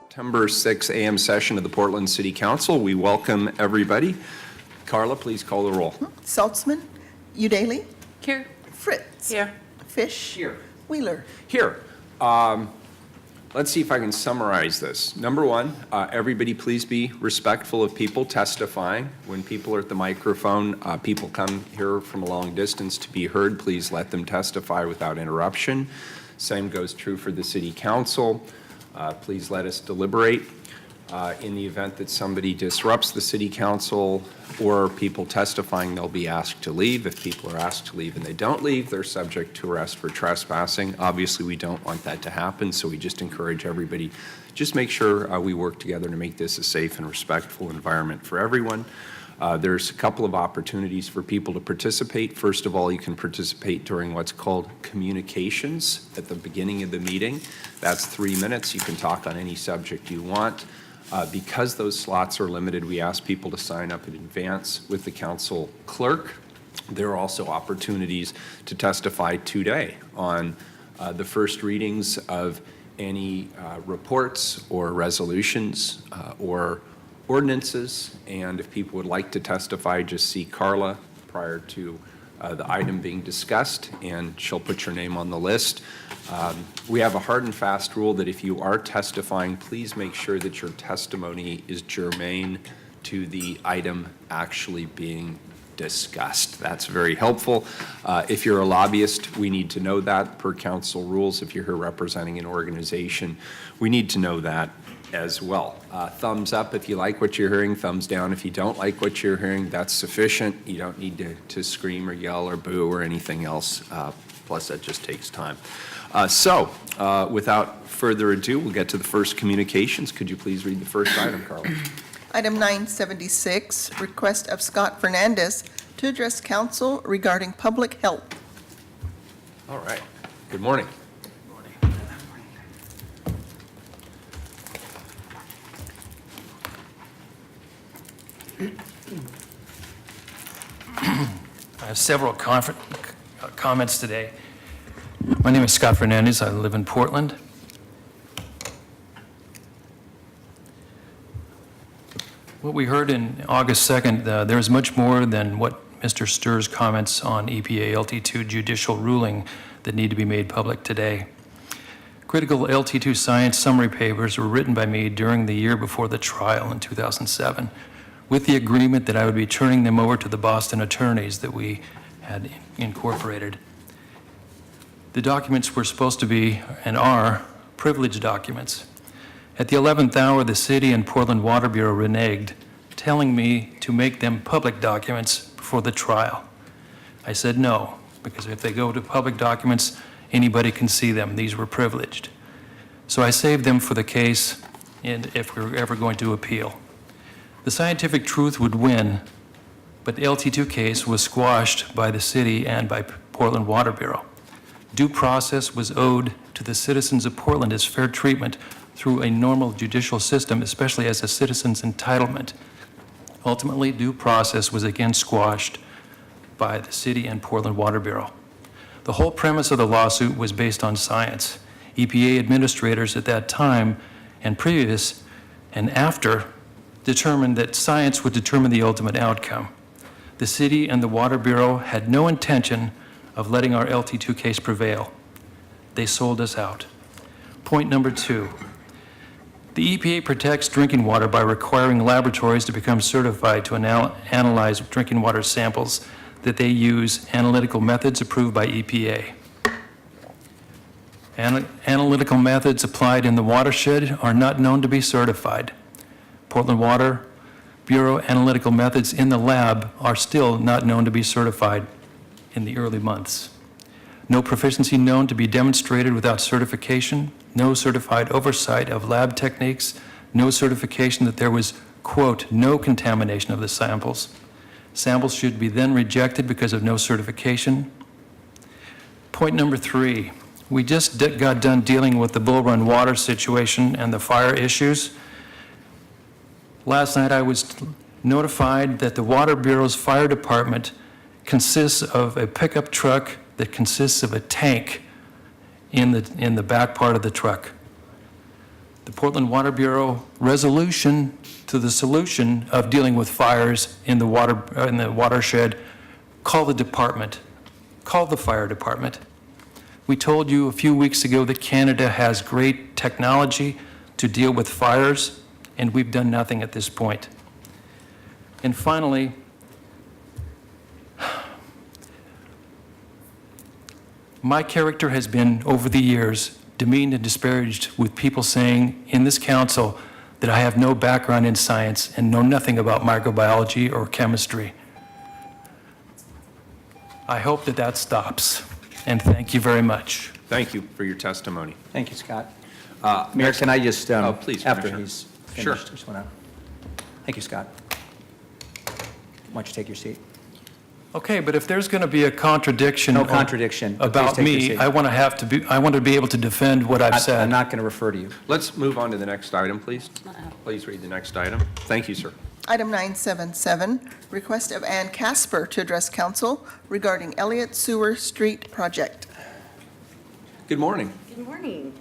September 6 a.m. session of the Portland City Council. We welcome everybody. Carla, please call the roll. Saltzman, Udaly, Here. Fritz. Here. Fish. Here. Wheeler. Here. Let's see if I can summarize this. Number one, everybody please be respectful of people testifying. When people are at the microphone, people come here from a long distance to be heard. Please let them testify without interruption. Same goes true for the City Council. Please let us deliberate. In the event that somebody disrupts the City Council or people testifying, they'll be asked to leave. If people are asked to leave and they don't leave, they're subject to arrest for trespassing. Obviously, we don't want that to happen, so we just encourage everybody, just make sure we work together to make this a safe and respectful environment for everyone. There's a couple of opportunities for people to participate. First of all, you can participate during what's called communications at the beginning of the meeting. That's 3 minutes. You can talk on any subject you want. Because those slots are limited, we ask people to sign up in advance with the council clerk. There are also opportunities to testify today on the first readings of any reports or resolutions or ordinances. And if people would like to testify, just see Carla prior to the item being discussed, and she'll put your name on the list. We have a hard and fast rule that if you are testifying, please make sure that your testimony is germane to the item actually being discussed. That's very helpful. If you're a lobbyist, we need to know that per council rules. If you're here representing an organization, we need to know that as well. Thumbs up if you like what you're hearing, thumbs down if you don't like what you're hearing. That's sufficient. You don't need to scream or yell or boo or anything else. Plus, that just takes time. Without further ado, we'll get to the first communications. Could you please read the first item, Carla? Item 976, request of Scott Fernandez to address council regarding public health. All right. Good morning. I have several comments today. My name is Scott Fernandez. I live in Portland. What we heard in August 2nd, there is much more than what Mr. Sturr's comments on EPA LT2 judicial ruling that need to be made public today. Critical LT2 science summary papers were written by me during the year before the trial in 2007, with the agreement that I would be turning them over to the Boston attorneys that we had incorporated. The documents were supposed to be, and are, privileged documents. At the 11th hour, the city and Portland Water Bureau reneged, telling me to make them public documents before the trial. I said no, because if they go to public documents, anybody can see them. These were privileged. So I saved them for the case, and if we were ever going to appeal. The scientific truth would win, but the LT2 case was squashed by the city and by Portland Water Bureau. Due process was owed to the citizens of Portland as fair treatment through a normal judicial system, especially as a citizen's entitlement. Ultimately, due process was again squashed by the city and Portland Water Bureau. The whole premise of the lawsuit was based on science. EPA administrators at that time and previous and after determined that science would determine the ultimate outcome. The city and the Water Bureau had no intention of letting our LT2 case prevail. They sold us out. Point number 2. The EPA protects drinking water by requiring laboratories to become certified to analyze drinking water samples that they use analytical methods approved by EPA. Analytical methods applied in the watershed are not known to be certified. Portland Water Bureau analytical methods in the lab are still not known to be certified in the early months. No proficiency known to be demonstrated without certification, no certified oversight of lab techniques, no certification that there was, quote, no contamination of the samples. Samples should be then rejected because of no certification. Point number 3, we just got done dealing with the Bull Run water situation and the fire issues. Last night I was notified that the Water Bureau's fire department consists of a pickup truck that consists of a tank in the back part of the truck. the Portland Water Bureau resolution to the solution of dealing with fires in the watershed, call the department. Call the fire department. We told you a few weeks ago that Canada has great technology to deal with fires, and we've done nothing at this point. And finally, my character has been, over the years, demeaned and disparaged with people saying in this council that I have no background in science and know nothing about microbiology or chemistry. I hope that that stops, and thank you very much. Thank you for your testimony. Thank you, Scott. Mayor, can I just, please, after Commissioner. he's Sure. finished, just want to, thank you, Scott. Why don't you take your seat? Okay, but if there's going to be a contradiction No contradiction, but please about take your me, seat. I want to be able to defend what I've I'm said. not going to refer to you. Let's move on to the next item, please. Please read the next item. Thank you, sir. Item 977, request of Ann Casper to address council regarding Elliott Sewer Street project. Good morning. Good morning.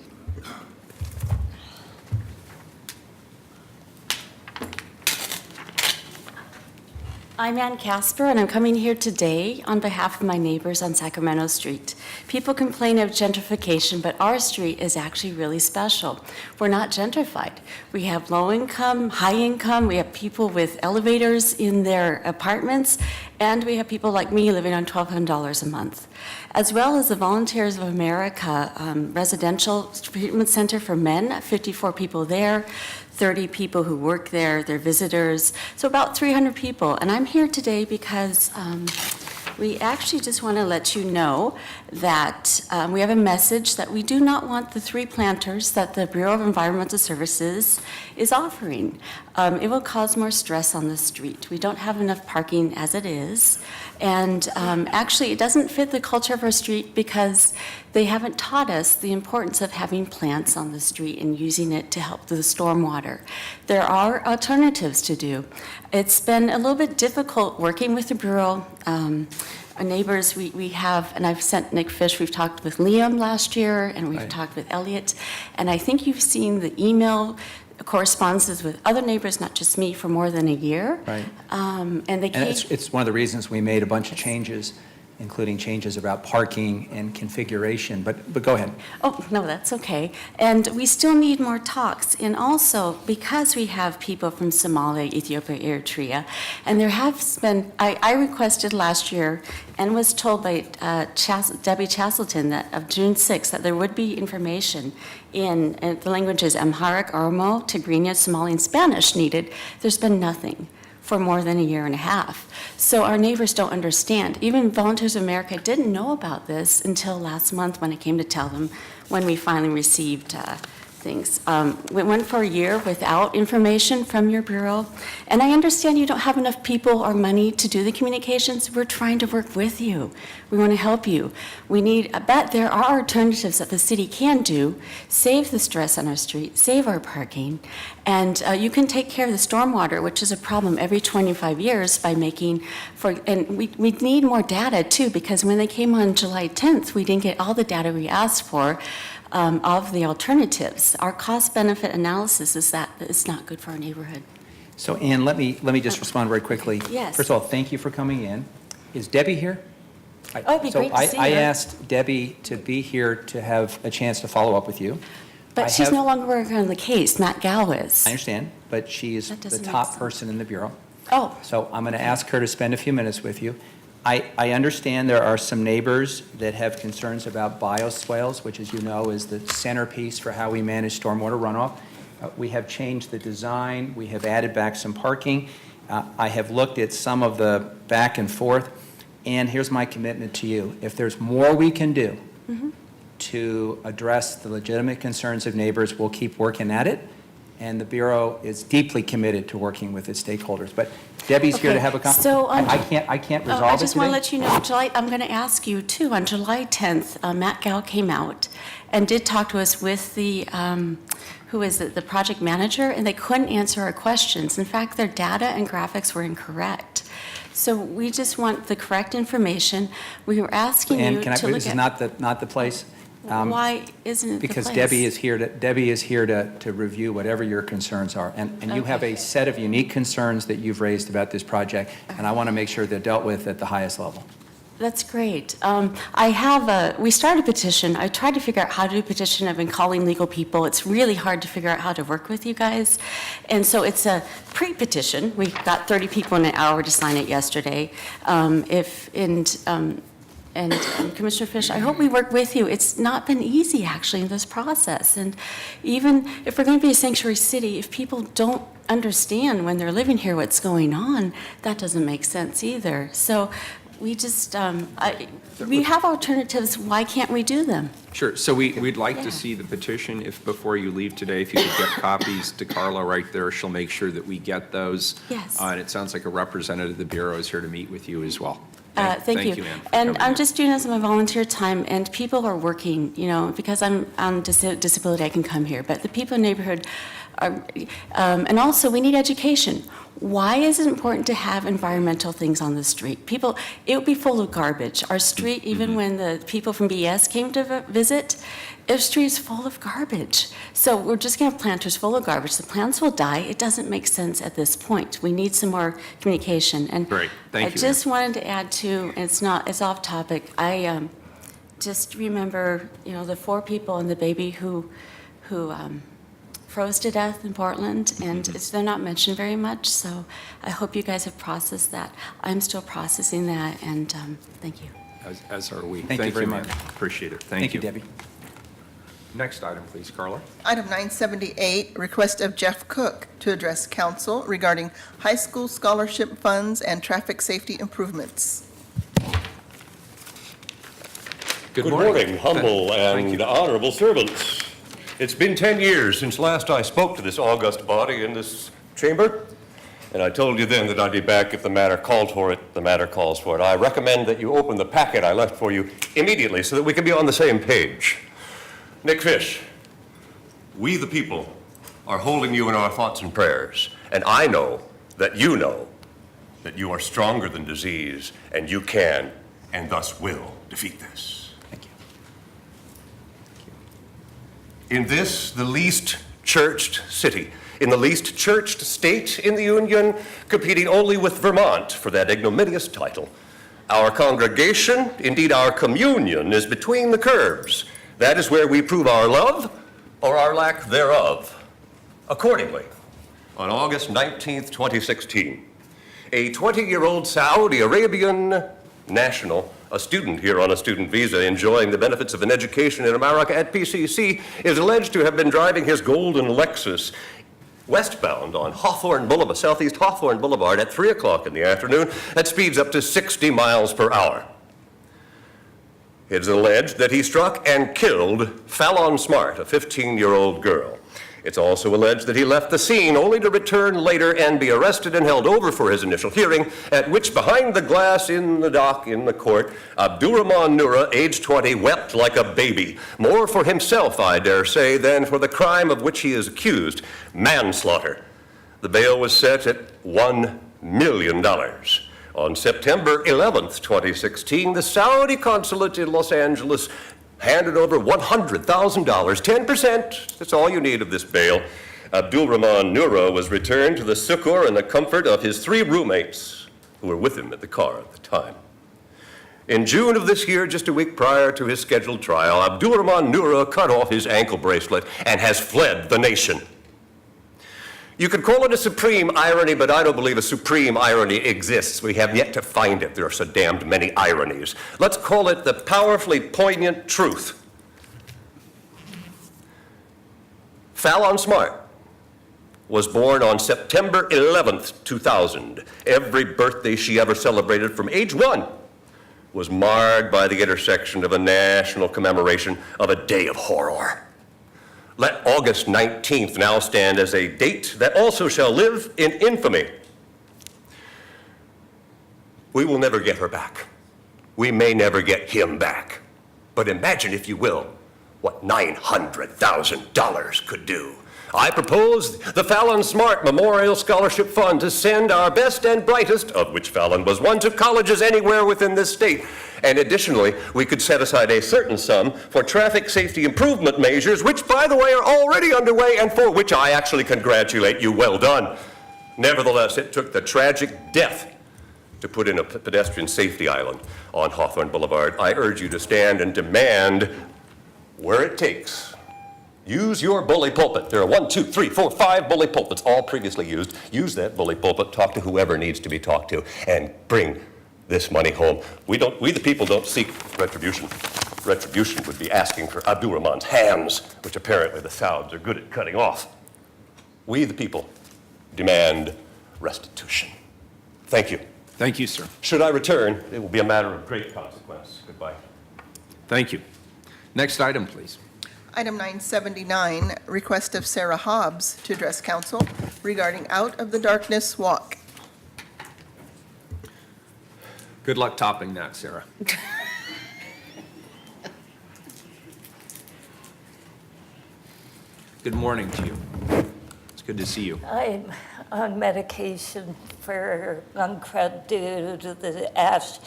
I'm Ann Casper, and I'm coming here today on behalf of my neighbors on Sacramento Street. People complain of gentrification, but our street is actually really special. We're not gentrified. We have low income, high income, we have people with elevators in their apartments, and we have people like me living on $1,200 a month. As well as the Volunteers of America Residential Treatment Center for Men, 54 people there, 30 people who work there, they're visitors, so about 300 people. And I'm here today because we actually just want to let you know that we have a message that we do not want the 3 planters that the Bureau of Environmental Services is offering. It will cause more stress on the street. We don't have enough parking as it is. And actually, it doesn't fit the culture of our street because they haven't taught us the importance of having plants on the street and using it to help the stormwater. There are alternatives to do. It's been a little bit difficult working with the Bureau. Our neighbors, we have, and I've sent Nick Fish, we've talked with Liam last year, and we've Right. talked with Elliot. And I think you've seen the email correspondences with other neighbors, not just me, for more than a year. Right. And they And came. it's one of the reasons we made a bunch of changes, including changes about parking and configuration, but go ahead. Oh, no, that's okay. And we still need more talks. And also, because we have people from Somalia, Ethiopia, Eritrea, and there have been, I requested last year and was told by Debbie Chastleton that of June 6th that there would be information in the languages Amharic, Oromo, Tigrinya, Somali, and Spanish needed. There's been nothing for more than a year and a half. So our neighbors don't understand. Even Volunteers of America didn't know about this until last month when I came to tell them when we finally received things. We went for a year without information from your bureau, and I understand you don't have enough people or money to do the communications. We're trying to work with you. We want to help you. I bet there are alternatives that the city can do, save the stress on our street, save our parking, and you can take care of the stormwater, which is a problem every 25 years by and we need more data too, because when they came on July 10th, we didn't get all the data we asked for of the alternatives. Our cost-benefit analysis is that it's not good for our neighborhood. So Ann, let me just respond very quickly. Yes. First of all, thank you for coming in. Is Debbie here? Oh, it'd be great to see I her. asked Debbie to be here to have a chance to follow up with you. But I she's have- no longer working on the case, Matt Gow is. I understand, but she is That the doesn't make top sense. person in the Bureau. Oh, So I'm going to ask her to spend a few minutes with you. I understand there are some neighbors that have concerns about bioswales, which, as you know, is the centerpiece for how we manage stormwater runoff. We have changed the design. We have added back some parking. I have looked at some of the back and forth, and here's my commitment to you. If there's more we can do to address the legitimate concerns of neighbors, we'll keep working at it. And the Bureau is deeply committed to working with its stakeholders. But Debbie's here to Okay, have a so on- I can't resolve it I just want to today. let you know, I'm going to ask you too, on July 10th, Matt Gow came out and did talk to us with the, who is it, the project manager, and they couldn't answer our questions. In fact, their data and graphics were incorrect. So we just want the correct information. We were asking you And to can I, look this is at. not the place. Why isn't it the Because place? Debbie is here to review whatever your concerns are. And you have Okay. a set of unique concerns that you've raised about this project, and I want to make sure they're dealt with at the highest level. That's great. We started a petition. I tried to figure out how to do a petition. I've been calling legal people. It's really hard to figure out how to work with you guys. And so it's a pre-petition. We got 30 people in an hour to sign it yesterday. Commissioner Fish, I hope we work with you. It's not been easy, actually, in this process. And even if we're going to be a sanctuary city, if people don't understand when they're living here what's going on, that doesn't make sense either. So we just, we have alternatives. Why can't we do them? Sure, so we'd like Yeah. to see the petition, if before you leave today, if you could get copies to Carla right there, she'll make sure that we get those. Yes. And it sounds like a representative of the Bureau is here to meet with you as well. Thank you. ma'am, for And coming I'm in. just doing this in my volunteer time, and people are working, because I'm on disability, I can come here, but the people in the neighborhood are, and also, we need education. Why is it important to have environmental things on the street? It would be full of garbage. Our street, even when the people from BES came to visit, our street is full of garbage. So we're just going to have planters full of garbage. The plants will die. It doesn't make sense at this point. We need some more communication. And Great. Thank you, I just wanted to add too, and it's off topic. I just remember, the 4 people and the baby who froze to death in Portland, and they're not mentioned very much, so I hope you guys have processed that. I'm still processing that, and thank you. As are we. Thank you very ma'am. much. Appreciate it. Thank you, Debbie. Next item, please, Carla. Item 978, request of Jeff Cook to address council regarding high school scholarship funds and traffic safety improvements. Good Good morning, humble Thank and you. honorable servants. It's been 10 years since last I spoke to this august body in this chamber, and I told you then that I'd be back if the matter called for it. The matter calls for it. I recommend that you open the packet I left for you immediately so that we can be on the same page. Nick Fish, we the people are holding you in our thoughts and prayers, and I know that you are stronger than disease, and you can, and thus will, defeat this. Thank you. In this, the least churched city, in the least churched state in the Union, competing only with Vermont for that ignominious title, our congregation, indeed our communion, is between the curves. That is where we prove our love or our lack thereof. Accordingly, on August 19th, 2016, a 20-year-old Saudi Arabian national, a student here on a student visa enjoying the benefits of an education in America at PCC, is alleged to have been driving his golden Lexus westbound on Hawthorne Boulevard, Southeast Hawthorne Boulevard at 3 o'clock in the afternoon at speeds up to 60 miles per hour. It is alleged that he struck and killed Fallon Smart, a 15-year-old girl. It's also alleged that he left the scene only to return later and be arrested and held over for his initial hearing, at which behind the glass in the dock in the court, Abdulrahman Noura, age 20, wept like a baby, more for himself, I dare say, than for the crime of which he is accused, manslaughter. The bail was set at $1 million. On September 11th, 2016, the Saudi consulate in Los Angeles handed over $100,000, 10%, that's all you need of this bail. Abdulrahman Noura was returned to the succor and the comfort of his 3 roommates who were with him at the car at the time. In June of this year, just a week prior to his scheduled trial, Abdulrahman Noura cut off his ankle bracelet and has fled the nation. You could call it a supreme irony, but I don't believe a supreme irony exists. We have yet to find it. There are so damned many ironies. Let's call it the powerfully poignant truth. Fallon Smart was born on September 11th, 2000. Every birthday she ever celebrated from age 1 was marred by the intersection of a national commemoration of a day of horror. Let August 19th now stand as a date that also shall live in infamy. We will never get her back. We may never get him back. But imagine, if you will, what $900,000 could do. I propose the Fallon Smart Memorial Scholarship Fund to send our best and brightest, of which Fallon was one, to colleges anywhere within this state. And additionally, we could set aside a certain sum for traffic safety improvement measures, which, by the way, are already underway and for which I actually congratulate you. Well done. Nevertheless, it took the tragic death to put in a pedestrian safety island on Hawthorne Boulevard. I urge you to stand and demand, where it takes, use your bully pulpit. There are 1, 2, 3, 4, 5 bully pulpits, all previously used. Use that bully pulpit, talk to whoever needs to be talked to, and bring this money home. We the people don't seek retribution. Retribution would be asking for Abdul Rahman's hands, which apparently the Saudis are good at cutting off. We the people demand restitution. Thank you. Thank you, sir. Should I return, it will be a matter of great consequence. Goodbye. Thank you. Next item, please. Item 979, request of Sarah Hobbs to address council regarding Out of the Darkness Walk. Good luck topping that, Sarah. Good morning to you. It's good to see you. I'm on medication for lung crud due to the ash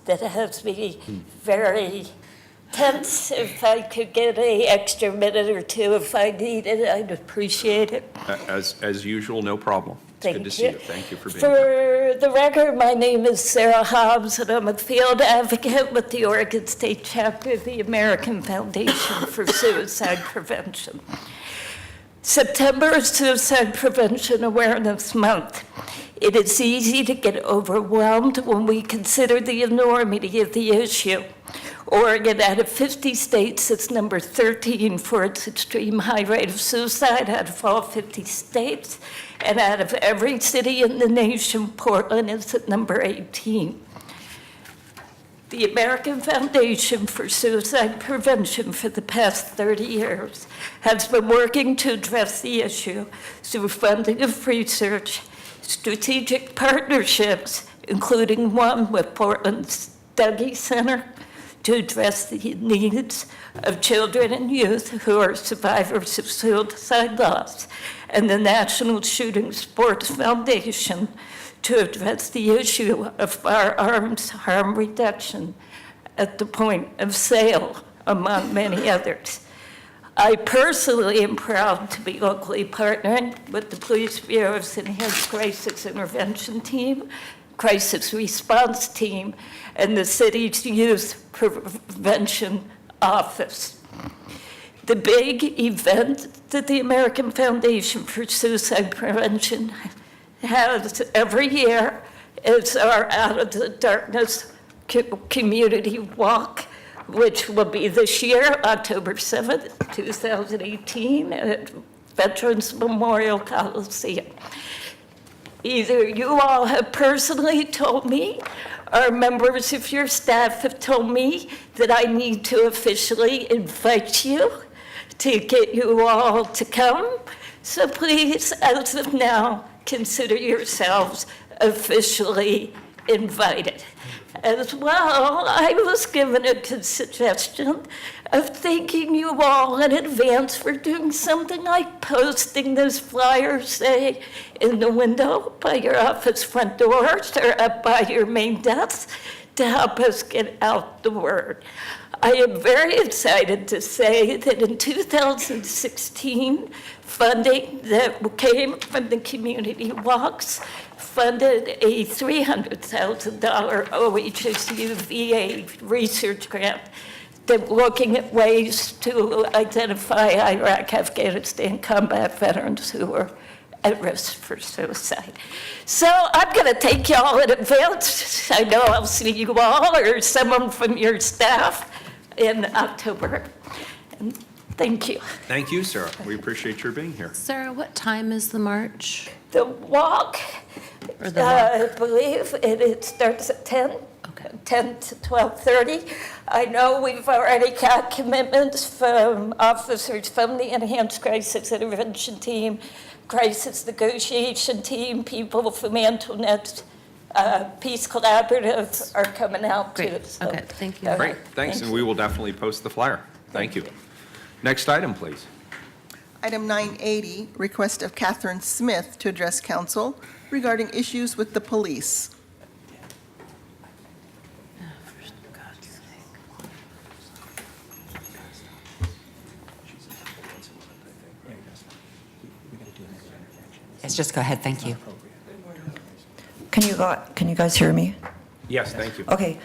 that has me very tense. If I could get an extra minute or two if I need it, I'd appreciate it. As usual, no problem. It's good to see you. Thank you for being here. For the record, my name is Sarah Hobbs, and I'm a field advocate with the Oregon State Chapter of the American Foundation for Suicide Prevention. September is Suicide Prevention Awareness Month. It is easy to get overwhelmed when we consider the enormity of the issue. Oregon, out of 50 states, is number 13 for its extreme high rate of suicide out of all 50 states. And out of every city in the nation, Portland is at number 18. The American Foundation for Suicide Prevention for the past 30 years has been working to address the issue through funding of research, strategic partnerships, including one with Portland's Dougy Center, to address the needs of children and youth who are survivors of suicide loss, and the National Shooting Sports Foundation to address the issue of firearms harm reduction at the point of sale, among many others. I personally am proud to be locally partnering with the Police Bureau's Enhanced Crisis Intervention Team, Crisis Response Team, and the city's Youth Prevention Office. The big event that the American Foundation for Suicide Prevention has every year is our Out of the Darkness Community Walk, which will be this year, October 7th, 2018, at Veterans Memorial Coliseum. Either you all have personally told me, or members of your staff have told me that I need to officially invite you to get you all to come. So please, as of now, consider yourselves officially invited. As well, I was given a suggestion of thanking you all in advance for doing something like posting this flyer, say, in the window by your office front doors or up by your main desk to help us get out the word. I am very excited to say that in 2016, funding that came from the community walks funded a $300,000 OHSU VA research grant that looking at ways to identify Iraq, Afghanistan combat veterans who were at risk for suicide. So I'm going to take you all in advance. I know I'll see you all or someone from your staff in October. And thank you. Thank you, Sarah. We appreciate your being here. Sarah, what time is the march? The walk, Or the walk? I believe it starts at 10. Okay. 10 to 12:30. I know we've already got commitments from officers from the Enhanced Crisis Intervention Team, Crisis Negotiation Team, people from Antoinette's Peace Collaborative are coming out too. Great. So, Okay, thank you. Great, thanks, and we will definitely post the flyer. Thank you. Next item, please. Item 980, request of Catherine Smith to address council regarding issues with the police. Yes, just go ahead, thank you. Can you guys hear me? Yes, thank you. Okay.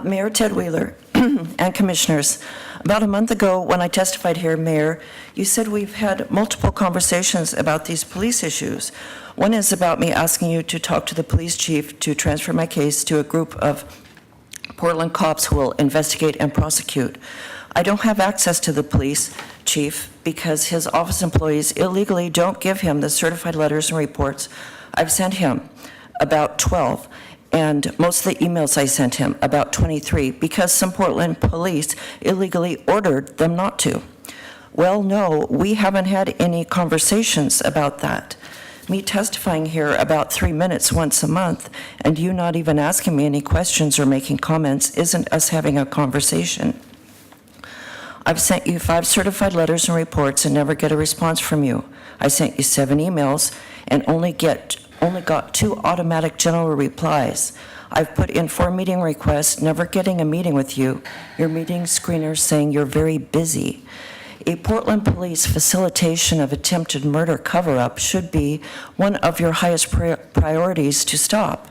Mayor Ted Wheeler and Commissioners, about a month ago when I testified here, Mayor, you said we've had multiple conversations about these police issues. One is about me asking you to talk to the police chief to transfer my case to a group of Portland cops who will investigate and prosecute. I don't have access to the police chief because his office employees illegally don't give him the certified letters and reports. I've sent him about 12, and most of the emails I sent him, about 23, because some Portland police illegally ordered them not to. Well, no, we haven't had any conversations about that. Me testifying here about 3 minutes once a month, and you not even asking me any questions or making comments isn't us having a conversation. I've sent you 5 certified letters and reports and never get a response from you. I sent you 7 emails and only got 2 automatic general replies. I've put in 4 meeting requests, never getting a meeting with you. Your meeting screener saying you're very busy. A Portland police facilitation of attempted murder cover-up should be one of your highest priorities to stop.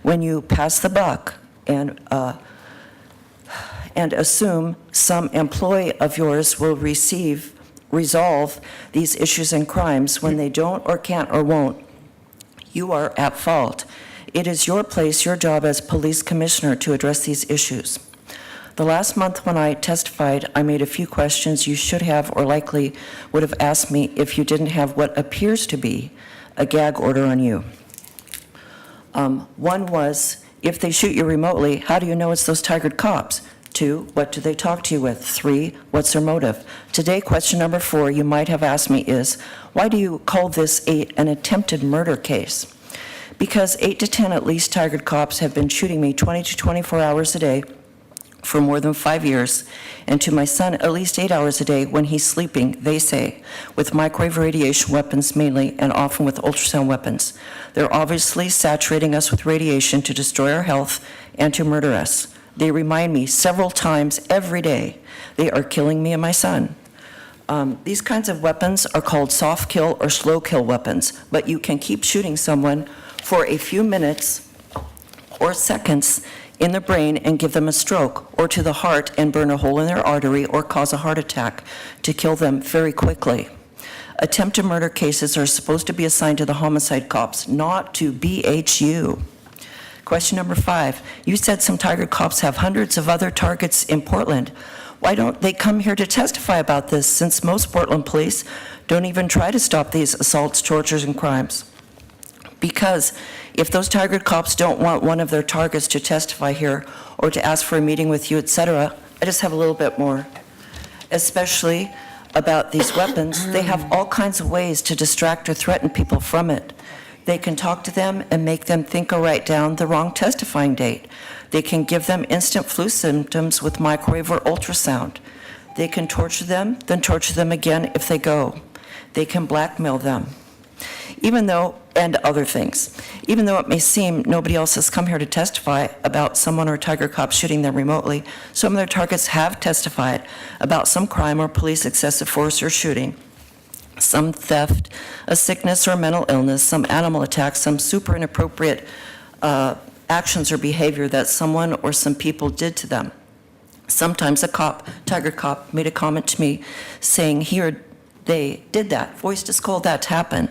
When you pass the buck and assume some employee of yours will resolve these issues and crimes when they don't or can't or won't, you are at fault. It is your place, your job as police commissioner to address these issues. The last month when I testified, I made a few questions you should have or likely would have asked me if you didn't have what appears to be a gag order on you. One was, if they shoot you remotely, how do you know it's those tigered cops? 2, what do they talk to you with? 3, what's their motive? Today, question number 4 you might have asked me is, why do you call this an attempted murder case? Because 8 to 10 at least tigered cops have been shooting me 20 to 24 hours a day for more than 5 years, and to my son at least 8 hours a day when he's sleeping, they say, with microwave radiation weapons mainly, and often with ultrasound weapons. They're obviously saturating us with radiation to destroy our health and to murder us. They remind me several times every day they are killing me and my son. These kinds of weapons are called soft kill or slow kill weapons, but you can keep shooting someone for a few minutes or seconds in the brain and give them a stroke, or to the heart and burn a hole in their artery or cause a heart attack to kill them very quickly. Attempted murder cases are supposed to be assigned to the homicide cops, not to BHU. Question number 5, you said some tiger cops have hundreds of other targets in Portland. Why don't they come here to testify about this, since most Portland police don't even try to stop these assaults, tortures, and crimes? Because if those tiger cops don't want one of their targets to testify here or to ask for a meeting with you, etc., I just have a little bit more, especially about these weapons. They have all kinds of ways to distract or threaten people from it. They can talk to them and make them think or write down the wrong testifying date. They can give them instant flu symptoms with microwave or ultrasound. They can torture them, then torture them again if they go. They can blackmail them. And other things. Even though it may seem nobody else has come here to testify about someone or a tiger cop shooting them remotely, some of their targets have testified about some crime or police excessive force or shooting, some theft, a sickness or mental illness, some animal attack, some super inappropriate actions or behavior that someone or some people did to them. Sometimes a tiger cop, made a comment to me saying he or they did that, voice to skull that to happen.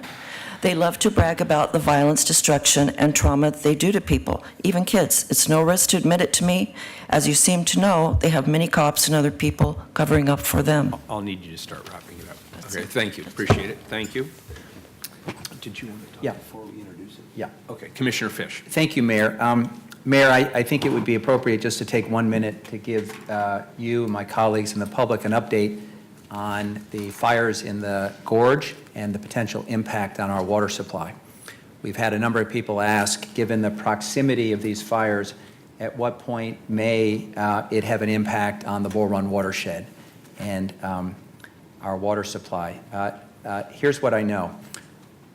They love to brag about the violence, destruction, and trauma they do to people, even kids. It's no risk to admit it to me. As you seem to know, they have many cops and other people covering up for them. I'll need you to start wrapping it up. Okay, thank you, appreciate it, thank you. Did you want to Yeah. talk before we introduce it? Yeah. Okay, Commissioner Fish. Thank you, Mayor. Mayor, I think it would be appropriate just to take 1 minute to give you, my colleagues, and the public an update on the fires in the gorge and the potential impact on our water supply. We've had a number of people ask, given the proximity of these fires, at what point may it have an impact on the Bull Run watershed? And our water supply. Here's what I know.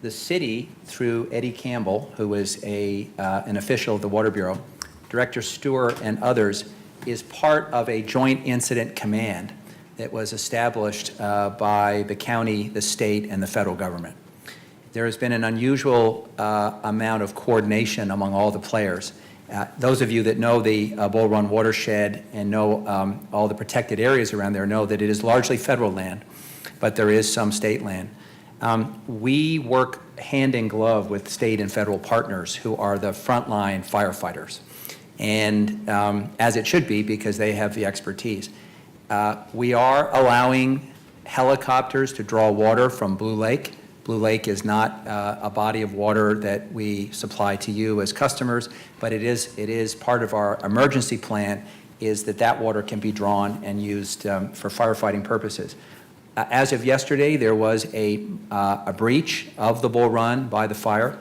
The city, through Eddie Campbell, who is an official of the Water Bureau, Director Stewart and others, is part of a joint incident command that was established by the county, the state, and the federal government. There has been an unusual amount of coordination among all the players. Those of you that know the Bull Run watershed and know all the protected areas around there know that it is largely federal land, but there is some state land. We work hand in glove with state and federal partners who are the frontline firefighters, and as it should be, because they have the expertise. We are allowing helicopters to draw water from Blue Lake. Blue Lake is not a body of water that we supply to you as customers, but it is part of our emergency plan, is that water can be drawn and used for firefighting purposes. As of yesterday, there was a breach of the Bull Run by the fire.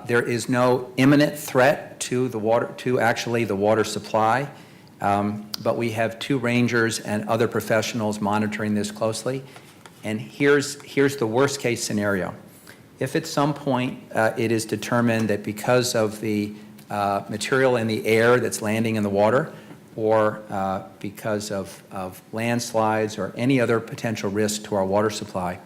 There is no imminent threat to the water supply, but we have 2 rangers and other professionals monitoring this closely. And here's the worst case scenario. If at some point it is determined that because of the material in the air that's landing in the water, or because of landslides or any other potential risk to our water supply,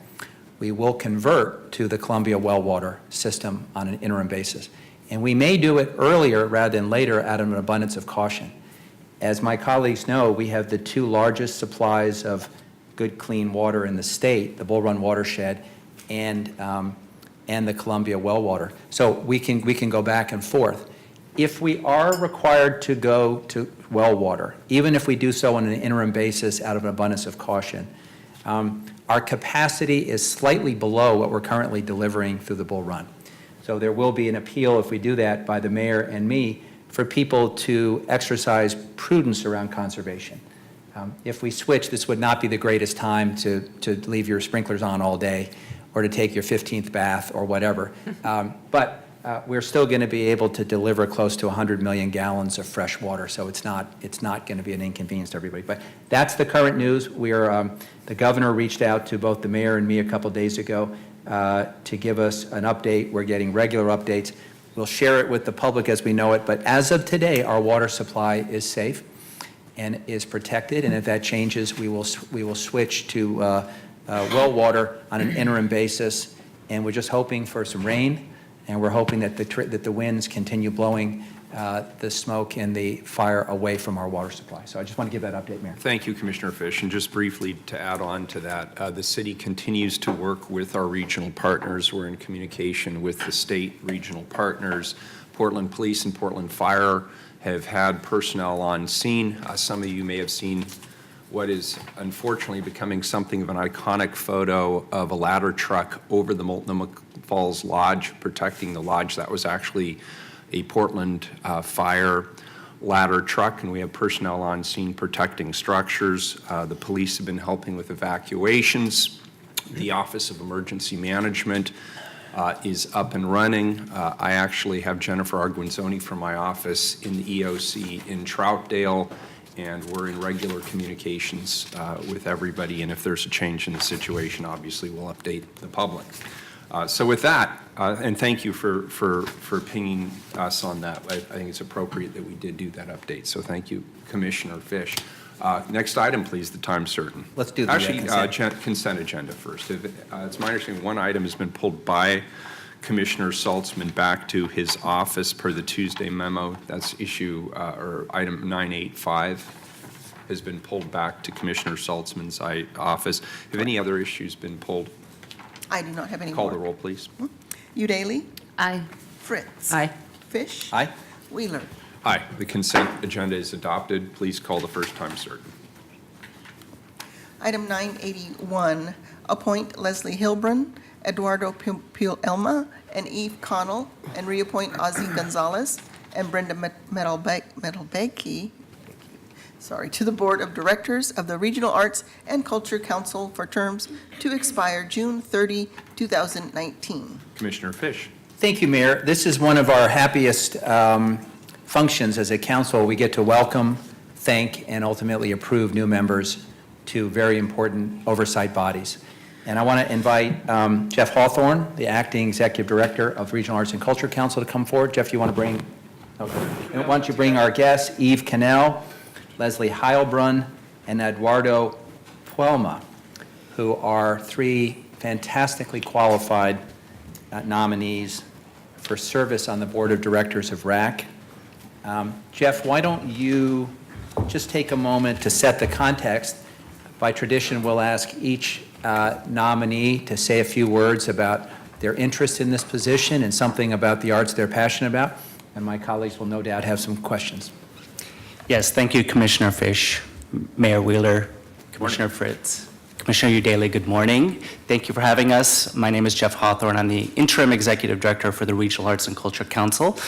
we will convert to the Columbia well water system on an interim basis. And we may do it earlier rather than later out of an abundance of caution. As my colleagues know, we have the 2 largest supplies of good, clean water in the state, the Bull Run watershed and the Columbia well water. So we can go back and forth. If we are required to go to well water, even if we do so on an interim basis out of an abundance of caution, our capacity is slightly below what we're currently delivering through the Bull Run. So there will be an appeal, if we do that, by the mayor and me, for people to exercise prudence around conservation. If we switch, this would not be the greatest time to leave your sprinklers on all day or to take your 15th bath or whatever. But we're still going to be able to deliver close to 100 million gallons of fresh water, so it's not going to be an inconvenience to everybody. But that's the current news. The governor reached out to both the mayor and me a couple days ago to give us an update. We're getting regular updates. We'll share it with the public as we know it, but as of today, our water supply is safe and is protected, and if that changes, we will switch to well water on an interim basis, and we're just hoping for some rain, and we're hoping that the winds continue blowing the smoke and the fire away from our water supply. So I just want to give that update, Mayor. Thank you, Commissioner Fish. And just briefly to add on to that, the city continues to work with our regional partners. We're in communication with the state regional partners. Portland Police and Portland Fire have had personnel on scene. Some of you may have seen what is unfortunately becoming something of an iconic photo of a ladder truck over the Multnomah Falls Lodge, protecting the lodge. That was actually a Portland Fire ladder truck, and we have personnel on scene protecting structures. The police have been helping with evacuations. The Office of Emergency Management is up and running. I actually have Jennifer Arguinzoni from my office in the EOC in Troutdale, and we're in regular communications with everybody, and if there's a change in the situation, obviously we'll update the public. So with that, and thank you for pinging us on that. I think it's appropriate that we did do that update, so thank you, Commissioner Fish. Next item, please, the time certain. Let's do the consent agenda first. It's my understanding one item has been pulled by Commissioner Saltzman back to his office per the Tuesday memo. That's issue, or item 985 has been pulled back to Commissioner Saltzman's office. Have any other issues been pulled? I do not have any Call more. the roll, please. Udaly? Aye. Fritz? Aye. Fish? Aye. Wheeler? Aye. The consent agenda is adopted. Please call the first time certain. Item 981, appoint Leslie Hilbrun, Eduardo Elma, and Eve Connell, and reappoint Ozzie Gonzalez and Brenda Metalbecki, to the Board of Directors of the Regional Arts and Culture Council for terms to expire June 30, 2019. Commissioner Fish. Thank you, Mayor. This is one of our happiest functions as a council. We get to welcome, thank, and ultimately approve new members two very important oversight bodies. And I want to invite Jeff Hawthorne, the Acting Executive Director of Regional Arts and Culture Council, to come forward. Jeff, you want to bring, okay. Why don't you bring our guests, Eve Cannell, Leslie Heilbrunn, and Eduardo Puelma, who are three fantastically qualified nominees for service on the Board of Directors of RAC. Jeff, why don't you just take a moment to set the context? By tradition, we'll ask each nominee to say a few words about their interest in this position and something about the arts they're passionate about, and my colleagues will no doubt have some questions. Yes, thank you, Commissioner Fish, Mayor Wheeler, Commissioner Fritz, Commissioner Udaley, good morning. Thank you for having us. My name is Jeff Hawthorne. I'm the Interim Executive Director for the Regional Arts and Culture Council.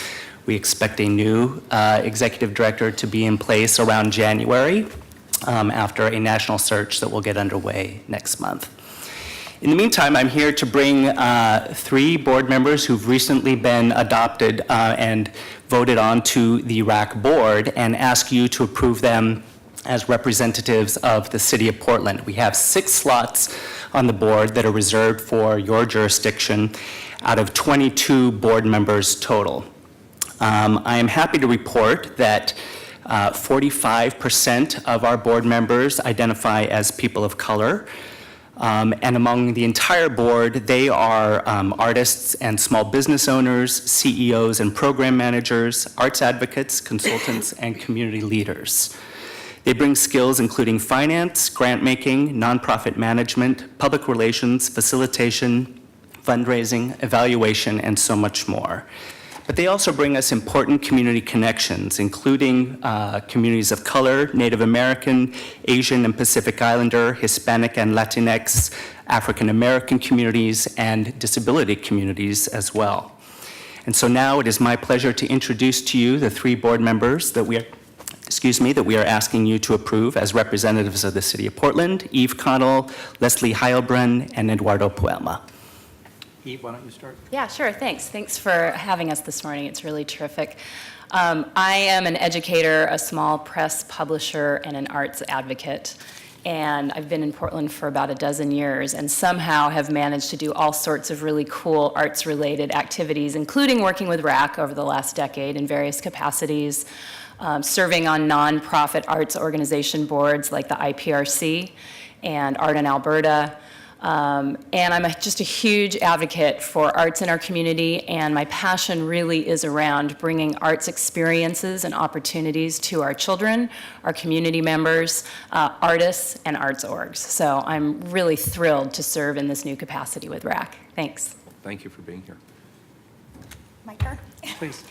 We expect a new Executive Director to be in place around January after a national search that will get underway next month. In the meantime, I'm here to bring three board members who've recently been adopted and voted on to the RAC board and ask you to approve them as representatives of the City of Portland. We have 6 slots on the board that are reserved for your jurisdiction out of 22 board members total. I am happy to report that 45% of our board members identify as people of color. And among the entire board, they are artists and small business owners, CEOs and program managers, arts advocates, consultants, and community leaders. They bring skills including finance, grant making, nonprofit management, public relations, facilitation, fundraising, evaluation, and so much more. But they also bring us important community connections, including communities of color, Native American, Asian and Pacific Islander, Hispanic and Latinx, African American communities, and disability communities as well. And so now it is my pleasure to introduce to you the 3 board members that we are asking you to approve as representatives of the City of Portland: Eve Connell, Leslie Heilbrunn, and Eduardo Puelma. Eve, why don't you start? Yeah, sure, thanks. Thanks for having us this morning. It's really terrific. I am an educator, a small press publisher, and an arts advocate. And I've been in Portland for about a dozen years and somehow have managed to do all sorts of really cool arts-related activities, including working with RAC over the last decade in various capacities, serving on nonprofit arts organization boards like the IPRC and Art in Alberta. And I'm just a huge advocate for arts in our community, and my passion really is around bringing arts experiences and opportunities to our children, our community members, artists, and arts orgs. So I'm really thrilled to serve in this new capacity with RAC. Thanks. Thank you for being here. My turn? Please.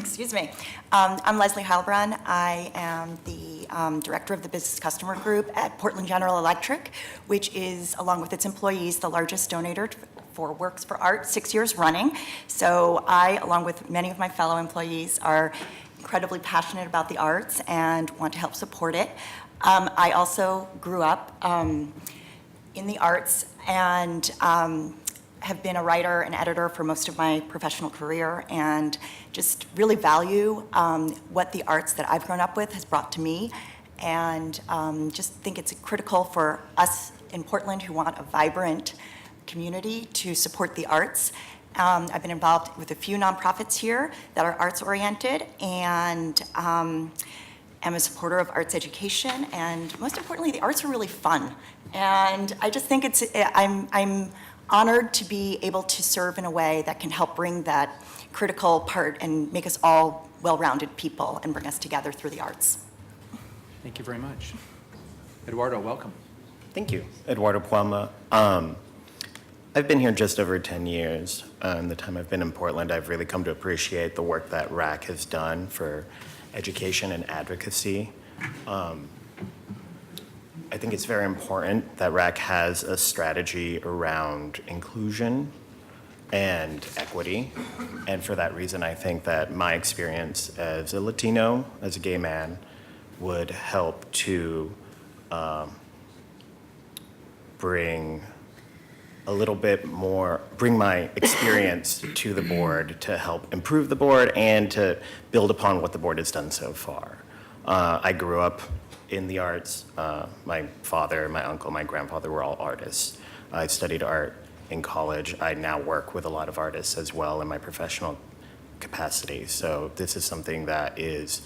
Excuse me. I'm Leslie Heilbrunn. I am the director of the Business Customer Group at Portland General Electric, which is, along with its employees, the largest donator for Works for Art 6 years running. So I, along with many of my fellow employees, are incredibly passionate about the arts and want to help support it. I also grew up in the arts and have been a writer and editor for most of my professional career, and just really value what the arts that I've grown up with has brought to me, and just think it's critical for us in Portland who want a vibrant community to support the arts. I've been involved with a few nonprofits here that are arts-oriented, and am a supporter of arts education, and most importantly, the arts are really fun. And I just think I'm honored to be able to serve in a way that can help bring that critical part and make us all well-rounded people and bring us together through the arts. Thank you very much. Eduardo, welcome. Thank you. Eduardo Puelma. I've been here just over 10 years. In the time I've been in Portland, I've really come to appreciate the work that RAC has done for education and advocacy. I think it's very important that RAC has a strategy around inclusion and equity. And for that reason, I think that my experience as a Latino, as a gay man, would help to bring my experience to the board to help improve the board and to build upon what the board has done so far. I grew up in the arts. My father, my uncle, my grandfather were all artists. I studied art in college. I now work with a lot of artists as well in my professional capacity. So this is something that is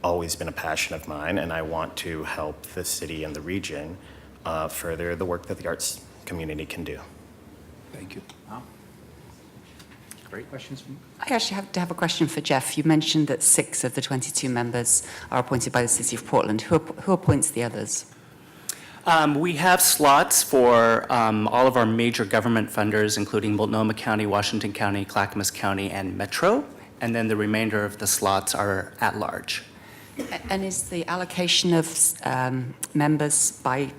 always been a passion of mine, and I want to help the city and the region further the work that the arts community can do. Thank you. Wow. Great questions from you. I actually have a question for Jeff. You mentioned that 6 of the 22 members are appointed by the City of Portland. Who appoints the others? We have slots for all of our major government funders, including Multnomah County, Washington County, Clackamas County, and Metro, and then the remainder of the slots are at large. And is the allocation of members by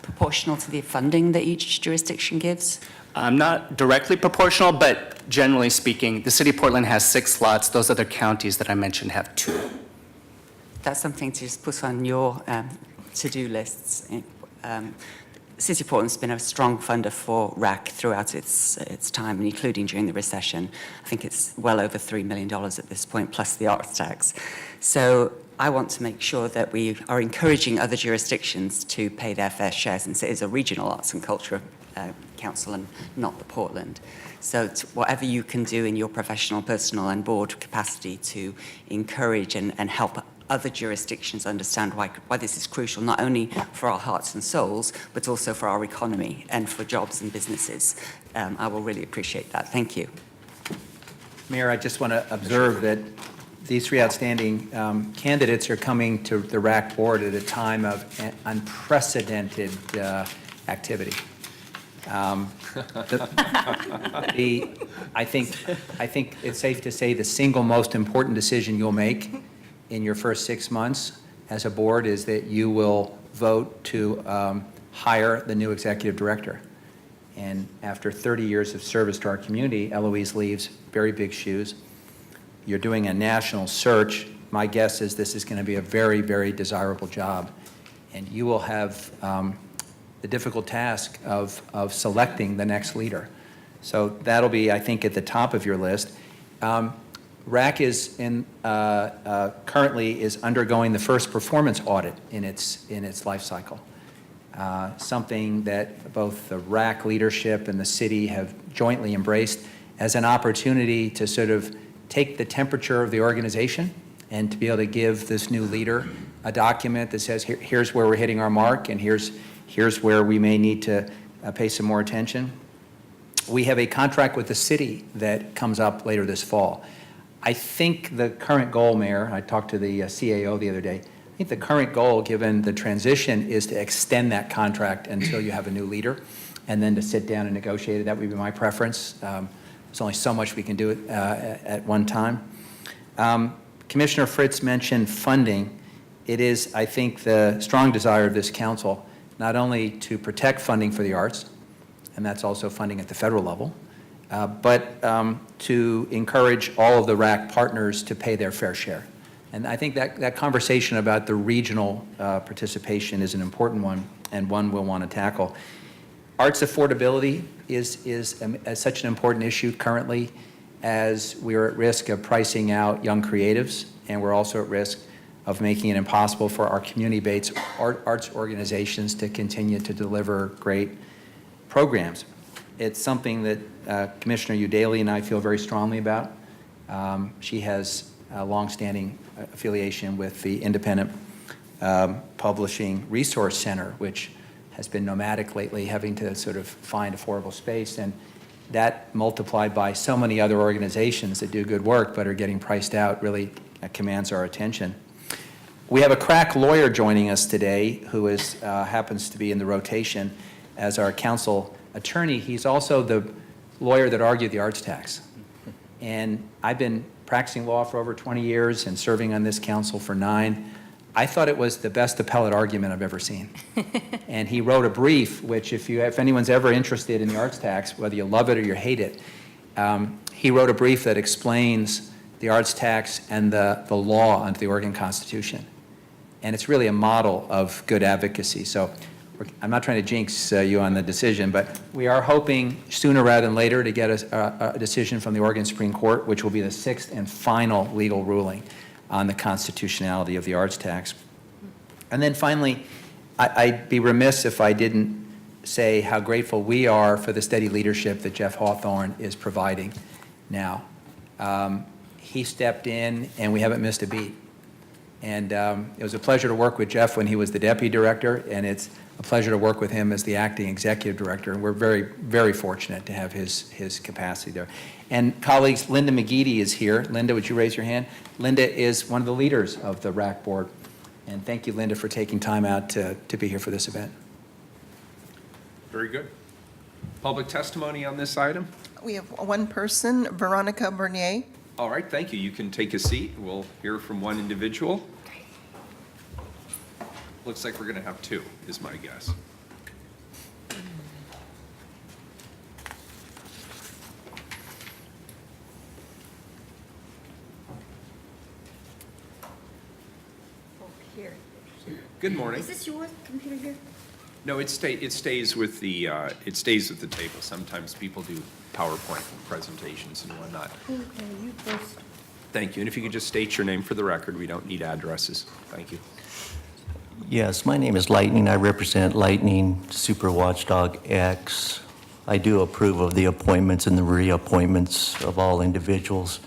proportional to the funding that each jurisdiction gives? Not directly proportional, but generally speaking, the City of Portland has 6 slots. Those other counties that I mentioned have 2. That's something to just put on your to-do lists. City of Portland's been a strong funder for RAC throughout its time, including during the recession. I think it's well over $3 million at this point, plus the arts tax. So I want to make sure that we are encouraging other jurisdictions to pay their fair share, since it is a regional arts and culture council and not the Portland. So whatever you can do in your professional, personal, and board capacity to encourage and help other jurisdictions understand why this is crucial, not only for our hearts and souls, but also for our economy and for jobs and businesses. I will really appreciate that. Thank you. Mayor, I just want to observe that these 3 outstanding candidates are coming to the RAC board at a time of unprecedented activity. I think it's safe to say the single most important decision you'll make in your first 6 months as a board is that you will vote to hire the new executive director. And after 30 years of service to our community, Eloise leaves very big shoes. You're doing a national search. My guess is this is going to be a very, very desirable job. And you will have the difficult task of selecting the next leader. So that'll be, I think, at the top of your list. RAC is currently is undergoing the first performance audit in its life cycle. Something that both the RAC leadership and the city have jointly embraced as an opportunity to sort of take the temperature of the organization and to be able to give this new leader a document that says, here's where we're hitting our mark, and here's where we may need to pay some more attention. We have a contract with the city that comes up later this fall. I think the current goal, Mayor, I talked to the CAO the other day, I think the current goal, given the transition, is to extend that contract until you have a new leader, and then to sit down and negotiate it. That would be my preference. There's only so much we can do at one time. Commissioner Fritz mentioned funding. It is, I think, the strong desire of this council not only to protect funding for the arts, and that's also funding at the federal level, but to encourage all of the RAC partners to pay their fair share. And I think that conversation about the regional participation is an important one, and one we'll want to tackle. Arts affordability is such an important issue currently, as we are at risk of pricing out young creatives, and we're also at risk of making it impossible for our community-based arts organizations to continue to deliver great programs. It's something that Commissioner Udaley and I feel very strongly about. She has a longstanding affiliation with the Independent Publishing Resource Center, which has been nomadic lately, having to sort of find affordable space. And that, multiplied by so many other organizations that do good work but are getting priced out, really commands our attention. We have a crack lawyer joining us today who happens to be in the rotation as our council attorney. He's also the lawyer that argued the arts tax. And I've been practicing law for over 20 years and serving on this council for 9. I thought it was the best appellate argument I've ever seen. And he wrote a brief, which if anyone's ever interested in the arts tax, whether you love it or you hate it, he wrote a brief that explains the arts tax and the law under the Oregon Constitution. And it's really a model of good advocacy. So I'm not trying to jinx you on the decision, but we are hoping sooner rather than later to get a decision from the Oregon Supreme Court, which will be the 6th and final legal ruling on the constitutionality of the arts tax. And then finally, I'd be remiss if I didn't say how grateful we are for the steady leadership that Jeff Hawthorne is providing now. He stepped in, and we haven't missed a beat. And it was a pleasure to work with Jeff when he was the deputy director, and it's a pleasure to work with him as the acting executive director. And we're very, very fortunate to have his capacity there. And colleagues, Linda McGeady is here. Linda, would you raise your hand? Linda is one of the leaders of the RAC board. And thank you, Linda, for taking time out to be here for this event. Very good. Public testimony on this item? We have one person, Veronica Bernier. All right, thank you. You can take a seat. We'll hear from one individual. Looks like we're going to have two, is my guess. Here. Good morning. Is this your computer here? No, it stays with the table. Sometimes people do PowerPoint presentations and whatnot. Okay, you first. Thank you. And if you could just state your name for the record, we don't need addresses. Thank you. Yes, my name is Lightning. I represent Lightning Super Watchdog X. I do approve of the appointments and the reappointments of all individuals.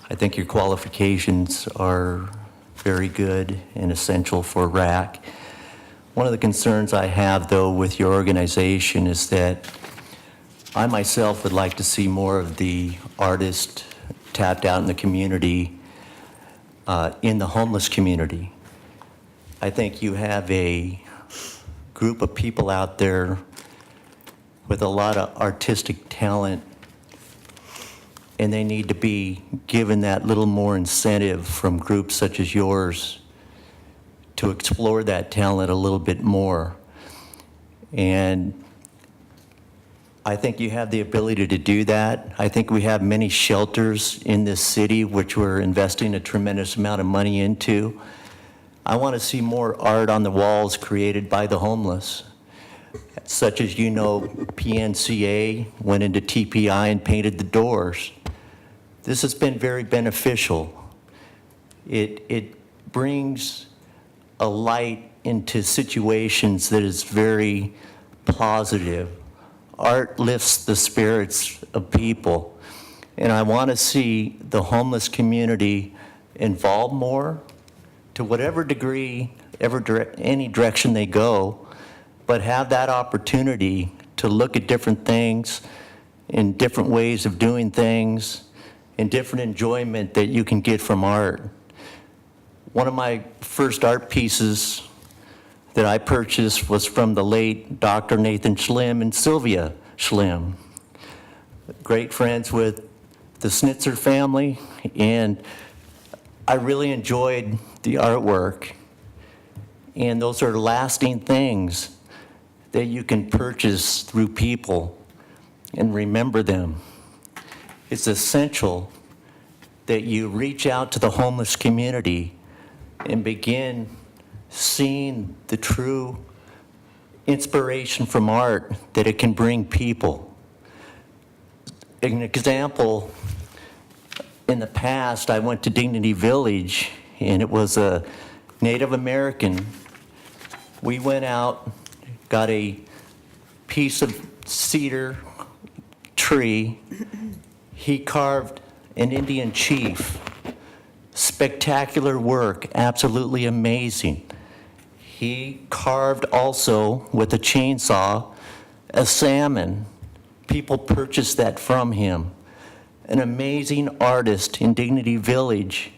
I think your qualifications are very good and essential for RAC. One of the concerns I have, though, with your organization is that I myself would like to see more of the artists tapped out in the community, in the homeless community. I think you have a group of people out there with a lot of artistic talent, and they need to be given that little more incentive from groups such as yours to explore that talent a little bit more. And I think you have the ability to do that. I think we have many shelters in this city which we're investing a tremendous amount of money into. I want to see more art on the walls created by the homeless, such as, you know, PNCA went into TPI and painted the doors. This has been very beneficial. It brings a light into situations that is very positive. Art lifts the spirits of people. And I want to see the homeless community involved more to whatever degree, any direction they go, but have that opportunity to look at different things in different ways of doing things and different enjoyment that you can get from art. One of my first art pieces that I purchased was from the late Dr. Nathan Schlimm and Sylvia Schlimm, great friends with the Snitzer family, and I really enjoyed the artwork. And those are lasting things that you can purchase through people and remember them. It's essential that you reach out to the homeless community and begin seeing the true inspiration from art that it can bring people. An example, in the past, I went to Dignity Village, and it was a Native American. We went out, got a piece of cedar tree. He carved an Indian chief. Spectacular work, absolutely amazing. He carved also with a chainsaw a salmon. People purchased that from him. An amazing artist in Dignity Village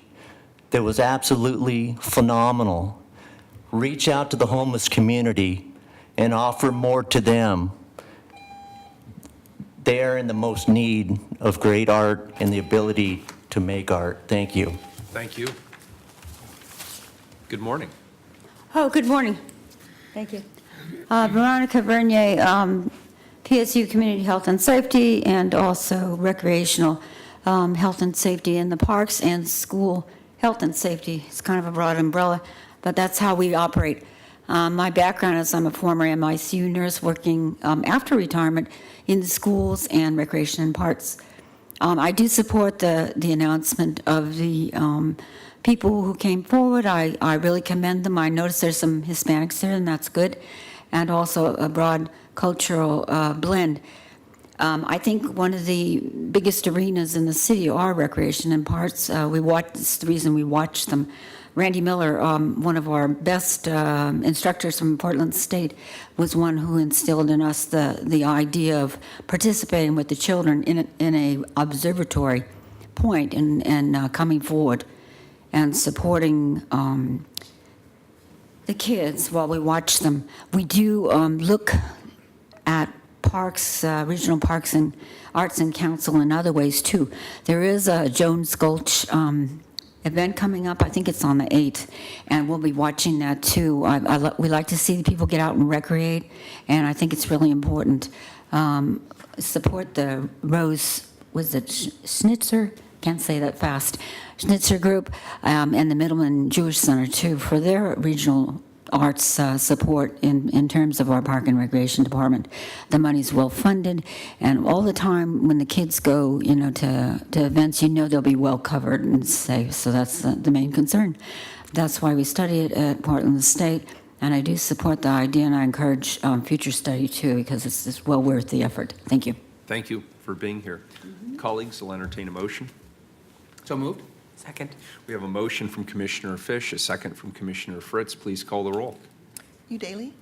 that was absolutely phenomenal. Reach out to the homeless community and offer more to them. They are in the most need of great art and the ability to make art. Thank you. Thank you. Good morning. Oh, good morning. Thank you. Veronica Vernier, PSU Community Health and Safety, and also recreational health and safety in the parks and school health and safety. It's kind of a broad umbrella, but that's how we operate. My background is I'm a former MICU nurse working after retirement in the schools and recreation and parks. I do support the announcement of the people who came forward. I really commend them. I noticed there's some Hispanics there, and that's good, and also a broad cultural blend. I think one of the biggest arenas in the city are recreation and parks. It's the reason we watch them. Randy Miller, one of our best instructors from Portland State, was one who instilled in us the idea of participating with the children in a observatory point and coming forward and supporting the kids while we watch them. We do look at parks, regional parks and arts and council in other ways too. There is a Jones Gulch event coming up. I think it's on the 8th, and we'll be watching that too. We like to see the people get out and recreate, and I think it's really important. Support the Rose, was it Schnitzer? Can't say that fast. Schnitzer Group and the Middleman Jewish Center too for their regional arts support in terms of our Park and Recreation Department. The money's well funded, and all the time when the kids go, to events, they'll be well covered and safe. So that's the main concern. That's why we study it at Portland State, and I do support the idea, and I encourage future study too, because it's well worth the effort. Thank you. Thank you for being here. Colleagues, will entertain a motion. So moved. Second. We have a motion from Commissioner Fish, a second from Commissioner Fritz. Please call the roll. Udaley?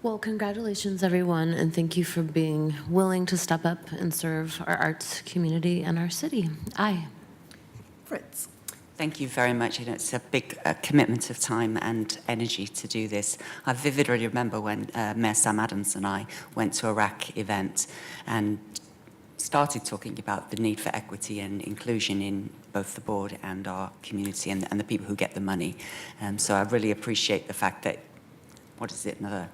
Well, congratulations, everyone, and thank you for being willing to step up and serve our arts community and our city. Aye. Fritz? Thank you very much. It's a big commitment of time and energy to do this. I vividly remember when Mayor Sam Adams and I went to a RAC event and started talking about the need for equity and inclusion in both the board and our community and the people who get the money. So I really appreciate the fact that, another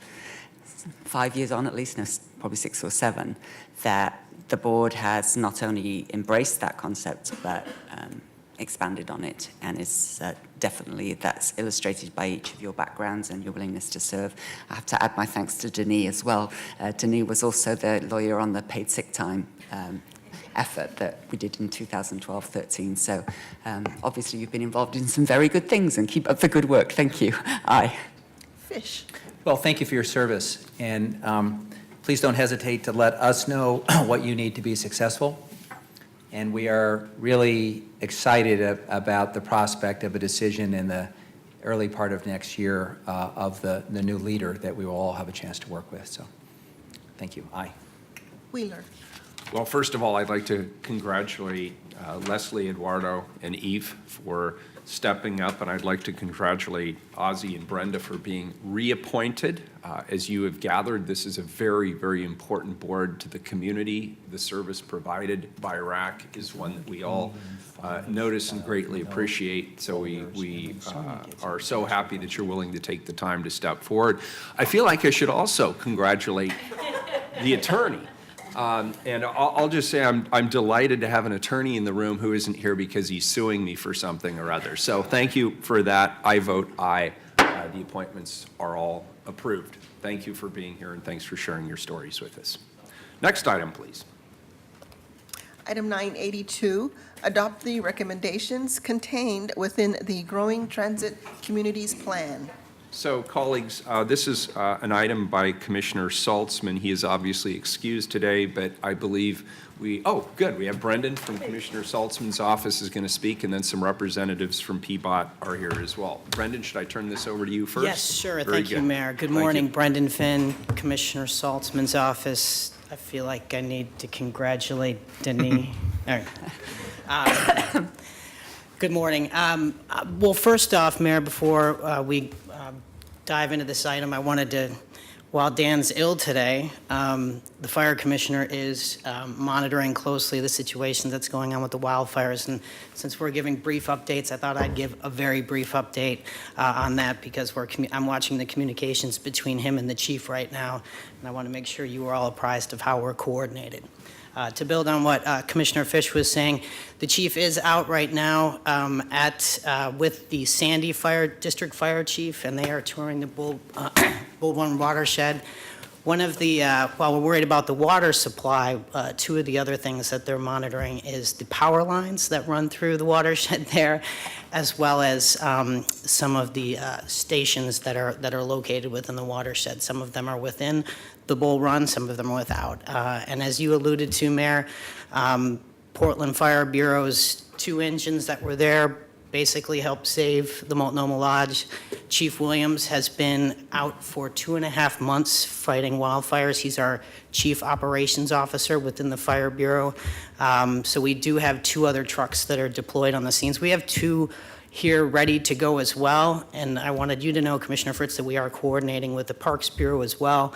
5 years on at least, no, probably 6 or 7, that the board has not only embraced that concept, but expanded on it, and is definitely, that's illustrated by each of your backgrounds and your willingness to serve. I have to add my thanks to Denis as well. Denis was also the lawyer on the paid sick time effort that we did in 2012-13. So obviously you've been involved in some very good things, and keep up the good work. Thank you. Aye. Fish? Well, thank you for your service, and please don't hesitate to let us know what you need to be successful. And we are really excited about the prospect of a decision in the early part of next year of the new leader that we will all have a chance to work with. So thank you. Aye. Wheeler? Well, first of all, I'd like to congratulate Leslie, Eduardo, and Eve for stepping up, and I'd like to congratulate Ozzie and Brenda for being reappointed. As you have gathered, this is a very, very important board to the community. The service provided by RAC is one that we all notice and greatly appreciate, so we are so happy that you're willing to take the time to step forward. I feel like I should also congratulate the attorney. And I'll just say I'm delighted to have an attorney in the room who isn't here because he's suing me for something or other. So thank you for that. I vote aye. The appointments are all approved. Thank you for being here, and thanks for sharing your stories with us. Next item, please. Item 982, adopt the recommendations contained within the Growing Transit Communities Plan. So, colleagues, this is an item by Commissioner Saltzman. He is obviously excused today, but I believe we have Brendan from Commissioner Saltzman's office is going to speak, and then some representatives from PBOT are here as well. Brendan, should I turn this over to you first? Yes, sure. Very Thank you, good. Mayor. Good Thank morning. you. Brendan Finn, Commissioner Saltzman's office. I feel like I need to congratulate Denis. All right. Good morning. Well, first off, Mayor, before we dive into this item, I wanted to, while Dan's ill today, the fire commissioner is monitoring closely the situation that's going on with the wildfires. And since we're giving brief updates, I thought I'd give a very brief update on that, because I'm watching the communications between him and the chief right now, and I want to make sure you are all apprised of how we're coordinated. To build on what Commissioner Fish was saying, the chief is out right now with the Sandy District Fire Chief, and they are touring the Bull Run watershed One of the, while we're worried about the water supply, two of the other things that they're monitoring is the power lines that run through the watershed there, as well as some of the stations that are located within the watershed. Some of them are within the Bull Run, some of them are without. And as you alluded to, Mayor, Portland Fire Bureau's 2 engines that were there basically helped save the Multnomah Lodge. Chief Williams has been out for 2.5 months fighting wildfires. He's our Chief Operations Officer within the Fire Bureau. So we do have 2 other trucks that are deployed on the scenes. We have 2 here ready to go as well, and I wanted you to know, Commissioner Fritz, that we are coordinating with the Parks Bureau as well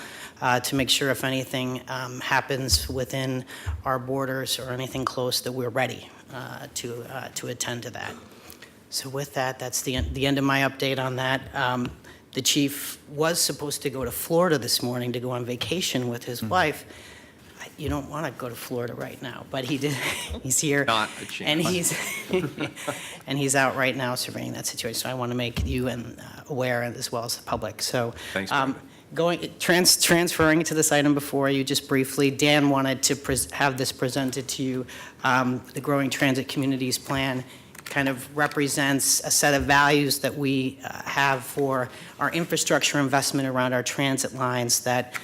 to make sure if anything happens within our borders or anything close, that we're ready to attend to that. So with that, that's the end of my update on that. The chief was supposed to go to Florida this morning to go on vacation with his wife. You don't want to go to Florida right now, but he did. He's here. Not a chance. And he's out right now surveying that situation. So I want to make you aware, as well as the public. So Thanks, transferring to this item before you, just briefly, Dan wanted to have this presented to you. The Growing Transit Communities Plan kind of represents a set of values that we have for our infrastructure investment around our transit lines that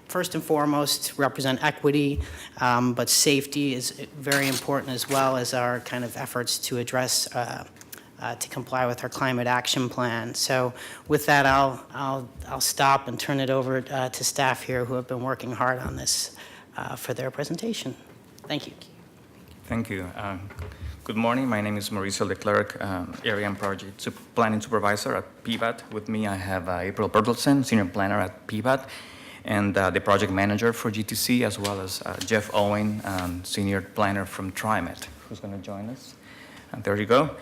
first and foremost represent equity, but safety is very important, as well as our kind of efforts to address to comply with our climate action plan. So with that, I'll stop and turn it over to staff here who have been working hard on this for their presentation. Thank you. Thank you. Good morning. My name is Mauricio Leclerc, Area and Project Planning Supervisor at PBAT. With me, I have April Bertelsen, Senior Planner at PBAT, and the Project Manager for GTC, as well as Jeff Owen, Senior Planner from TriMet, who's going to join us. And there you go.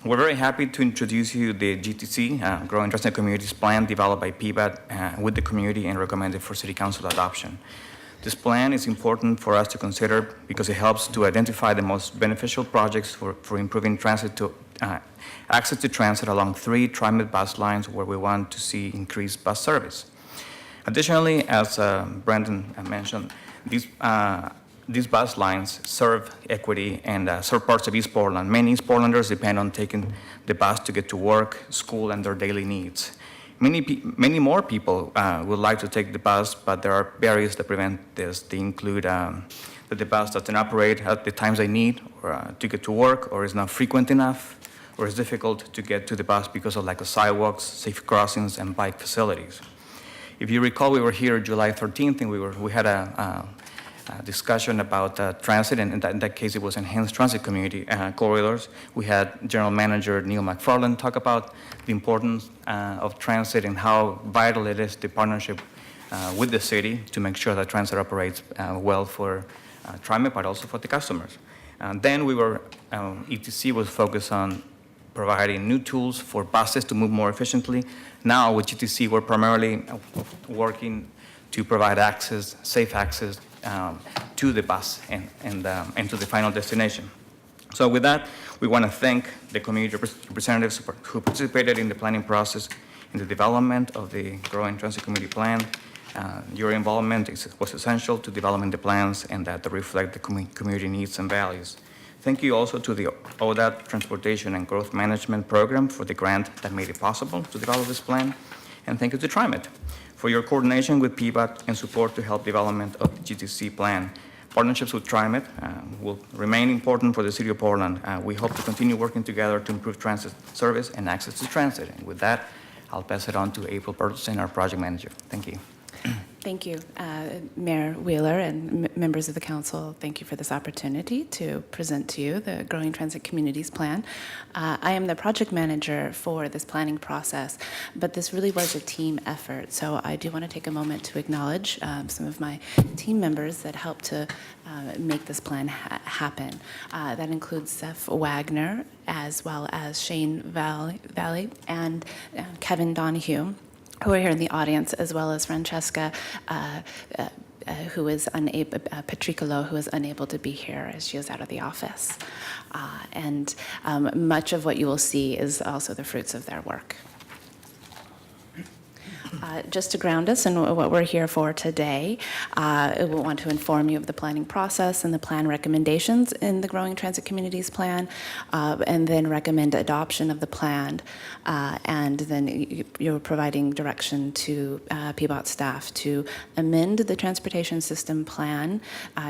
We're very happy to introduce you the GTC, Growing Transit Communities Plan, developed by PBAT with the community and recommended for City Council adoption. This plan is important for us to consider because it helps to identify the most beneficial projects for improving transit to access to transit along 3 TriMet bus lines where we want to see increased bus service. Additionally, as Brendan mentioned, these bus lines serve equity and serve parts of East Portland. Many East Portlanders depend on taking the bus to get to work, school, and their daily needs. Many more people would like to take the bus, but there are barriers that prevent this. They include that the bus doesn't operate at the times they need or to get to work, or is not frequent enough, or is difficult to get to the bus because of lack of sidewalks, safe crossings, and bike facilities. If you recall, we were here July 13th, and we had a discussion about transit, and in that case, it was enhanced transit community corridors. We had General Manager Neil McFarland talk about the importance of transit and how vital it is, the partnership with the city to make sure that transit operates well for TriMet, but also for the customers. Then ETC was focused on providing new tools for buses to move more efficiently. Now with GTC, we're primarily working to provide access, safe access to the bus and to the final destination. So with that, we want to thank the community representatives who participated in the planning process in the development of the Growing Transit Community Plan. Your involvement was essential to developing the plans and that to reflect the community needs and values. Thank you also to the ODOT Transportation and Growth Management Program for the grant that made it possible to develop this plan. And thank you to TriMet for your coordination with PBAT and support to help development of the GTC plan. Partnerships with TriMet will remain important for the City of Portland. We hope to continue working together to improve transit service and access to transit. And with that, I'll pass it on to April Bertelsen, our project manager. Thank you. Thank you, Mayor Wheeler and members of the council. Thank you for this opportunity to present to you the Growing Transit Communities Plan. I am the project manager for this planning process, but this really was a team effort. So I do want to take a moment to acknowledge some of my team members that helped to make this plan happen. That includes Seth Wagner, as well as Shane Valley and Kevin Donahue, who are here in the audience, as well as Francesca, who is unable, Petricolo, who is unable to be here as she is out of the office. And much of what you will see is also the fruits of their work. Just to ground us in what we're here for today, we want to inform you of the planning process and the plan recommendations in the Growing Transit Communities Plan, and then recommend adoption of the plan. And then you're providing direction to PBOT staff to amend the transportation system plan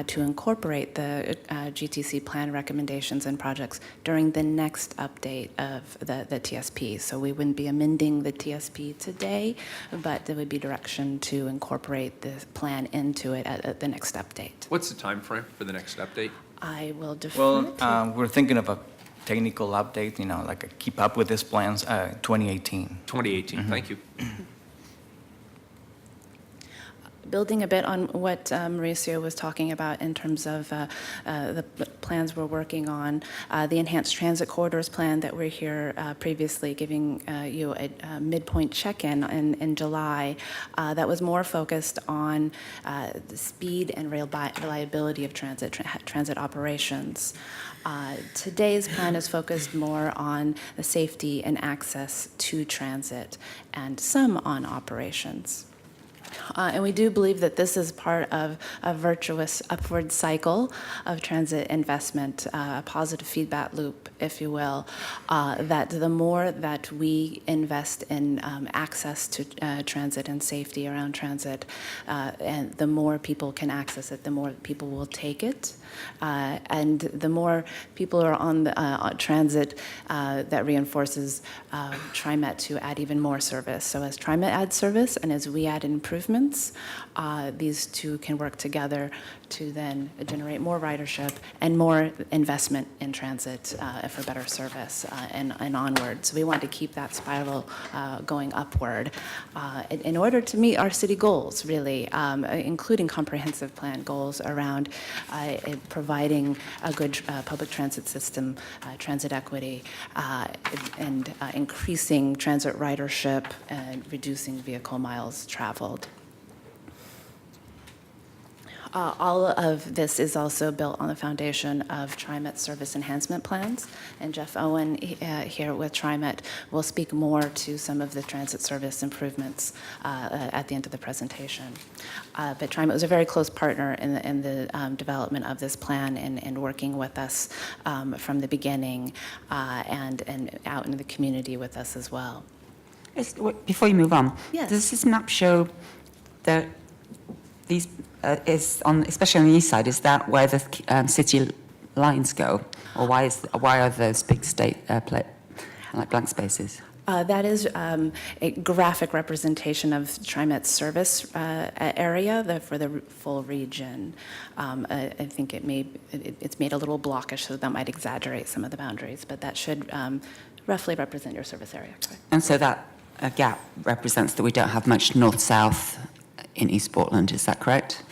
to incorporate the GTC plan recommendations and projects during the next update of the TSP. So we wouldn't be amending the TSP today, but there would be direction to incorporate the plan into it at the next update. What's the time frame for the next update? I will defer to... Well, we're thinking of a technical update, like a keep up with these plans, 2018. 2018, thank you. Building a bit on what Mauricio was talking about in terms of the plans we're working on, the Enhanced Transit Corridors Plan that we're here previously giving you a midpoint check-in in July, that was more focused on the speed and reliability of transit operations. Today's plan is focused more on the safety and access to transit and some on operations. And we do believe that this is part of a virtuous upward cycle of transit investment, a positive feedback loop, if you will, that the more that we invest in access to transit and safety around transit, and the more people can access it, the more people will take it. And the more people are on the transit, that reinforces TriMet to add even more service. So as TriMet adds service and as we add improvements, these two can work together to then generate more ridership and more investment in transit for better service and onward. So we want to keep that spiral going upward in order to meet our city goals, really, including comprehensive plan goals around providing a good public transit system, transit equity, and increasing transit ridership and reducing vehicle miles traveled. All of this is also built on the foundation of TriMet service enhancement plans, and Jeff Owen here with TriMet will speak more to some of the transit service improvements at the end of the presentation. But TriMet was a very close partner in the development of this plan and working with us from the beginning and out in the community with us as well. Before you move on, Yes. does this map show that these is on, especially on the east side, is that where the city lines go, or why are those big like blank spaces? That is a graphic representation of TriMet's service area for the full region. I think it's made a little blockish, so that might exaggerate some of the boundaries, but that should roughly represent your service area. Correct? And so that gap represents that we don't have much north-south in East Portland, is that correct?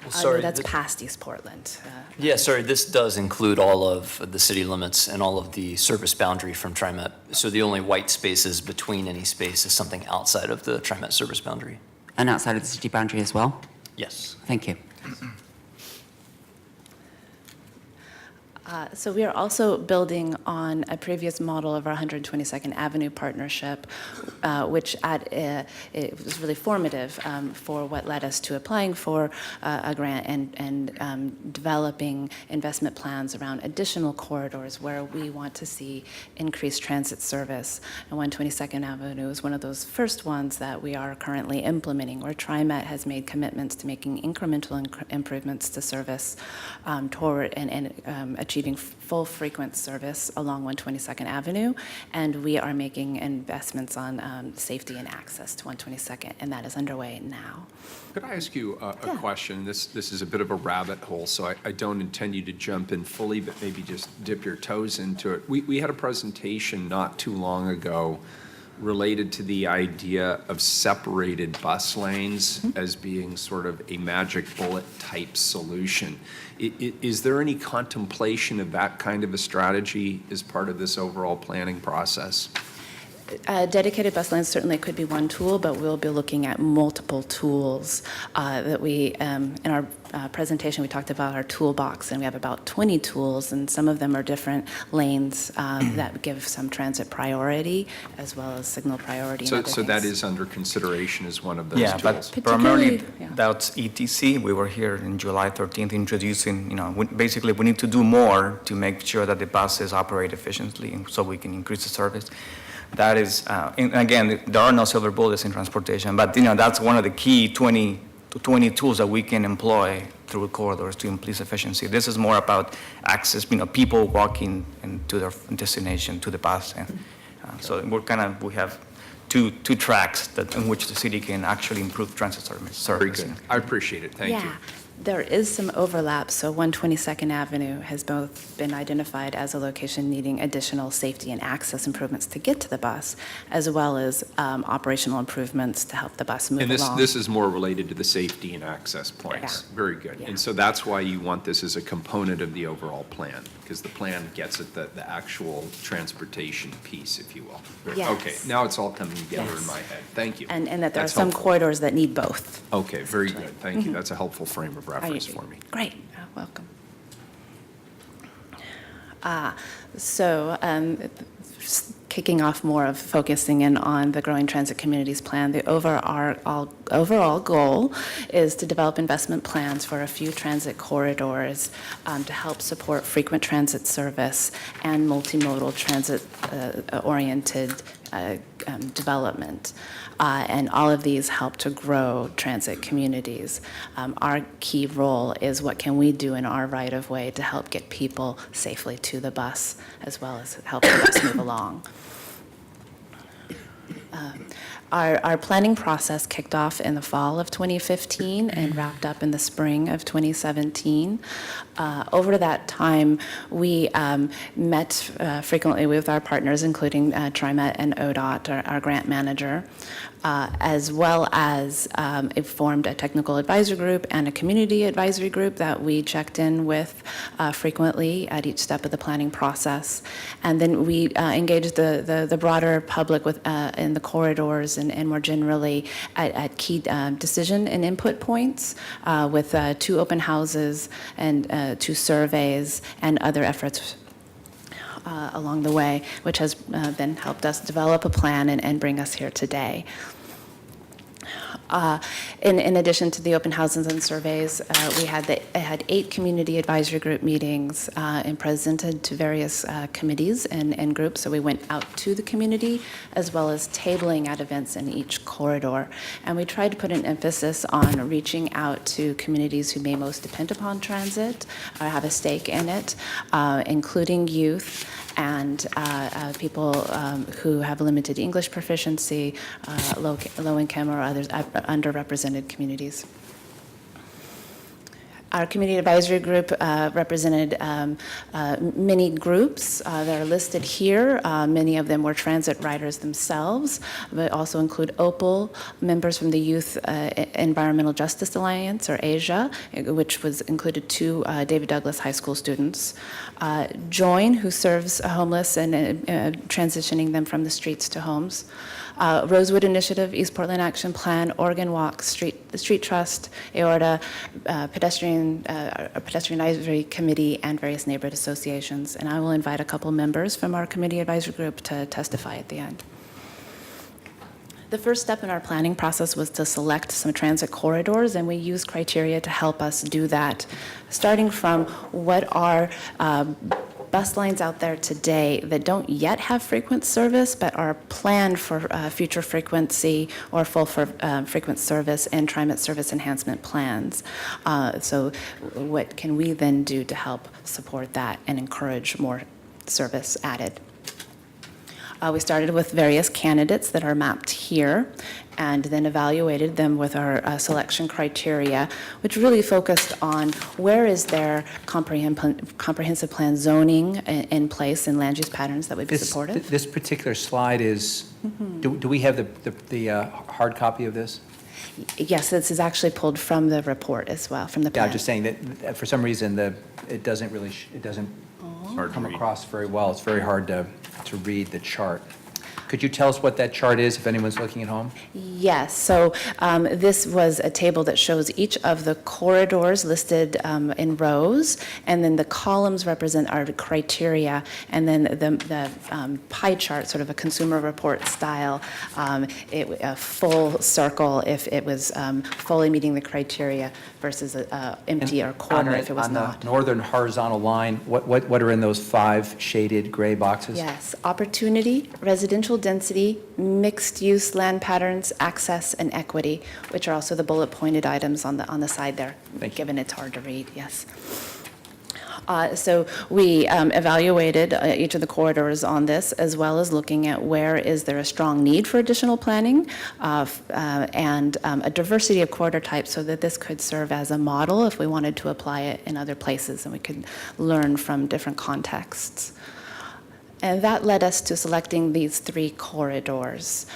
Sorry, that's past East Portland. Yeah, sorry, this does include all of the city limits and all of the service boundary from TriMet. So the only white spaces between any space is something outside of the TriMet service boundary. And outside of the city boundary as well? Yes. Thank you. So we are also building on a previous model of our 122nd Avenue partnership, which it was really formative for what led us to applying for a grant and developing investment plans around additional corridors where we want to see increased transit service. And 122nd Avenue is one of those first ones that we are currently implementing, where TriMet has made commitments to making incremental improvements to service toward and achieving full frequent service along 122nd Avenue, and we are making investments on safety and access to 122nd, and that is underway now. Could I ask you a question? This is a bit of a rabbit hole, so I don't intend you to jump in fully, but maybe just dip your toes into it. We had a presentation not too long ago related to the idea of separated bus lanes as being sort of a magic bullet type solution. Is there any contemplation of that kind of a strategy as part of this overall planning process? Dedicated bus lanes certainly could be one tool, but we'll be looking at multiple tools that we, in our presentation, we talked about our toolbox, and we have about 20 tools, and some of them are different lanes that give some transit priority as well as signal priority. and other So that things. is under consideration as one of those Yeah, tools? but primarily Particularly- yeah. that's ETC. We were here in July 13th introducing, basically we need to do more to make sure that the buses operate efficiently and so we can increase the service. That is, and again, there are no silver bullets in transportation, but that's one of the key 20 tools that we can employ through corridors to increase efficiency. This is more about access, people walking into their destination to the bus. And so we have two tracks in which the city can actually improve transit service. Very good. I appreciate it. Thank you. Yeah, there is some overlap. So 122nd Avenue has both been identified as a location needing additional safety and access improvements to get to the bus, as well as operational improvements to help the bus move And along. this is more related to the safety and access points. Very good. And so that's why you want this as a component of the overall plan, because the plan gets at the actual transportation piece, if you will. Yes. Okay, now it's all coming together in Yes. my head. Thank you. And that there are That's some helpful. corridors that need both. Okay, very good. Thank you. Mhm. That's a helpful frame of reference for me. Great, welcome. So kicking off more of focusing in on the Growing Transit Communities Plan, the overall goal is to develop investment plans for a few transit corridors to help support frequent transit service and multimodal transit-oriented development. And all of these help to grow transit communities. Our key role is what can we do in our right-of-way to help get people safely to the bus, as well as help the bus move along. Our planning process kicked off in the fall of 2015 and wrapped up in the spring of 2017. Over that time, we met frequently with our partners, including TriMet and ODOT, our grant manager, as well as it formed a technical advisory group and a community advisory group that we checked in with frequently at each step of the planning process. And then we engaged the broader public in the corridors and more generally at key decision and input points with 2 open houses and 2 surveys and other efforts along the way, which has then helped us develop a plan and bring us here today. In addition to the open houses and surveys, we had 8 community advisory group meetings and presented to various committees and groups. So we went out to the community as well as tabling at events in each corridor. And we tried to put an emphasis on reaching out to communities who may most depend upon transit or have a stake in it, including youth and people who have limited English proficiency, low income or others, underrepresented communities. Our community advisory group represented many groups that are listed here. Many of them were transit riders themselves, but also include OPAL, members from the Youth Environmental Justice Alliance, or ASIA, which included 2 David Douglas High School students. JOIN, who serves homeless and transitioning them from the streets to homes. Rosewood Initiative, East Portland Action Plan, Oregon Walk, the Street Trust, AORTA, Pedestrian Advisory Committee, and various neighborhood associations. And I will invite a couple members from our committee advisory group to testify at the end. The first step in our planning process was to select some transit corridors, and we used criteria to help us do that, starting from what are bus lines out there today that don't yet have frequent service but are planned for future frequency or full frequent service and TriMet service enhancement plans. So what can we then do to help support that and encourage more service added? We started with various candidates that are mapped here and then evaluated them with our selection criteria, which really focused on where is there comprehensive plan zoning in place and land use patterns that would be supportive. This particular slide is, do we have the hard copy of this? Yes, this is actually pulled from the report as well, from the plan. Yeah, I'm just saying that for some reason, it doesn't really, come across very well. It's very hard to read the chart. Could you tell us what that chart is if anyone's looking at home? Yes, so this was a table that shows each of the corridors listed in rows, and then the columns represent our criteria, and then the pie chart, sort of a consumer report style, a full circle if it was fully meeting the criteria versus empty or corner if it was not. On the northern horizontal line, what are in those 5 shaded gray boxes? Yes, opportunity, residential density, mixed-use land patterns, access, and equity, which are also the bullet-pointed items on the side there, given it's hard to read, yes. So we evaluated each of the corridors on this, as well as looking at where is there a strong need for additional planning and a diversity of corridor types so that this could serve as a model if we wanted to apply it in other places and we could learn from different contexts. And that led us to selecting these 3 corridors,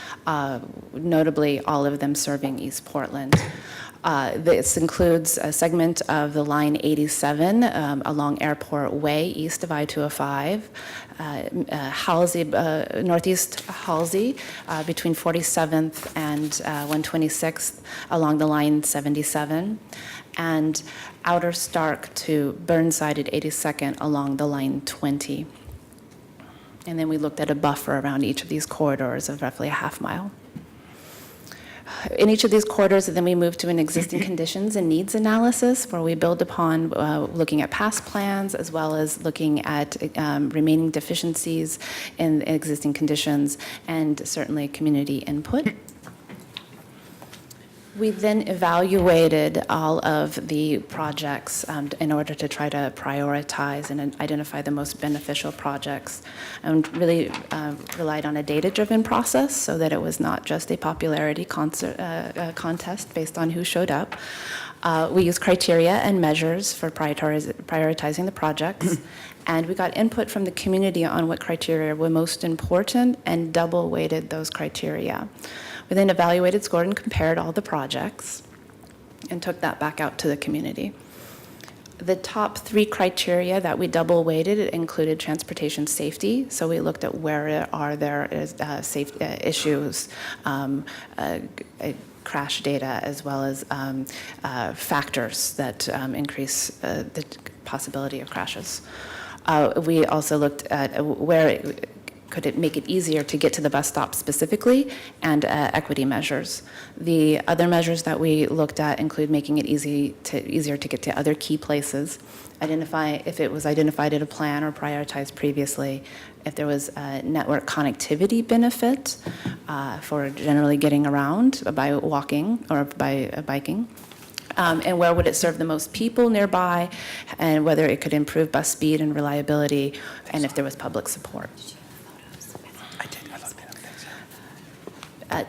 notably all of them serving East Portland. This includes a segment of the Line 87 along Airport Way, east of I-205, Northeast Halsey between 47th and 126th along the Line 77, and Outer Stark to Burnside at 82nd along the Line 20. And then we looked at a buffer around each of these corridors of roughly a half mile. In each of these corridors, then we move to an existing conditions and needs analysis where we build upon looking at past plans as well as looking at remaining deficiencies in existing conditions and certainly community input. We then evaluated all of the projects in order to try to prioritize and identify the most beneficial projects, and really relied on a data-driven process so that it was not just a popularity contest based on who showed up. We used criteria and measures for prioritizing the projects, and we got input from the community on what criteria were most important and double-weighted those criteria. We then evaluated, scored, and compared all the projects and took that back out to the community. The top 3 criteria that we double-weighted included transportation safety. So we looked at where are there safety issues, crash data, as well as factors that increase the possibility of crashes. We also looked at where could it make it easier to get to the bus stop specifically, and equity measures. The other measures that we looked at include making it easier to get to other key places, identify if it was identified in a plan or prioritized previously, if there was a network connectivity benefit for generally getting around by walking or by biking. And where would it serve the most people nearby, and whether it could improve bus speed and reliability, and if there was public support.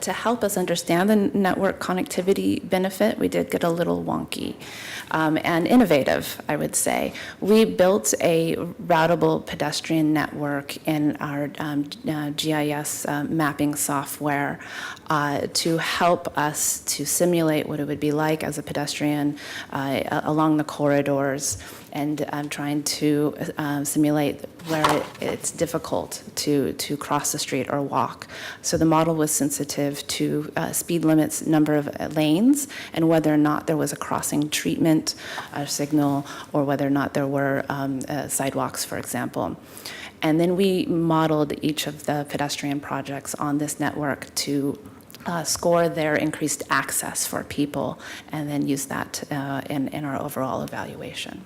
To help us understand the network connectivity benefit, we did get a little wonky and innovative, I would say. We built a routable pedestrian network in our GIS mapping software to help us to simulate what it would be like as a pedestrian along the corridors, and trying to simulate where it's difficult to cross the street or walk. So the model was sensitive to speed limits, number of lanes, and whether or not there was a crossing treatment signal, or whether or not there were sidewalks, for example. And then we modeled each of the pedestrian projects on this network to score their increased access for people, and then use that in our overall evaluation.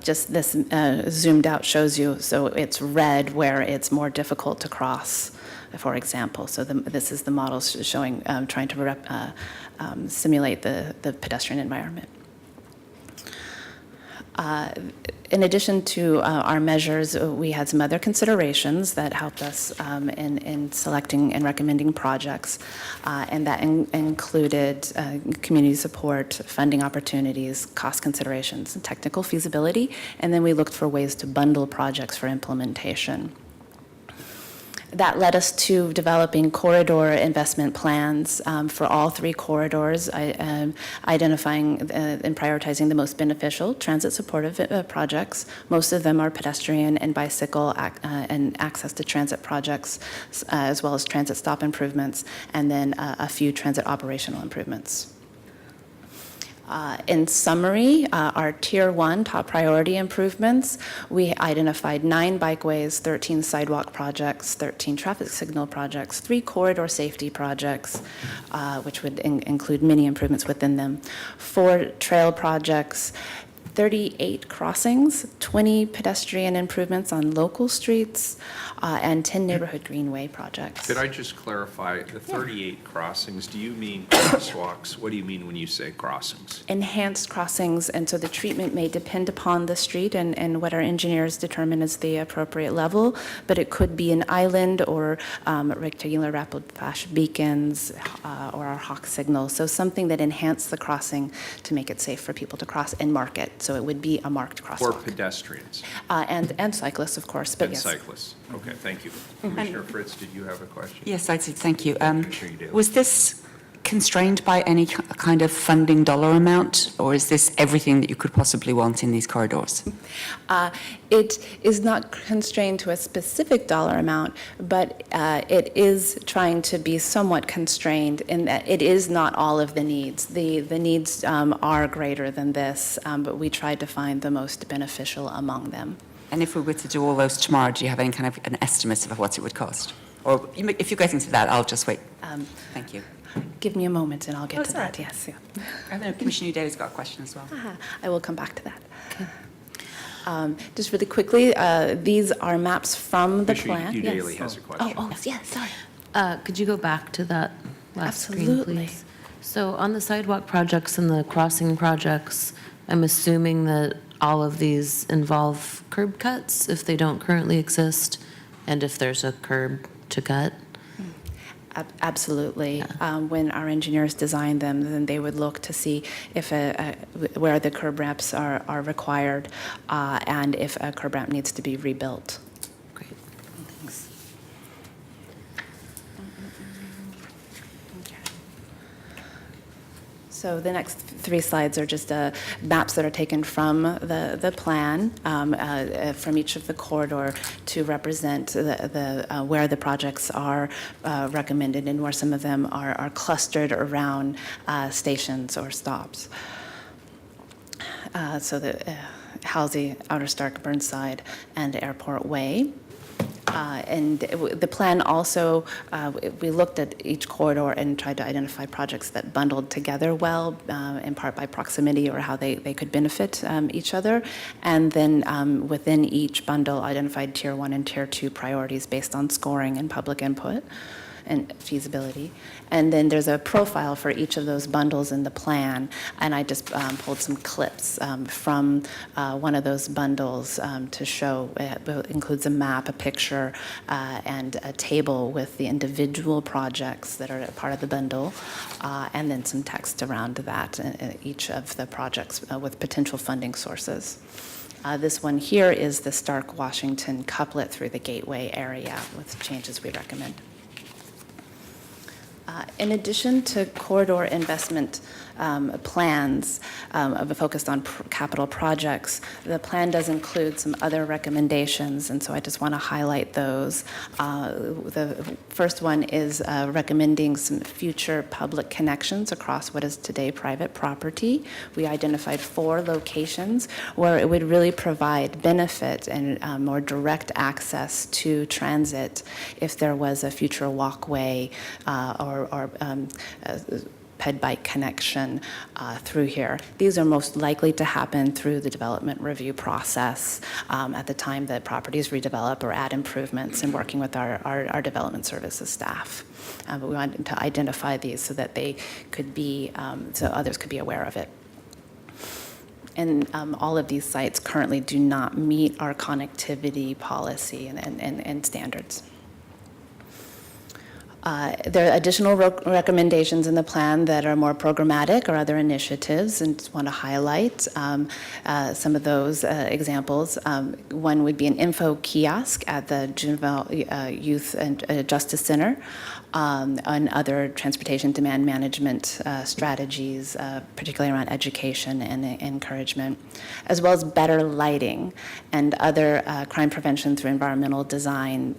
Just this zoomed out shows you, so it's red where it's more difficult to cross, for example. So this is the model showing, trying to simulate the pedestrian environment. In addition to our measures, we had some other considerations that helped us in selecting and recommending projects, and that included community support, funding opportunities, cost considerations, and technical feasibility, and then we looked for ways to bundle projects for implementation. That led us to developing corridor investment plans for all 3 corridors, identifying and prioritizing the most beneficial transit-supportive projects. Most of them are pedestrian and bicycle and access to transit projects, as well as transit stop improvements, and then a few transit operational improvements. In summary, our Tier 1 top priority improvements, we identified 9 bikeways, 13 sidewalk projects, 13 traffic signal projects, 3 corridor safety projects, which would include many improvements within them, 4 trail projects, 38 crossings, 20 pedestrian improvements on local streets, and 10 neighborhood greenway projects. Could I just clarify, the 38 crossings, do you mean crosswalks? What do you mean when you say crossings? Enhanced crossings, and so the treatment may depend upon the street and what our engineers determine is the appropriate level, but it could be an island or rectangular rapid flash beacons or our hawk signal, so something that enhanced the crossing to make it safe for people to cross and mark it, so it would be a marked For crosswalk. pedestrians And cyclists, of course, but and yes. cyclists? Okay, thank you. Commissioner Fritz, did you have a question? Yes, I did. Thank you. Commissioner Daly. Was this constrained by any kind of funding dollar amount, or is this everything that you could possibly want in these corridors? It is not constrained to a specific dollar amount, but it is trying to be somewhat constrained in that it is not all of the needs. The needs are greater than this, but we tried to find the most beneficial among them. And if we were to do all those tomorrow, do you have any kind of an estimate of what it would cost? Or if you're getting to that, I'll just wait. Thank you. Give me a moment and I'll get to sorry. that, yes. Yeah. I know Commissioner Udali's got a question as well. I will come back to that. Just really quickly, these are maps from the Commissioner plan. Udaly Yes. has a question. Yes, sorry. Could you go back to that last screen, Absolutely. please? So on the sidewalk projects and the crossing projects, I'm assuming that all of these involve curb cuts if they don't currently exist, and if there's a curb to cut? Absolutely. When our engineers designed them, then they would look to see if where the curb ramps are required and if a curb ramp needs to be rebuilt. Great. Thanks. So the next 3 slides are just maps that are taken from the plan from each of the corridor to represent where the projects are recommended and where some of them are clustered around stations or stops. So the Halsey, Outer Stark, Burnside, and Airport Way. And the plan also, we looked at each corridor and tried to identify projects that bundled together well, in part by proximity or how they could benefit each other. And then within each bundle, identified Tier 1 and Tier 2 priorities based on scoring and public input and feasibility. And then there's a profile for each of those bundles in the plan, and I just pulled some clips from one of those bundles to show. It includes a map, a picture, and a table with the individual projects that are a part of the bundle, and then some text around that, each of the projects with potential funding sources. This one here is the Stark Washington couplet through the Gateway area with changes we recommend. In addition to corridor investment plans focused on capital projects, the plan does include some other recommendations, and so I just want to highlight those. The first one is recommending some future public connections across what is today private property. We identified 4 locations where it would really provide benefit and more direct access to transit if there was a future walkway or ped bike connection through here. These are most likely to happen through the development review process at the time that properties redevelop or add improvements and working with our development services staff. But we wanted to identify these so that they could be, so others could be aware of it. And all of these sites currently do not meet our connectivity policy and standards. There are additional recommendations in the plan that are more programmatic or other initiatives, and just want to highlight some of those examples. One would be an info kiosk at the Juvenile Youth and Justice Center, on other transportation demand management strategies, particularly around education and encouragement, as well as better lighting and other crime prevention through environmental design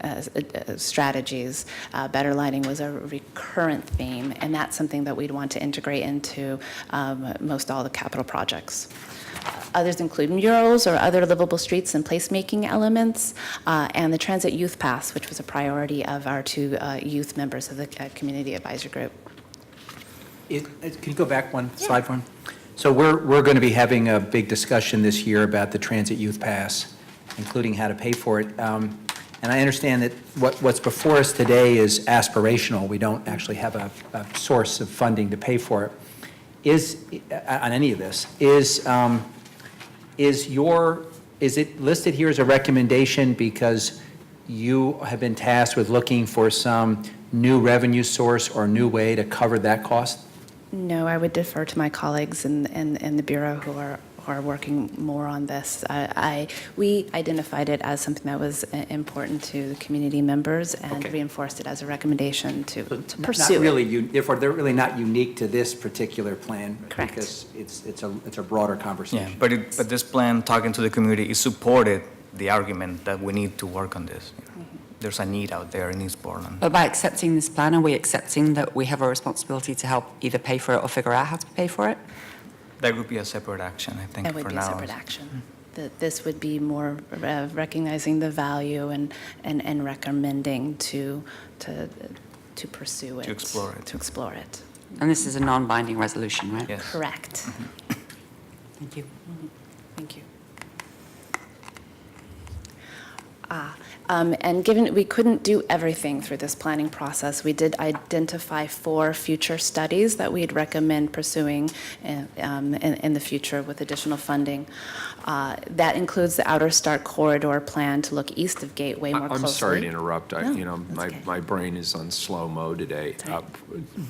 strategies. Better lighting was a recurrent theme, and that's something that we'd want to integrate into most all the capital projects. Others include murals or other livable streets and placemaking elements, and the Transit Youth Pass, which was a priority of our two youth members of the Community Advisory Group. Can you go back one slide for me? So we're going to be having a big discussion this year about the Transit Youth Pass, including how to pay for it. And I understand that what's before us today is aspirational. We don't actually have a source of funding to pay for it. On any of this, is it listed here as a recommendation because you have been tasked with looking for some new revenue source or new way to cover that cost? No, I would defer to my colleagues in the Bureau who are working more on this. We identified it as something that was important to the community members and reinforced it as a recommendation to pursue Not really, it. therefore, they're really not unique to this particular plan. Correct. Because it's a broader conversation. Yeah, but this plan, talking to the community, it supported the argument that we need to work on this. There's a need out there in East Portland. But by accepting this plan, are we accepting that we have a responsibility to help either pay for it or figure out how to pay for it? That would be a separate action, I think, That would for be now. a separate action. This would be more recognizing the value and recommending to pursue it. To explore it. To explore it. And this is a non-binding resolution, right? Yes. Correct. Thank you. Thank you. And given we couldn't do everything through this planning process, we did identify 4 future studies that we'd recommend pursuing in the future with additional funding. That includes the Outer Start Corridor plan to look east of Gateway more closely. I'm sorry to interrupt. No, My brain is on slow-mo today.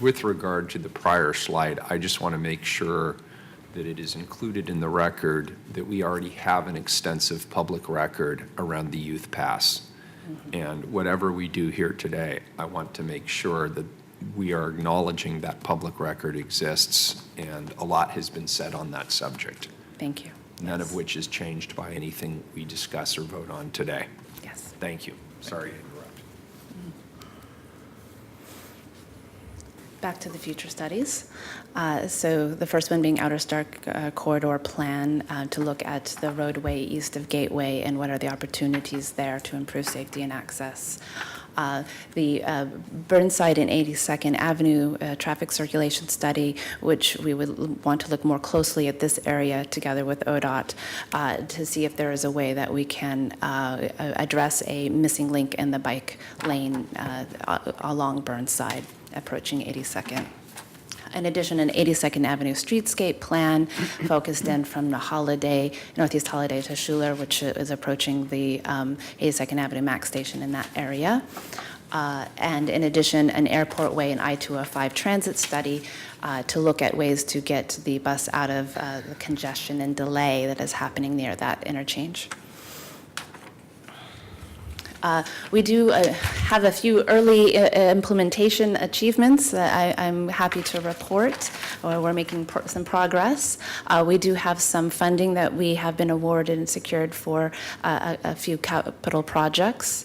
With regard to the prior slide, I just want to make sure that it is included in the record that we already have an extensive public record around the Youth Pass. And whatever we do here today, I want to make sure that we are acknowledging that public record exists, and a lot has been said on that subject. Thank you. None of which is changed by anything we discuss or vote on today. Yes. Thank you. Sorry to interrupt. Back to the future studies. So the first one being Outer Start Corridor plan to look at the roadway east of Gateway and what are the opportunities there to improve safety and access. The Burnside and 82nd Avenue traffic circulation study, which we would want to look more closely at this area together with ODOT to see if there is a way that we can address a missing link in the bike lane along Burnside, approaching 82nd. In addition, an 82nd Avenue streetscape plan focused in from the Northeast Holiday to Schuler, which is approaching the 82nd Avenue Max station in that area. And in addition, an Airport Way and I-205 transit study to look at ways to get the bus out of the congestion and delay that is happening near that interchange. We do have a few early implementation achievements that I'm happy to report. We're making some progress. We do have some funding that we have been awarded and secured for a few capital projects.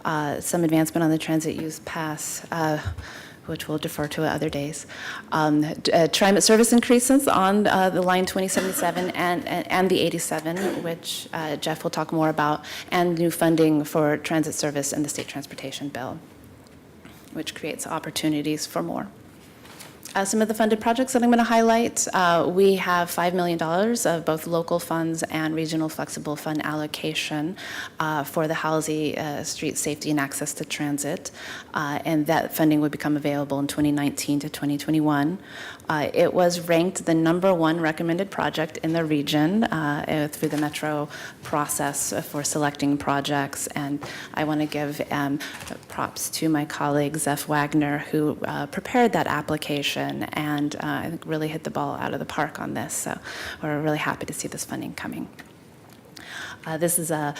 Some advancement on the Transit Youth Pass, which we'll defer to other days. TriMet service increases on the line 2077 and the 87, which Jeff will talk more about, and new funding for transit service in the state transportation bill, which creates opportunities for more. Some of the funded projects that I'm going to highlight, we have $5 million of both local funds and regional flexible fund allocation for the Halsey Street Safety and Access to Transit, and that funding would become available in 2019 to 2021. It was ranked the #1 recommended project in the region through the Metro process for selecting projects, and I want to give props to my colleague Zeph Wagner, who prepared that application and I think really hit the ball out of the park on this. So we're really happy to see this funding coming. This is a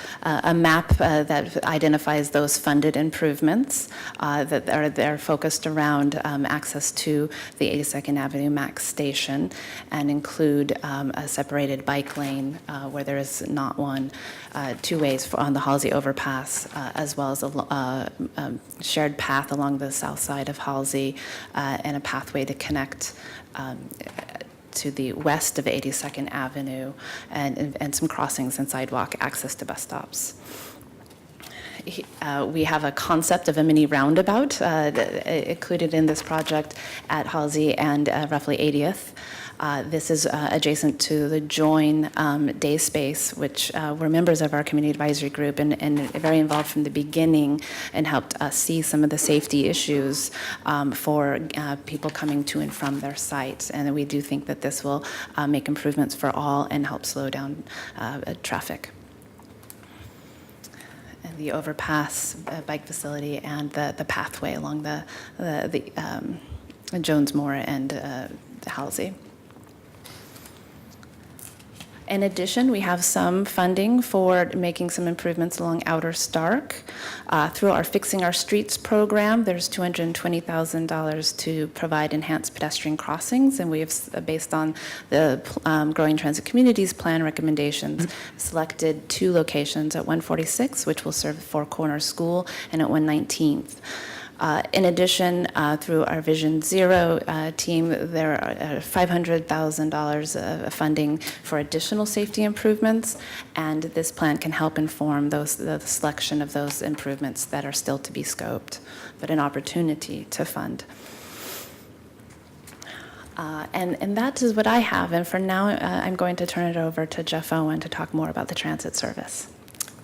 map that identifies those funded improvements that are focused around access to the 82nd Avenue Max station and include a separated bike lane where there is not one, 2 ways on the Halsey overpass, as well as a shared path along the south side of Halsey and a pathway to connect to the west of 82nd Avenue and some crossings and sidewalk access to bus stops. We have a concept of a mini roundabout included in this project at Halsey and roughly 80th. This is adjacent to the Join Day Space, which were members of our community advisory group and very involved from the beginning and helped us see some of the safety issues for people coming to and from their sites. And we do think that this will make improvements for all and help slow down traffic. And the overpass bike facility and the pathway along the Jonesmore and Halsey. In addition, we have some funding for making some improvements along Outer Stark. Through our Fixing Our Streets program, there's $220,000 to provide enhanced pedestrian crossings, and we have, based on the Growing Transit Communities Plan recommendations, selected 2 locations at 146, which will serve Four Corners School, and at 119th. In addition, through our Vision Zero team, there are $500,000 of funding for additional safety improvements, and this plan can help inform the selection of those improvements that are still to be scoped, but an opportunity to fund. And that is what I have, and for now, I'm going to turn it over to Jeff Owen to talk more about the transit service.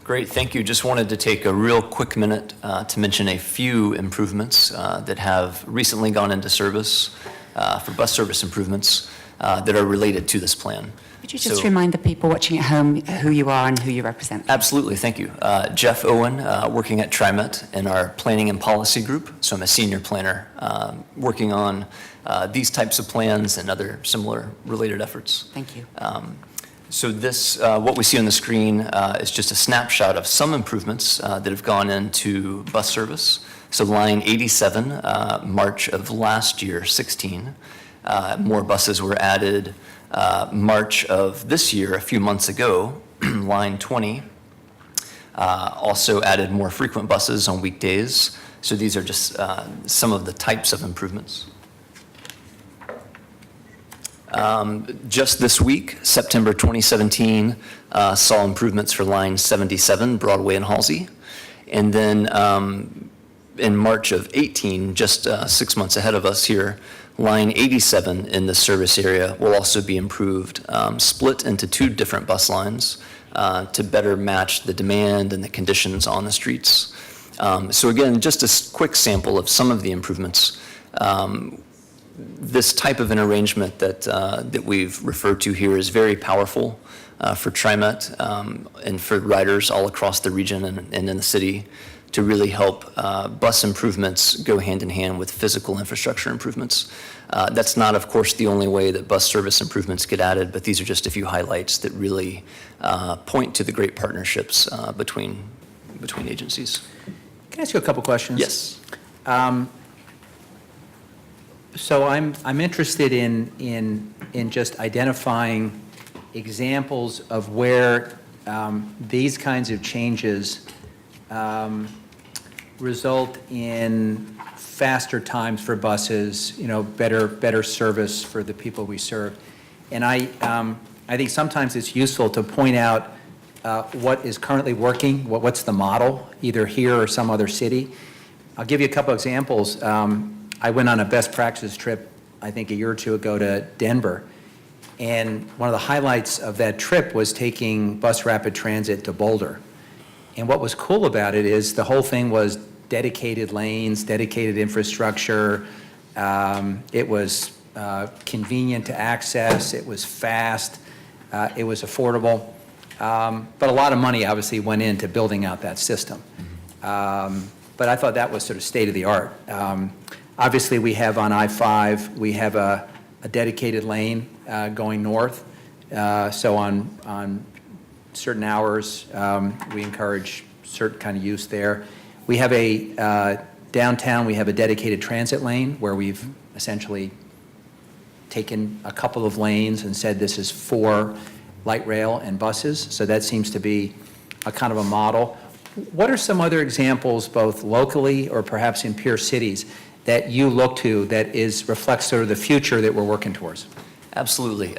Great, thank you. Just wanted to take a real quick minute to mention a few improvements that have recently gone into service for bus service improvements that are related to this plan. Could you just remind the people watching at home who you are and who you represent? Absolutely, thank you. Jeff Owen, working at TriMet in our planning and policy group. So I'm a senior planner working on these types of plans and other similar related efforts. Thank you. So this, what we see on the screen is just a snapshot of some improvements that have gone into bus service. So line 87, March of last year, 16, more buses were added. March of this year, a few months ago, line 20, also added more frequent buses on weekdays. So these are just some of the types of improvements. Just this week, September 2017, saw improvements for line 77, Broadway and Halsey. And then in March of 18, just 6 months ahead of us here, line 87 in the service area will also be improved, split into 2 different bus lines to better match the demand and the conditions on the streets. So again, just a quick sample of some of the improvements. This type of an arrangement that we've referred to here is very powerful for TriMet and for riders all across the region and in the city to really help bus improvements go hand in hand with physical infrastructure improvements. That's not, of course, the only way that bus service improvements get added, but these are just a few highlights that really point to the great partnerships between agencies. Can I ask you a couple questions? Yes. So I'm interested in just identifying examples of where these kinds of changes result in faster times for buses, better service for the people we serve. And I think sometimes it's useful to point out what is currently working, what's the model, either here or some other city. I'll give you a couple examples. I went on a best practices trip I think, a year or two ago to Denver. And one of the highlights of that trip was taking bus rapid transit to Boulder. And what was cool about it is the whole thing was dedicated lanes, dedicated infrastructure. It was convenient to access. It was fast. It was affordable. But a lot of money obviously went into building out that system. But I thought that was sort of state of the art. Obviously, we have on I-5, we have a dedicated lane going north. So on certain hours, we encourage certain kind of use there. We have downtown, we have a dedicated transit lane where we've essentially taken a couple of lanes and said this is for light rail and buses. So that seems to be a kind of a model. What are some other examples, both locally or perhaps in peer cities, that you look to that reflects sort of the future that we're working towards? Absolutely.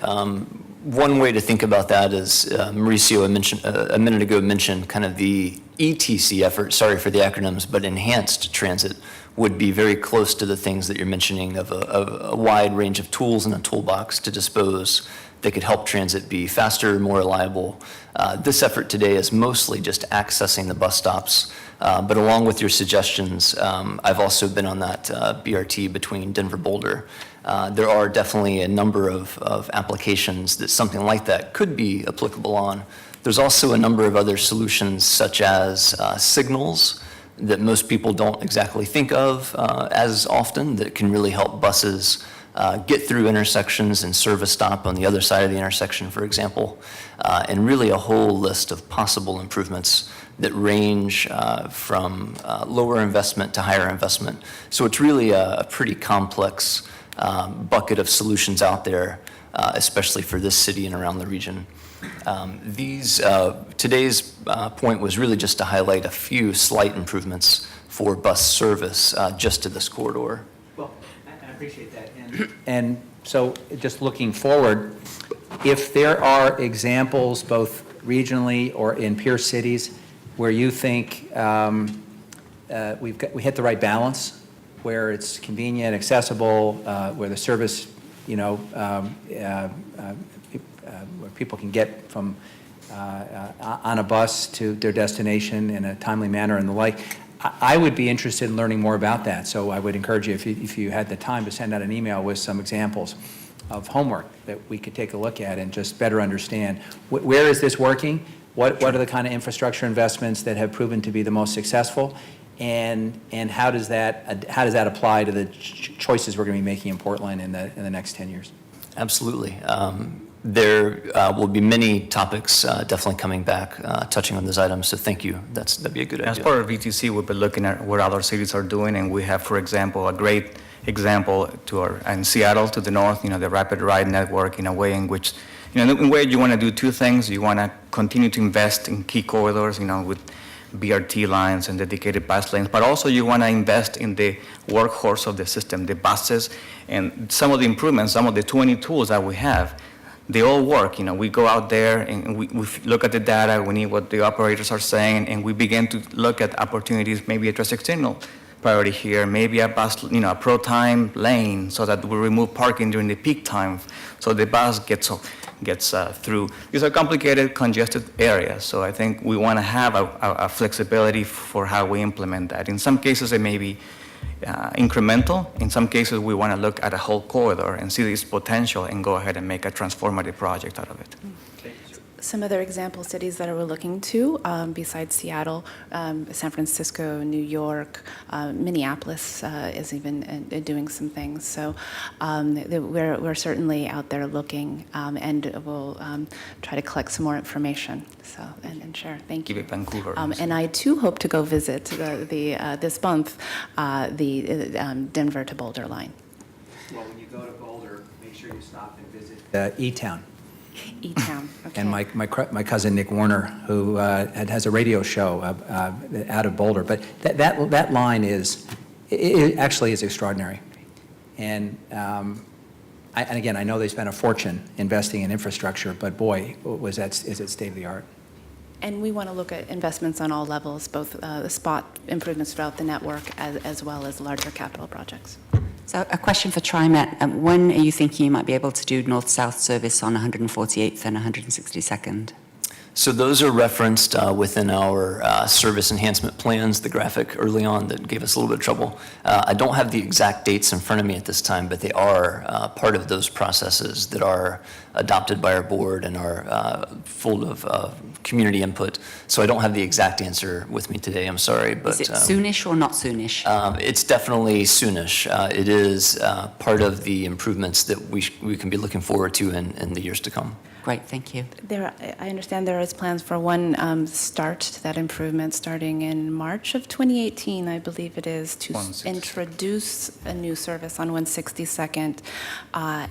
One way to think about that is Mauricio a minute ago mentioned kind of the ETC effort, sorry for the acronyms, but enhanced transit would be very close to the things that you're mentioning of a wide range of tools in a toolbox to dispose that could help transit be faster, more reliable. This effort today is mostly just accessing the bus stops, but along with your suggestions, I've also been on that BRT between Denver Boulder. There are definitely a number of applications that something like that could be applicable on. There's also a number of other solutions such as signals that most people don't exactly think of as often that can really help buses get through intersections and serve a stop on the other side of the intersection, for example, and really a whole list of possible improvements that range from lower investment to higher investment. So it's really a pretty complex bucket of solutions out there, especially for this city and around the region. Today's point was really just to highlight a few slight improvements for bus service just to this corridor. Well, I appreciate that. And so just looking forward, if there are examples both regionally or in peer cities where you think we hit the right balance, where it's convenient, accessible, where the service, where people can get from on a bus to their destination in a timely manner and the like, I would be interested in learning more about that. So I would encourage you, if you had the time, to send out an email with some examples of homework that we could take a look at and just better understand where is this working, what are the kind of infrastructure investments that have proven to be the most successful, and how does that apply to the choices we're going to be making in Portland in the next 10 years? Absolutely. There will be many topics definitely coming back, touching on those items, so thank you. That'd be a good idea. As part of VTC, we've been looking at what other cities are doing, and we have, for example, a great example in Seattle to the north, the Rapid Ride Network, in a way in which, in a way you want to do two things. You want to continue to invest in key corridors, with BRT lines and dedicated bus lanes, but also you want to invest in the workhorse of the system, the buses, and some of the improvements, some of the 20 tools that we have. They all work. We go out there and we look at the data, we need what the operators are saying, and we begin to look at opportunities, maybe a traffic signal priority here, maybe a bus, a pro time lane, so that we remove parking during the peak time, so the bus gets through. These are complicated, congested areas, so I think we want to have a flexibility for how we implement that. In some cases, it may be incremental. In some cases, we want to look at a whole corridor and see this potential and go ahead and make a transformative project out of it. Some other example cities that we're looking to, besides Seattle, San Francisco, New York, Minneapolis is even doing some things. So we're certainly out there looking, and we'll try to collect some more information. So and share. Thank you. Give it Vancouver. And I too hope to go visit this month the Denver to Boulder line. Well, when you go to Boulder, make sure you stop and visit E-Town. E-Town. Okay. And my cousin Nick Warner, who has a radio show out of Boulder, but that line it actually is extraordinary, and again, I know they spent a fortune investing in infrastructure, but boy, is it state of the art. And we want to look at investments on all levels, both the spot improvements throughout the network as well as larger capital projects. So a question for TriMet. When are you thinking you might be able to do north-south service on 148th and 162nd? So those are referenced within our service enhancement plans, the graphic early on that gave us a little bit of trouble. I don't have the exact dates in front of me at this time, but they are part of those processes that are adopted by our board and are full of community input. So I don't have the exact answer with me today, I'm sorry. But, is it soonish or not soonish? It's definitely soonish. It is part of the improvements that we can be looking forward to in the years to come. Great, thank you. I understand there is plans for one start to that improvement starting in March of 2018, I believe it is, to introduce a new service on 162nd,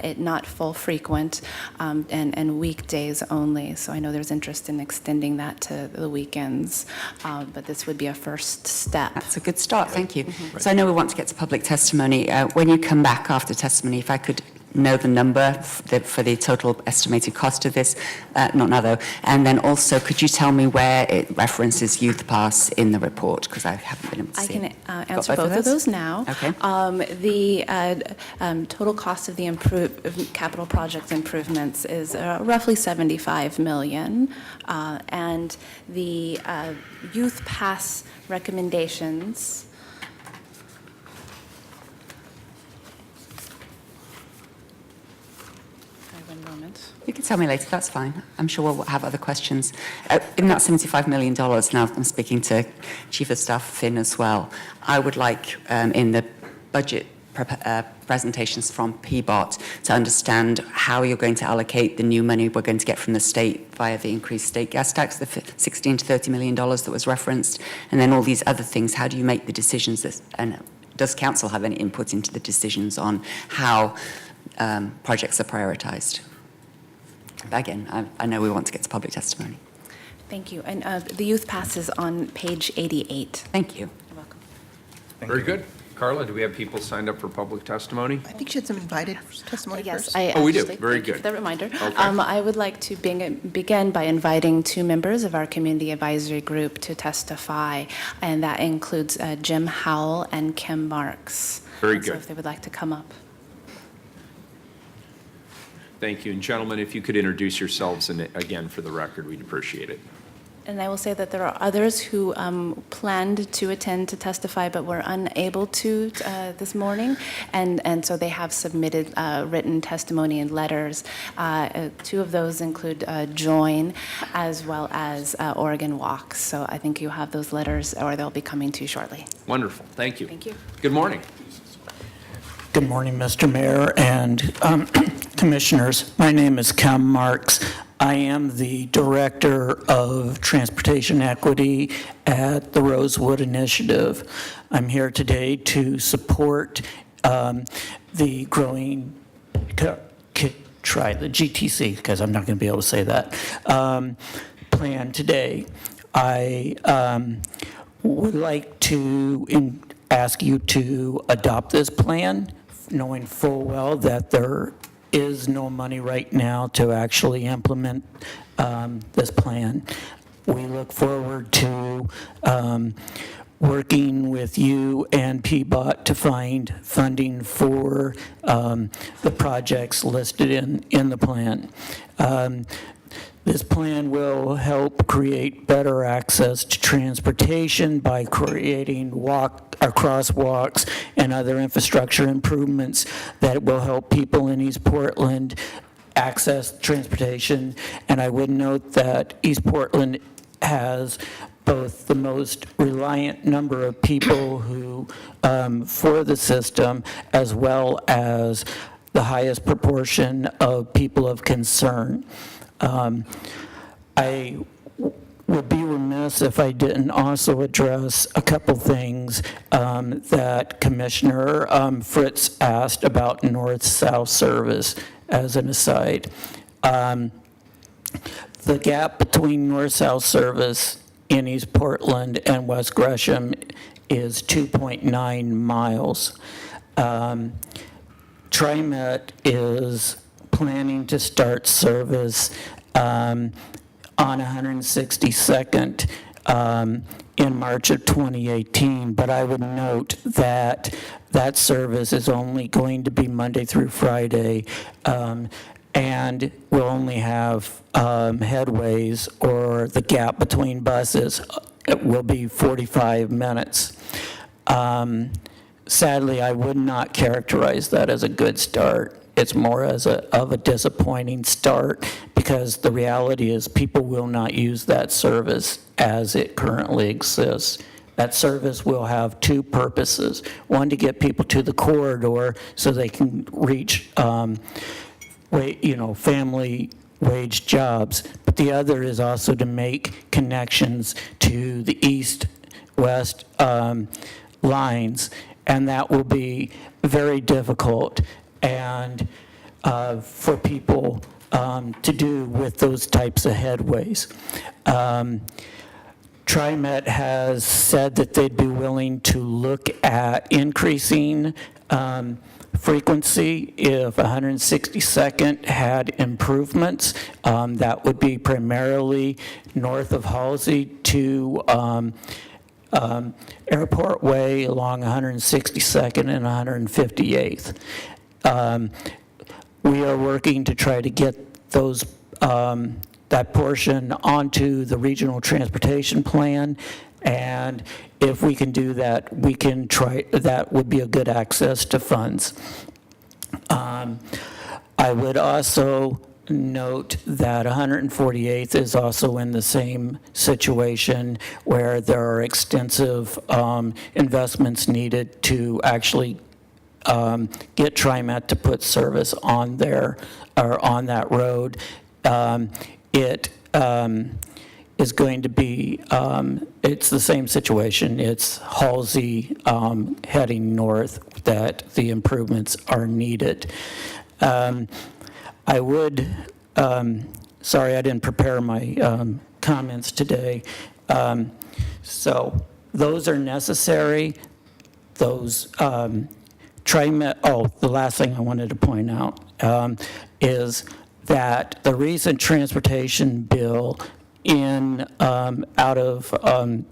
it not full frequent, and weekdays only. So I know there's interest in extending that to the weekends, but this would be a first step. That's a good start, thank you. So I know we want to get to public testimony. When you come back after testimony, if I could know the number for the total estimated cost of this, not now though, and then also could you tell me where it references Youth Pass in the report, because I haven't been able to see it. I can answer both of those now. Okay. The total cost of the capital project improvements is roughly $75 million, and the Youth Pass recommendations. You can tell me later, that's fine. I'm sure we'll have other questions. In that $75 million, now I'm speaking to Chief of Staff Finn as well, I would like in the budget presentations from PBOT to understand how you're going to allocate the new money we're going to get from the state via the increased state gas tax, the $16 to $30 million that was referenced, and then all these other things. How do you make the decisions, and does council have any input into the decisions on how projects are prioritised? Again, I know we want to get to public testimony. Thank you. And the Youth Pass is on page 88. Thank you. You're welcome. Very good. Carla, do we have people signed up for public testimony? I think she had some invited testimony Yes, first. We do. actually- Very thank you good. for the reminder. Okay. I would like to begin by inviting two members of our community advisory group to testify, and that includes Jim Howell and Kim Marks. Very And so good. if they would like to come up. Thank you. And gentlemen, if you could introduce yourselves, and again, for the record, we'd appreciate it. And I will say that there are others who planned to attend to testify but were unable to this morning, and so they have submitted written testimony and letters. Two of those include Join as well as Oregon Walk. So I think you have those letters, or they'll be coming to you shortly. Wonderful. Thank you. Thank you. Good morning. Good morning, Mr. Mayor and Commissioners. My name is Kem Marks. I am the Director of Transportation Equity at the Rosewood Initiative. I'm here today to support the growing, try the GTC, because I'm not going to be able to say that, plan today. I would like to ask you to adopt this plan, knowing full well that there is no money right now to actually implement this plan. We look forward to working with you and PBOT to find funding for the projects listed in the plan. This plan will help create better access to transportation by creating crosswalks and other infrastructure improvements that will help people in East Portland access transportation. And I would note that East Portland has both the most reliant number of people who for the system, as well as the highest proportion of people of concern. I would be remiss if I didn't also address a couple things that Commissioner Fritz asked about north-south service as an aside. The gap between north-south service in East Portland and West Gresham is 2.9 miles. TriMet is planning to start service on 162nd in March of 2018, but I would note that that service is only going to be Monday through Friday, and will only have headways, or the gap between buses it will be 45 minutes. Sadly, I would not characterize that as a good start. It's more of a disappointing start, because the reality is people will not use that service as it currently exists. That service will have two purposes. One, to get people to the corridor so they can reach family wage jobs. But the other is also to make connections to the east-west lines, and that will be very difficult and for people to do with those types of headways. TriMet has said that they'd be willing to look at increasing frequency if 162nd had improvements. That would be primarily north of Halsey to Airport Way along 162nd and 158th. We are working to try to get those that portion onto the regional transportation plan, and if we can do that, we can try. That would be a good access to funds. I would also note that 148th is also in the same situation, where there are extensive investments needed to actually get TriMet to put service on there, or on that road. It is going to be, it's the same situation. It's Halsey heading north that the improvements are needed. I would, sorry, I didn't prepare my comments today. So those are necessary. Those TriMet, the last thing I wanted to point out is that the recent transportation bill in HB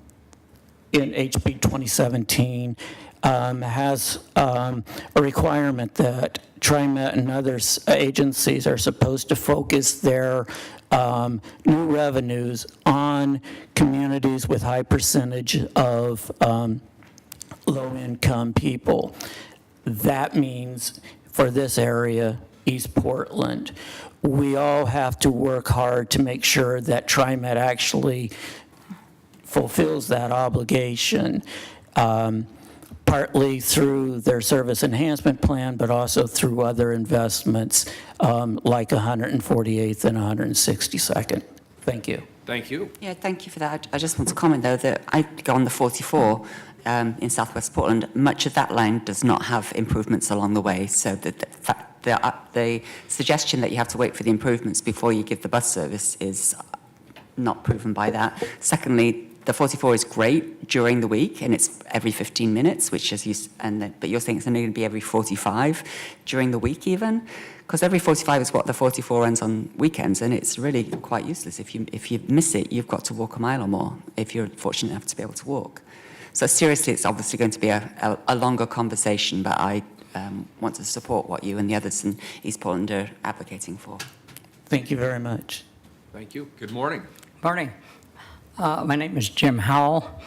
2017 has a requirement that TriMet and other agencies are supposed to focus their new revenues on communities with high percentage of low-income people. That means for this area, East Portland, we all have to work hard to make sure that TriMet actually fulfills that obligation, partly through their service enhancement plan, but also through other investments like 148th and 162nd. Thank you. Thank you. Yeah, thank you for that. I just want to comment, though, that I go on the 44 in Southwest Portland. Much of that line does not have improvements along the way, so the suggestion that you have to wait for the improvements before you give the bus service is not proven by that. Secondly, the 44 is great during the week, and it's every 15 minutes, which is but you're saying it's only going to be every 45 during the week, even, because every 45 is what the 44 runs on weekends, and it's really quite useless. If you miss it, you've got to walk a mile or more if you're fortunate enough to be able to walk. So seriously, it's obviously going to be a longer conversation, but I want to support what you and the others in East Portland are advocating for. Thank you very much. Thank you. Good morning. Morning. My name is Jim Howell.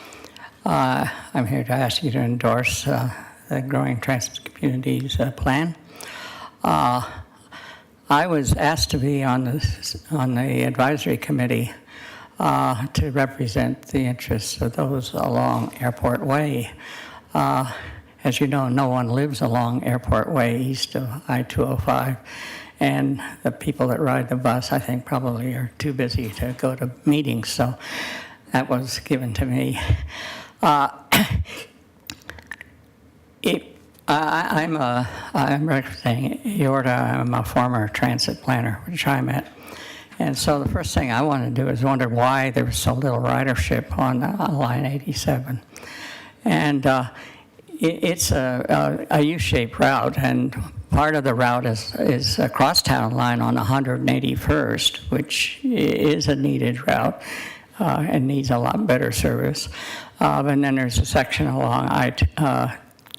I'm here to ask you to endorse the Growing Transit Communities plan. I was asked to be on the advisory committee to represent the interests of those along Airport Way. As you know, no one lives along Airport Way east of I-205, and the people that ride the bus, I think, probably are too busy to go to meetings, so that was given to me. I'm representing IORTA. I'm a former transit planner with TriMet. And so the first thing I want to do is wonder why there was so little ridership on Line 87. And it's a U-shaped route, and part of the route is a crosstown line on 181st, which is a needed route. and needs a lot better service. And then there's a section along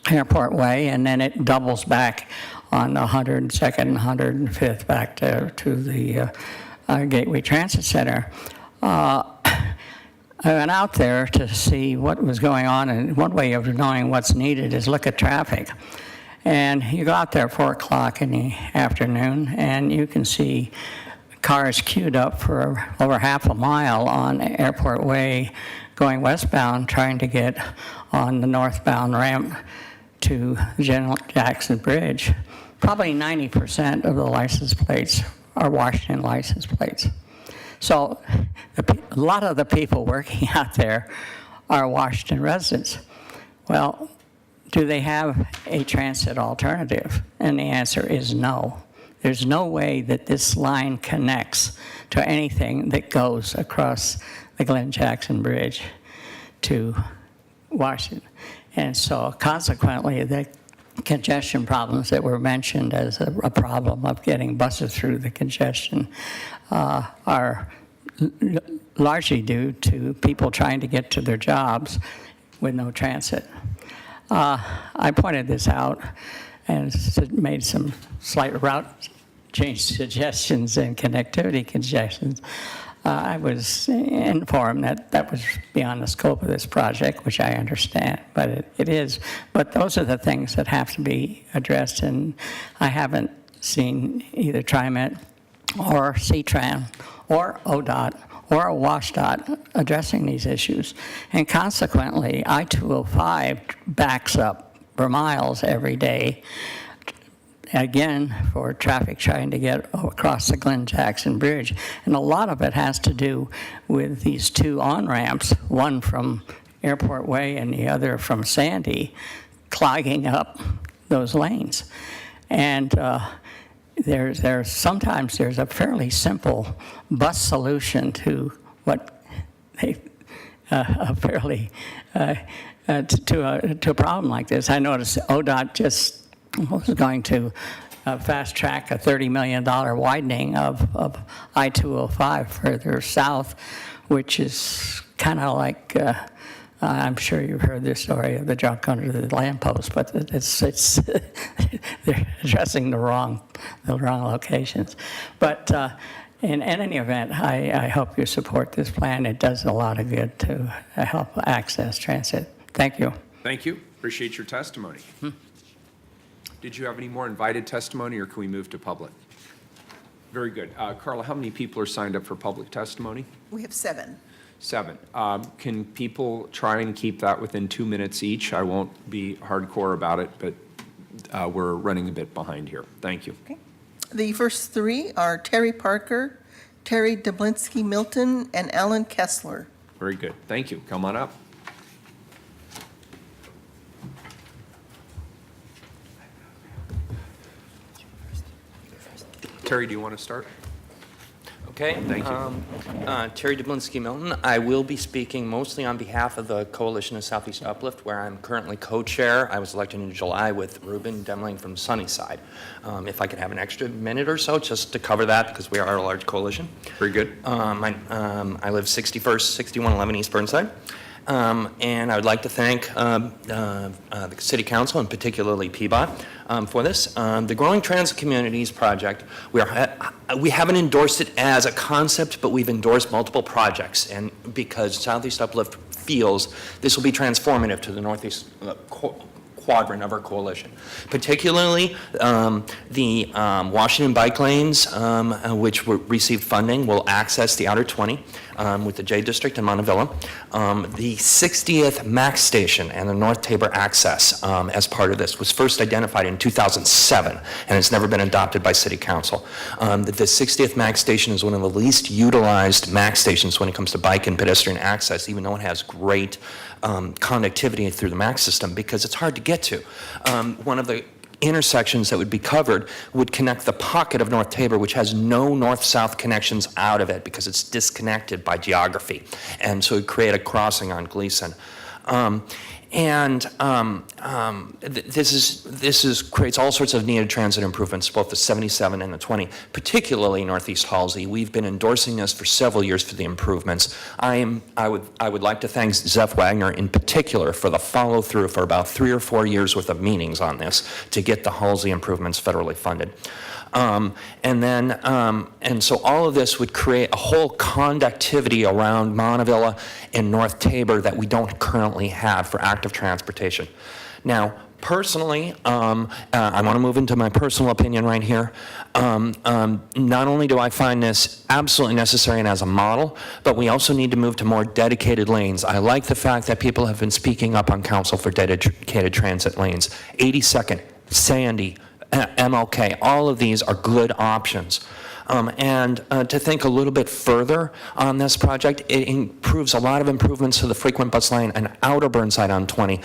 Airport Way, and then it doubles back on 102nd and 105th back to the Gateway Transit Center. I went out there to see what was going on, and one way of knowing what's needed is look at traffic. And you go out there at 4 o'clock in the afternoon, and you can see cars queued up for over half a mile on Airport Way going westbound, trying to get on the northbound ramp to General Jackson Bridge. Probably 90% of the license plates are Washington license plates. So a lot of the people working out there are Washington residents. Well, do they have a transit alternative? And the answer is no. There's no way that this line connects to anything that goes across the Glenn Jackson Bridge to Washington. And so consequently, the congestion problems that were mentioned as a problem of getting buses through the congestion are largely due to people trying to get to their jobs with no transit. I pointed this out and made some slight route change suggestions and connectivity congestions. I was informed that that was beyond the scope of this project, which I understand, but it is. But those are the things that have to be addressed, and I haven't seen either TriMet or CTRAN or ODOT or WashDOT addressing these issues. And consequently, I-205 backs up for miles every day, again, for traffic trying to get across the Glenn Jackson Bridge. And a lot of it has to do with these two on-ramps, one from Airport Way and the other from Sandy, clogging up those lanes. And sometimes there's a fairly simple bus solution to what they, a fairly, to a problem like this. I noticed ODOT just was going to fast track a $30 million widening of I-205 further south, which is kind of like, I'm sure you've heard this story of the junk under the lamppost, but it's they're addressing the wrong locations. But in any event, I hope you support this plan. It does a lot of good to help access transit. Thank you. Thank you. Appreciate your testimony. Did you have any more invited testimony, or can we move to public? Very good. Carla, how many people are signed up for public testimony? We have 7. 7. Can people try and keep that within 2 minutes each? I won't be hardcore about it, but we're running a bit behind here. Thank you. Okay. The first 3 are Terry Parker, Terry Dublinsky Milton, and Alan Kessler. Very good. Thank you. Come on up. Terry, do you want to start? Okay. Thank you. Terry Dublinsky Milton. I will be speaking mostly on behalf of the Coalition of Southeast Uplift, where I'm currently co-chair. I was elected in July with Ruben Demling from Sunnyside. If I could have an extra minute or so just to cover that, because we are a large coalition. Very good. I live 61st, 6111 East Burnside. And I would like to thank the City Council, and particularly PBOT, for this. The Growing Transit Communities Project, we haven't endorsed it as a concept, but we've endorsed multiple projects, and because Southeast Uplift feels this will be transformative to the Northeast quadrant of our coalition. Particularly, the Washington bike lanes, which received funding, will access the Outer 20 with the J District in Montevilla. The 60th MAX station and the North Tabor access as part of this was first identified in 2007, and it's never been adopted by City Council. The 60th MAX station is one of the least utilized MAX stations when it comes to bike and pedestrian access, even though it has great connectivity through the MAX system, because it's hard to get to. One of the intersections that would be covered would connect the pocket of North Tabor, which has no north-south connections out of it because it's disconnected by geography. And so it would create a crossing on Gleason. This creates all sorts of needed transit improvements, both the 77 and the 20, particularly Northeast Halsey. We've been endorsing this for several years for the improvements. I would like to thank Zeph Wagner in particular for the follow-through for about 3 or 4 years worth of meetings on this to get the Halsey improvements federally funded. And so all of this would create a whole conductivity around Montevilla and North Tabor that we don't currently have for active transportation. Now, personally, I want to move into my personal opinion right here. Not only do I find this absolutely necessary and as a model, but we also need to move to more dedicated lanes. I like the fact that people have been speaking up on council for dedicated transit lanes. 82nd, Sandy, MLK, all of these are good options. To think a little bit further on this project, it improves a lot of improvements to the frequent bus lane and outer Burnside on 20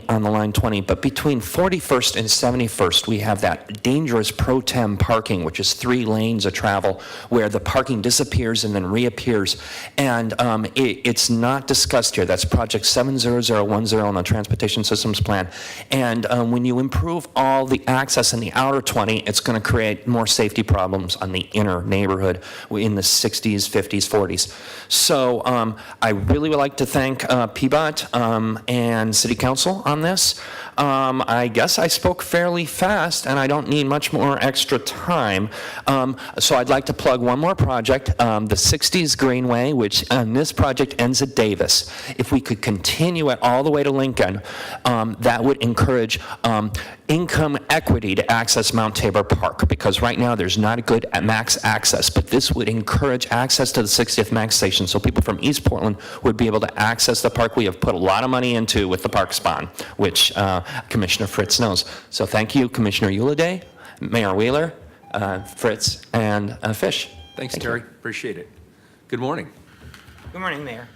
on the line 20. But between 41st and 71st, we have that dangerous pro tem parking, which is 3 lanes of travel, where the parking disappears and then reappears. And it's not discussed here. That's project 70010 on the Transportation Systems Plan. And when you improve all the access in the outer 20, it's going to create more safety problems on the inner neighborhood in the 60s, 50s, 40s. So I really would like to thank PBOT and City Council on this. I guess I spoke fairly fast and I don't need much more extra time. So I'd like to plug one more project, the 60s Greenway, which this project ends at Davis. If we could continue it all the way to Lincoln, that would encourage income equity to access Mount Tabor Park, because right now there's not a good max access, but this would encourage access to the 60th Max Station so people from East Portland would be able to access the park we have put a lot of money into with the Parks Bond, which Commissioner Fritz knows. So thank you, Commissioner Uliday, Mayor Wheeler, Fritz, and Fish. Thanks, Terry. Appreciate it. Good morning. Good morning, Mayor.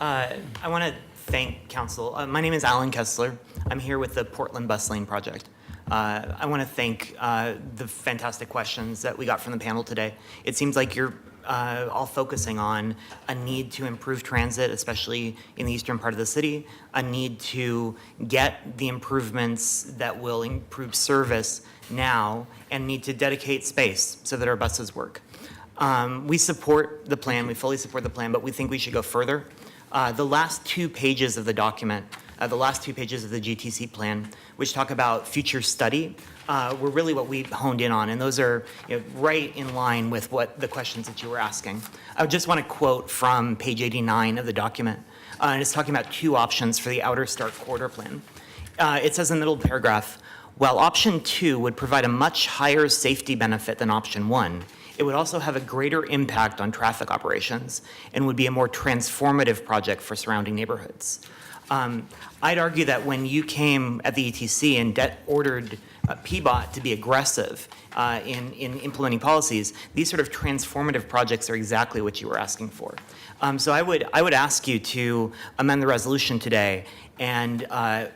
I want to thank Council. My name is Alan Kessler. I'm here with the Portland Bus Lane Project. I want to thank the fantastic questions that we got from the panel today. It seems like you're all focusing on a need to improve transit, especially in the eastern part of the city, a need to get the improvements that will improve service now, and need to dedicate space so that our buses work. We support the plan, we fully support the plan, but we think we should go further. The last 2 pages of the document, the last 2 pages of the GTC plan, which talk about future study, were really what we honed in on, and those are right in line with what the questions that you were asking. I just want to quote from page 89 of the document, and it's talking about 2 options for the Outer Stark Corridor Plan. It says in the middle paragraph, while option 2 would provide a much higher safety benefit than option 1, it would also have a greater impact on traffic operations and would be a more transformative project for surrounding neighborhoods. I'd argue that when you came at the ETC and ordered PBOT to be aggressive in implementing policies, these sort of transformative projects are exactly what you were asking for. So I would ask you to amend the resolution today and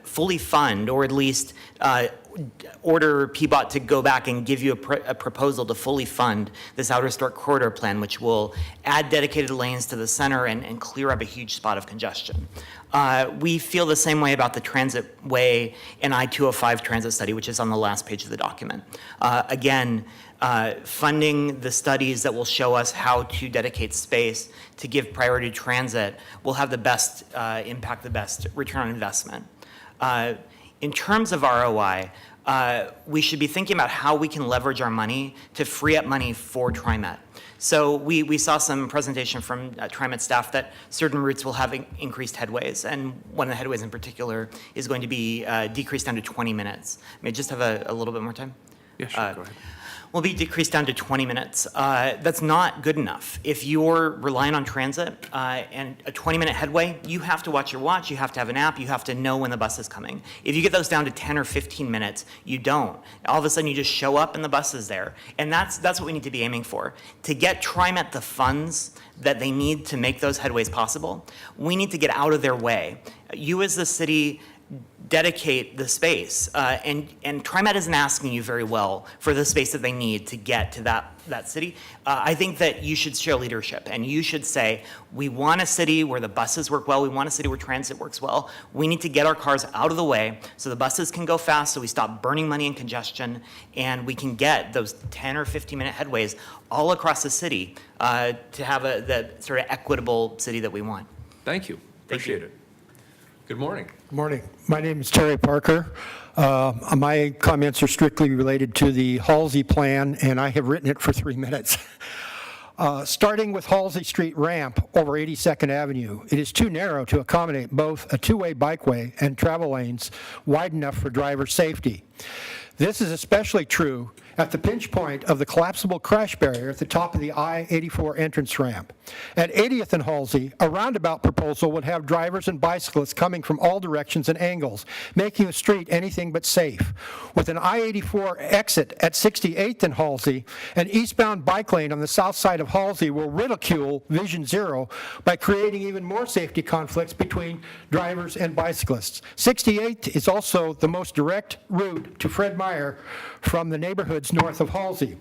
fully fund, or at least order PBOT to go back and give you a proposal to fully fund this Outer Stark Corridor Plan, which will add dedicated lanes to the center and clear up a huge spot of congestion. We feel the same way about the Transit Way and I-205 transit study, which is on the last page of the document. Again, funding the studies that will show us how to dedicate space to give priority to transit will have the best impact, the best return on investment. In terms of ROI, we should be thinking about how we can leverage our money to free up money for TriMet. So we saw some presentation from TriMet staff that certain routes will have increased headways, and one of the headways in particular is going to be decreased down to 20 minutes. May I just have a little bit more time? Yeah, sure, go ahead. Will be decreased down to 20 minutes. That's not good enough. If you're relying on transit and a 20-minute headway, you have to watch your watch, you have to have an app, you have to know when the bus is coming. If you get those down to 10 or 15 minutes, you don't. All of a sudden, you just show up and the bus is there. And that's what we need to be aiming for. To get TriMet the funds that they need to make those headways possible, we need to get out of their way. You as the city dedicate the space. And TriMet isn't asking you very well for the space that they need to get to that city. I think that you should show leadership, and you should say, we want a city where the buses work well, we want a city where transit works well. We need to get our cars out of the way so the buses can go fast, so we stop burning money in congestion, and we can get those 10 or 15-minute headways all across the city to have the sort of equitable city that we want. Thank you. Appreciate it. Good morning. Good morning. My name is Terry Parker. My comments are strictly related to the Halsey plan, and I have written it for 3 minutes. Starting with Halsey Street ramp over 82nd Avenue, it is too narrow to accommodate both a two-way bikeway and travel lanes wide enough for driver safety. This is especially true at the pinch point of the collapsible crash barrier at the top of the I-84 entrance ramp. At 80th and Halsey, a roundabout proposal would have drivers and bicyclists coming from all directions and angles, making the street anything but safe. With an I-84 exit at 68th and Halsey, an eastbound bike lane on the south side of Halsey will ridicule Vision Zero by creating even more safety conflicts between drivers and bicyclists. 68th is also the most direct route to Fred Meyer from the neighborhoods north of Halsey.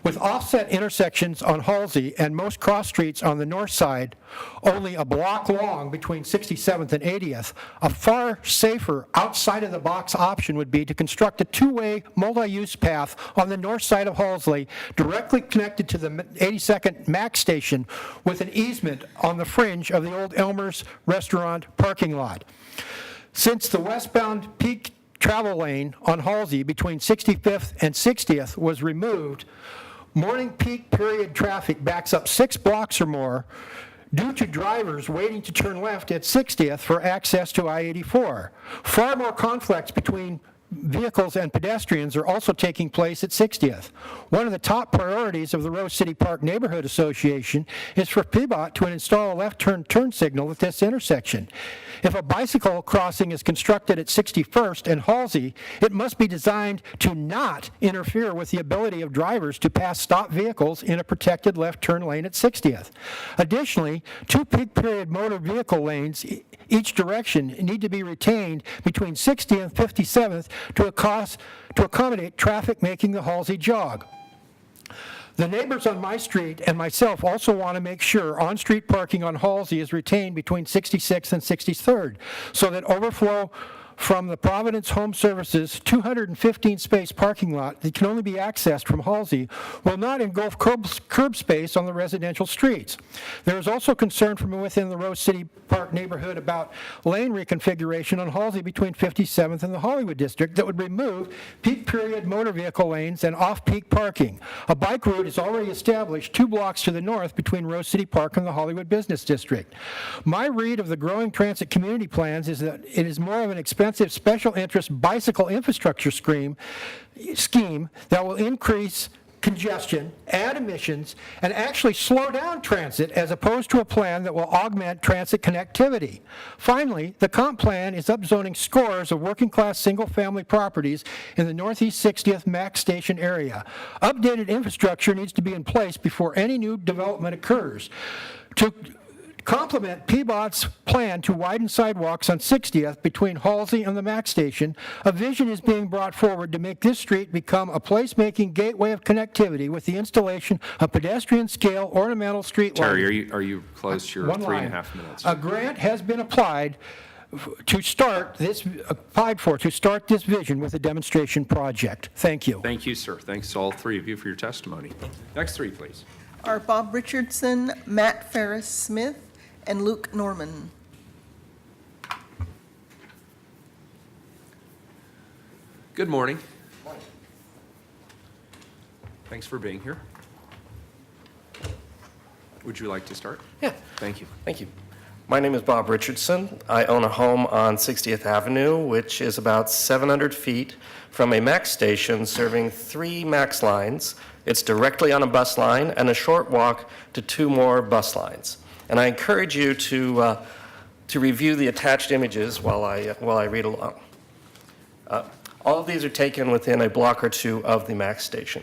With offset intersections on Halsey and most cross streets on the north side, only a block long between 67th and 80th, a far safer outside-of-the-box option would be to construct a two-way multi-use path on the north side of Halsey, directly connected to the 82nd Max station with an easement on the fringe of the old Elmer's restaurant parking lot. Since the westbound peak travel lane on Halsey between 65th and 60th was removed, morning peak period traffic backs up 6 blocks or more due to drivers waiting to turn left at 60th for access to I-84. Far more conflicts between vehicles and pedestrians are also taking place at 60th. One of the top priorities of the Rose City Park Neighborhood Association is for PBOT to install a left turn signal at this intersection. If a bicycle crossing is constructed at 61st and Halsey, it must be designed to not interfere with the ability of drivers to pass stopped vehicles in a protected left turn lane at 60th. Additionally, 2 peak period motor vehicle lanes each direction need to be retained between 60th and 57th to accommodate traffic making the Halsey jog. The neighbors on my street and myself also want to make sure on-street parking on Halsey is retained between 66th and 63rd so that overflow from the Providence Home Services 215-space parking lot that can only be accessed from Halsey will not engulf curb space on the residential streets. There is also concern from within the Rose City Park neighborhood about lane reconfiguration on Halsey between 57th and the Hollywood District that would remove peak period motor vehicle lanes and off-peak parking. A bike route is already established 2 blocks to the north between Rose City Park and the Hollywood Business District. My read of the growing transit community plans is that it is more of an expensive special interest bicycle infrastructure scheme that will increase congestion, add emissions, and actually slow down transit as opposed to a plan that will augment transit connectivity. Finally, the comp plan is upzoning scores of working-class single-family properties in the Northeast 60th Max Station area. Updated infrastructure needs to be in place before any new development occurs. To complement PBOT's plan to widen sidewalks on 60th between Halsey and the Max Station, a vision is being brought forward to make this street become a place-making gateway of connectivity with the installation of pedestrian-scale ornamental street lighting. Terry, are you close to your 3.5 minutes? A grant has been applied to start this vision with a demonstration project. Thank you. Thank you, sir. Thanks to all 3 of you for your testimony. Next 3, please. Are Bob Richardson, Matt Ferris Smith, and Luke Norman. Good morning. Thanks for being here. Would you like to start? Yeah. Thank you. Thank you. My name is Bob Richardson. I own a home on 60th Avenue, which is about 700 feet from a Max station serving 3 Max lines. It's directly on a bus line and a short walk to 2 more bus lines. And I encourage you to review the attached images while I read along. All of these are taken within a block or 2 of the Max station.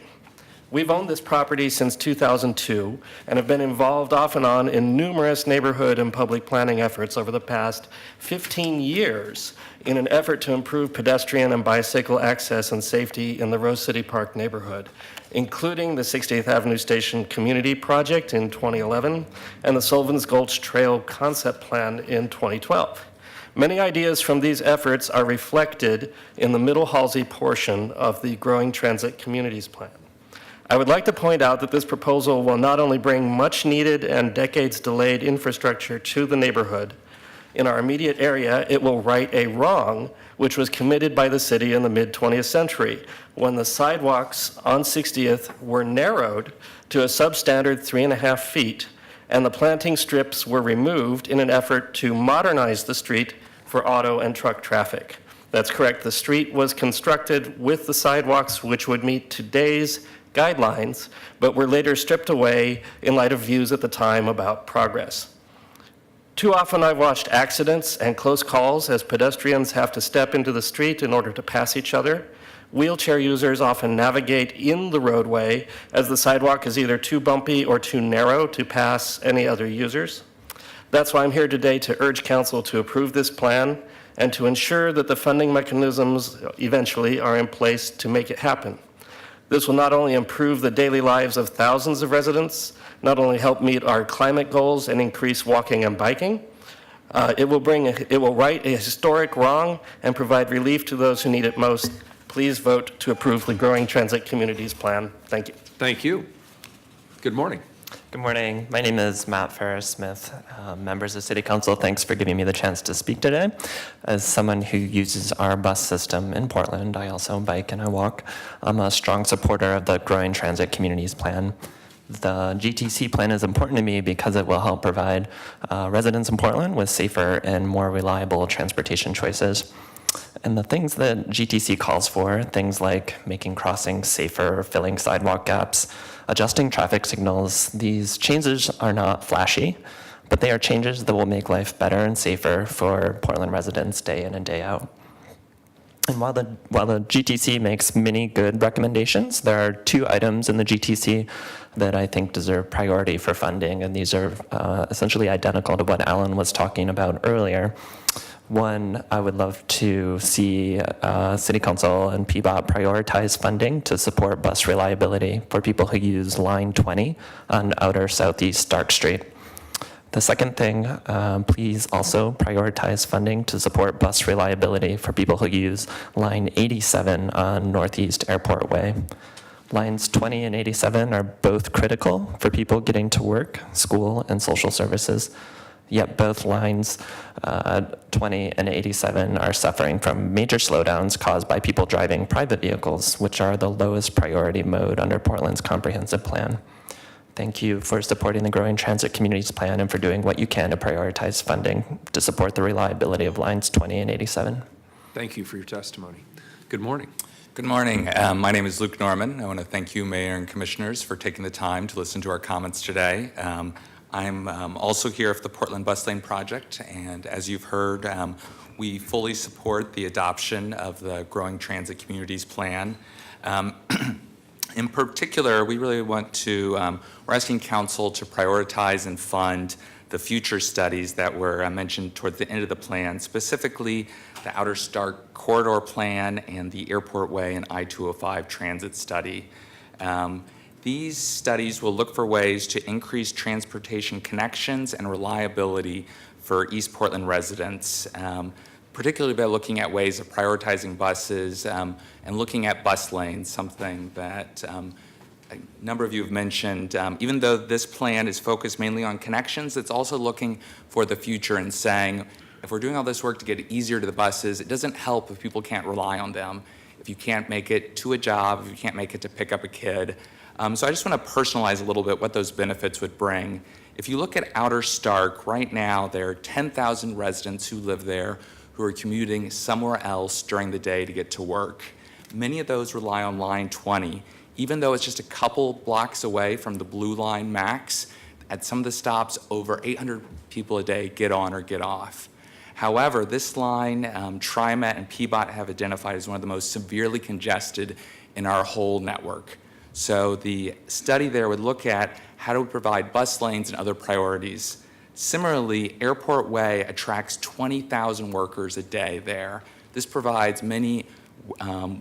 We've owned this property since 2002 and have been involved off and on in numerous neighborhood and public planning efforts over the past 15 years in an effort to improve pedestrian and bicycle access and safety in the Rose City Park neighborhood, including the 60th Avenue Station Community Project in 2011 and the Sullivan's Gulch Trail Concept Plan in 2012. Many ideas from these efforts are reflected in the Middle Halsey portion of the Growing Transit Communities Plan. I would like to point out that this proposal will not only bring much-needed and decades-delayed infrastructure to the neighborhood in our immediate area, it will right a wrong which was committed by the city in the mid-20th century when the sidewalks on 60th were narrowed to a substandard 3.5 feet and the planting strips were removed in an effort to modernize the street for auto and truck traffic. That's correct. The street was constructed with the sidewalks which would meet today's guidelines, but were later stripped away in light of views at the time about progress. Too often I've watched accidents and close calls as pedestrians have to step into the street in order to pass each other. Wheelchair users often navigate in the roadway as the sidewalk is either too bumpy or too narrow to pass any other users. That's why I'm here today to urge council to approve this plan and to ensure that the funding mechanisms eventually are in place to make it happen. This will not only improve the daily lives of thousands of residents, not only help meet our climate goals and increase walking and biking, it will right a historic wrong and provide relief to those who need it most. Please vote to approve the Growing Transit Communities Plan. Thank you. Thank you. Good morning. Good morning. My name is Matt Ferris-Smith. Members of City Council, thanks for giving me the chance to speak today. As someone who uses our bus system in Portland, I also bike and I walk. I'm a strong supporter of the Growing Transit Communities Plan. The GTC plan is important to me because it will help provide residents in Portland with safer and more reliable transportation choices. And the things that GTC calls for, things like making crossings safer, filling sidewalk gaps, adjusting traffic signals, these changes are not flashy, but they are changes that will make life better and safer for Portland residents day in and day out. And while the GTC makes many good recommendations, there are 2 items in the GTC that I think deserve priority for funding, and these are essentially identical to what Alan was talking about earlier. One, I would love to see City Council and PBOT prioritize funding to support bus reliability for people who use Line 20 on outer Southeast Stark Street. The second thing, please also prioritize funding to support bus reliability for people who use Line 87 on Northeast Airport Way. Lines 20 and 87 are both critical for people getting to work, school, and social services. Yet both lines, 20 and 87, are suffering from major slowdowns caused by people driving private vehicles, which are the lowest priority mode under Portland's comprehensive plan. Thank you for supporting the Growing Transit Communities Plan and for doing what you can to prioritize funding to support the reliability of lines 20 and 87. Thank you for your testimony. Good morning. Good morning. My name is Luke Norman. I want to thank you, Mayor and Commissioners, for taking the time to listen to our comments today. I'm also here for the Portland Bus Lane Project, and as you've heard, we fully support the adoption of the Growing Transit Communities Plan. In particular, we really want to, we're asking Council to prioritize and fund the future studies that were mentioned toward the end of the plan, specifically the Outer Stark Corridor Plan and the Airport Way and I-205 Transit Study. These studies will look for ways to increase transportation connections and reliability for East Portland residents, particularly by looking at ways of prioritizing buses and looking at bus lanes, something that a number of you have mentioned. Even though this plan is focused mainly on connections, it's also looking for the future and saying, if we're doing all this work to get it easier to the buses, it doesn't help if people can't rely on them, if you can't make it to a job, if you can't make it to pick up a kid. So I just want to personalize a little bit what those benefits would bring. If you look at Outer Stark, right now there are 10,000 residents who live there who are commuting somewhere else during the day to get to work. Many of those rely on Line 20. Even though it's just a couple blocks away from the Blue Line Max, at some of the stops, over 800 people a day get on or get off. However, this line, TriMet and PBOT have identified as one of the most severely congested in our whole network. So the study there would look at how do we provide bus lanes and other priorities. Similarly, Airport Way attracts 20,000 workers a day there. This provides many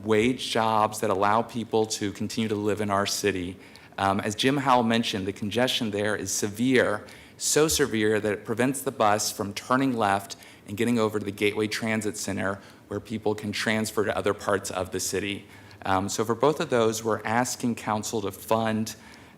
wage jobs that allow people to continue to live in our city. As Jim Howell mentioned, the congestion there is severe, so severe that it prevents the bus from turning left and getting over to the Gateway Transit Center where people can transfer to other parts of the city. So for both of those, we're asking council to fund,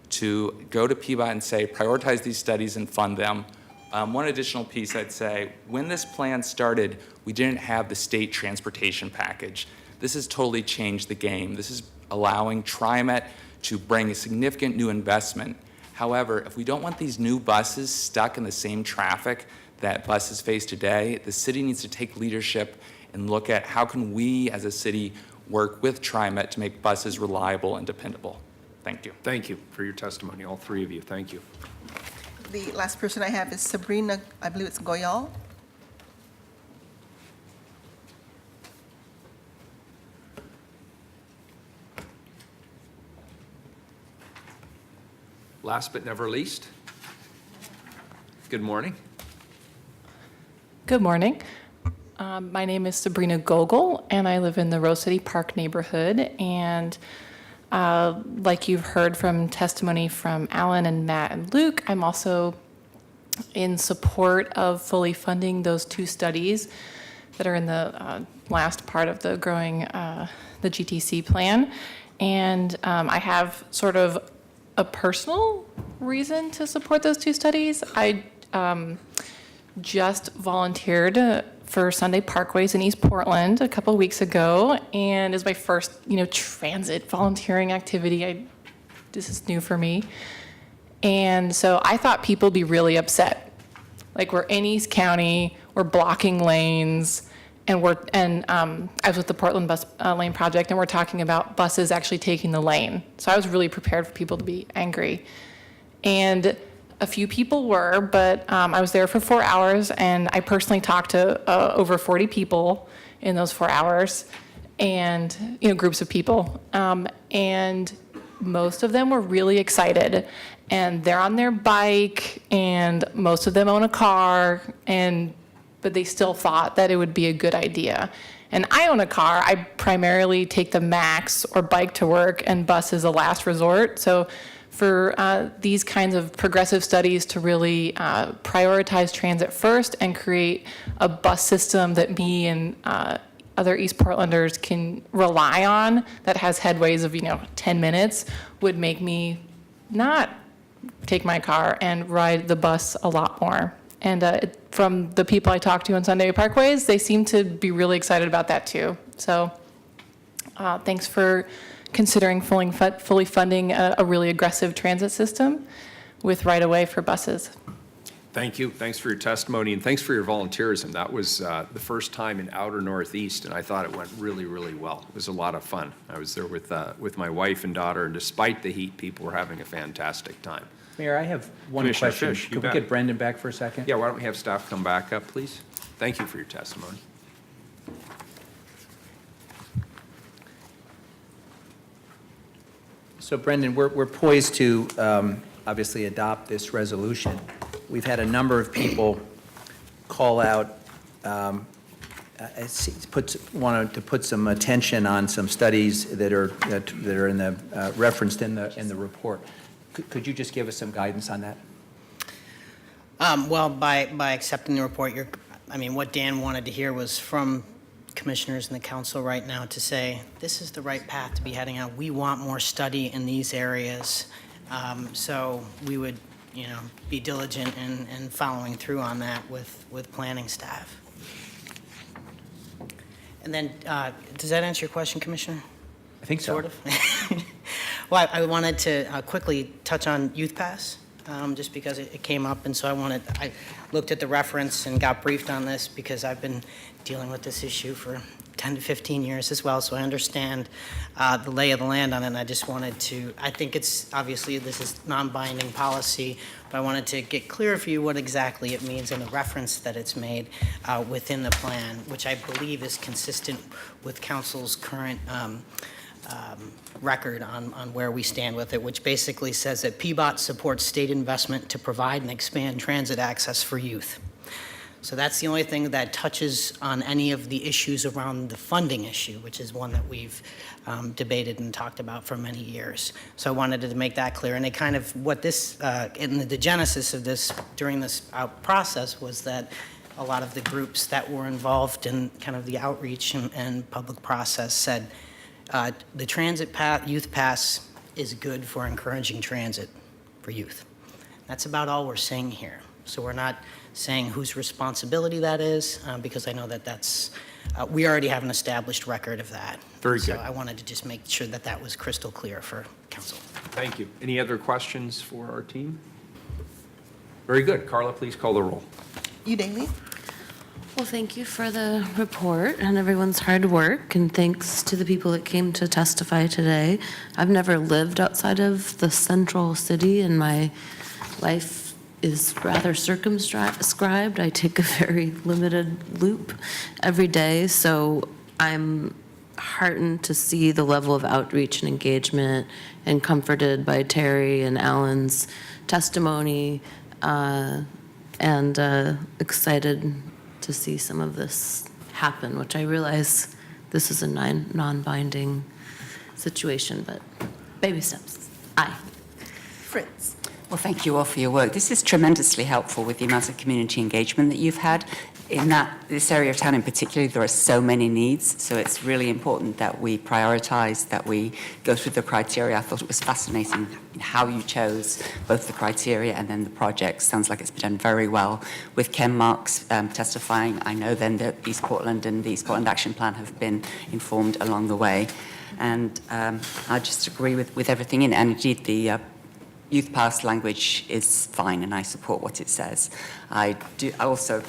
to go to PBOT and say, prioritize these studies and fund them. One additional piece I'd say, when this plan started, we didn't have the state transportation package. This has totally changed the game. This is allowing TriMet to bring a significant new investment. However, if we don't want these new buses stuck in the same traffic that buses face today, the city needs to take leadership and look at how can we as a city work with TriMet to make buses reliable and dependable. Thank you. Thank you for your testimony, all three of you. Thank you. The last person I have is Sabrina, I believe it's Goyal. Last but never least, good morning. Good morning. My name is Sabrina Gogol, and I live in the Rose City Park neighborhood. And like you've heard from testimony from Alan and Matt and Luke, I'm also in support of fully funding those two studies that are in the last part of the the GTC plan. And I have sort of a personal reason to support those two studies. I just volunteered for Sunday Parkways in East Portland a couple weeks ago, and it was my first, transit volunteering activity. This is new for me. And so I thought people would be really upset. Like, we're in East County, we're blocking lanes, and I was with the Portland Bus Lane Project, and we're talking about buses actually taking the lane. So I was really prepared for people to be angry. And a few people were, but I was there for 4 hours, and I personally talked to over 40 people in those 4 hours, and groups of people. And most of them were really excited, and they're on their bike, and most of them own a car, but they still thought that it would be a good idea. And I own a car. I primarily take the MAX or bike to work, and bus is a last resort. So for these kinds of progressive studies to really prioritize transit first and create a bus system that me and other East Portlanders can rely on that has headways of 10 minutes would make me not take my car and ride the bus a lot more. And from the people I talked to on Sunday Parkways, they seem to be really excited about that too. So thanks for considering fully funding a really aggressive transit system with right-of-way for buses. Thank you. Thanks for your testimony, and thanks for your volunteerism. That was the first time in outer Northeast, and I thought it went really, really well. It was a lot of fun. I was there with my wife and daughter, and despite the heat, people were having a fantastic time. Mayor, I have one Commissioner question. Fish, you Could we bet. get Brendan back for a second? Yeah, why don't we have staff come back up, please? Thank you for your testimony. So Brendan, we're poised to obviously adopt this resolution. We've had a number of people call out, wanted to put some attention on some studies that are in the referenced in the report. Could you just give us some guidance on that? Well, by accepting the report, what Dan wanted to hear was from commissioners in the council right now to say, this is the right path to be heading on. We want more study in these areas. So we would, be diligent in following through on that with planning staff. And then, does that answer your question, Commissioner? I think so. Sort of. Well, I wanted to quickly touch on Youth Pass, just because it came up, and so I looked at the reference and got briefed on this because I've been dealing with this issue for 10 to 15 years as well, so I understand the lay of the land on it, and I just wanted to, I think it's, obviously this is non-binding policy, but I wanted to get clear for you what exactly it means and the reference that it's made within the plan, which I believe is consistent with council's current record on where we stand with it, which basically says that PBOT supports state investment to provide and expand transit access for youth. So that's the only thing that touches on any of the issues around the funding issue, which is one that we've debated and talked about for many years. So I wanted to make that clear. And it kind of, what this, in the genesis of this during this process was that a lot of the groups that were involved in kind of the outreach and public process said the transit path, youth pass is good for encouraging transit for youth. That's about all we're saying here. So we're not saying whose responsibility that is, because I know that that's, we already have an established record of that. Very good. So I wanted to just make sure that that was crystal clear for council. Thank you. Any other questions for our team? Very good. Carla, please call the roll. Udaly? Well, thank you for the report and everyone's hard work, and thanks to the people that came to testify today. I've never lived outside of the central city, and my life is rather circumscribed. I take a very limited loop every day, so I'm heartened to see the level of outreach and engagement and comforted by Terry and Alan's testimony, and excited to see some of this happen, which I realize this is a non-binding situation, but baby steps. Aye. Fritz? Well, thank you all for your work. This is tremendously helpful with the amount of community engagement that you've had. In this area of town in particular, there are so many needs, so it's really important that we prioritize, that we go through the criteria. I thought it was fascinating how you chose both the criteria and then the projects. Sounds like it's been done very well. With Ken Marks testifying, I know then that East Portland and the East Portland Action Plan have been informed along the way. And I just agree with everything in it. And indeed, the youth pass language is fine, and I support what it says. I also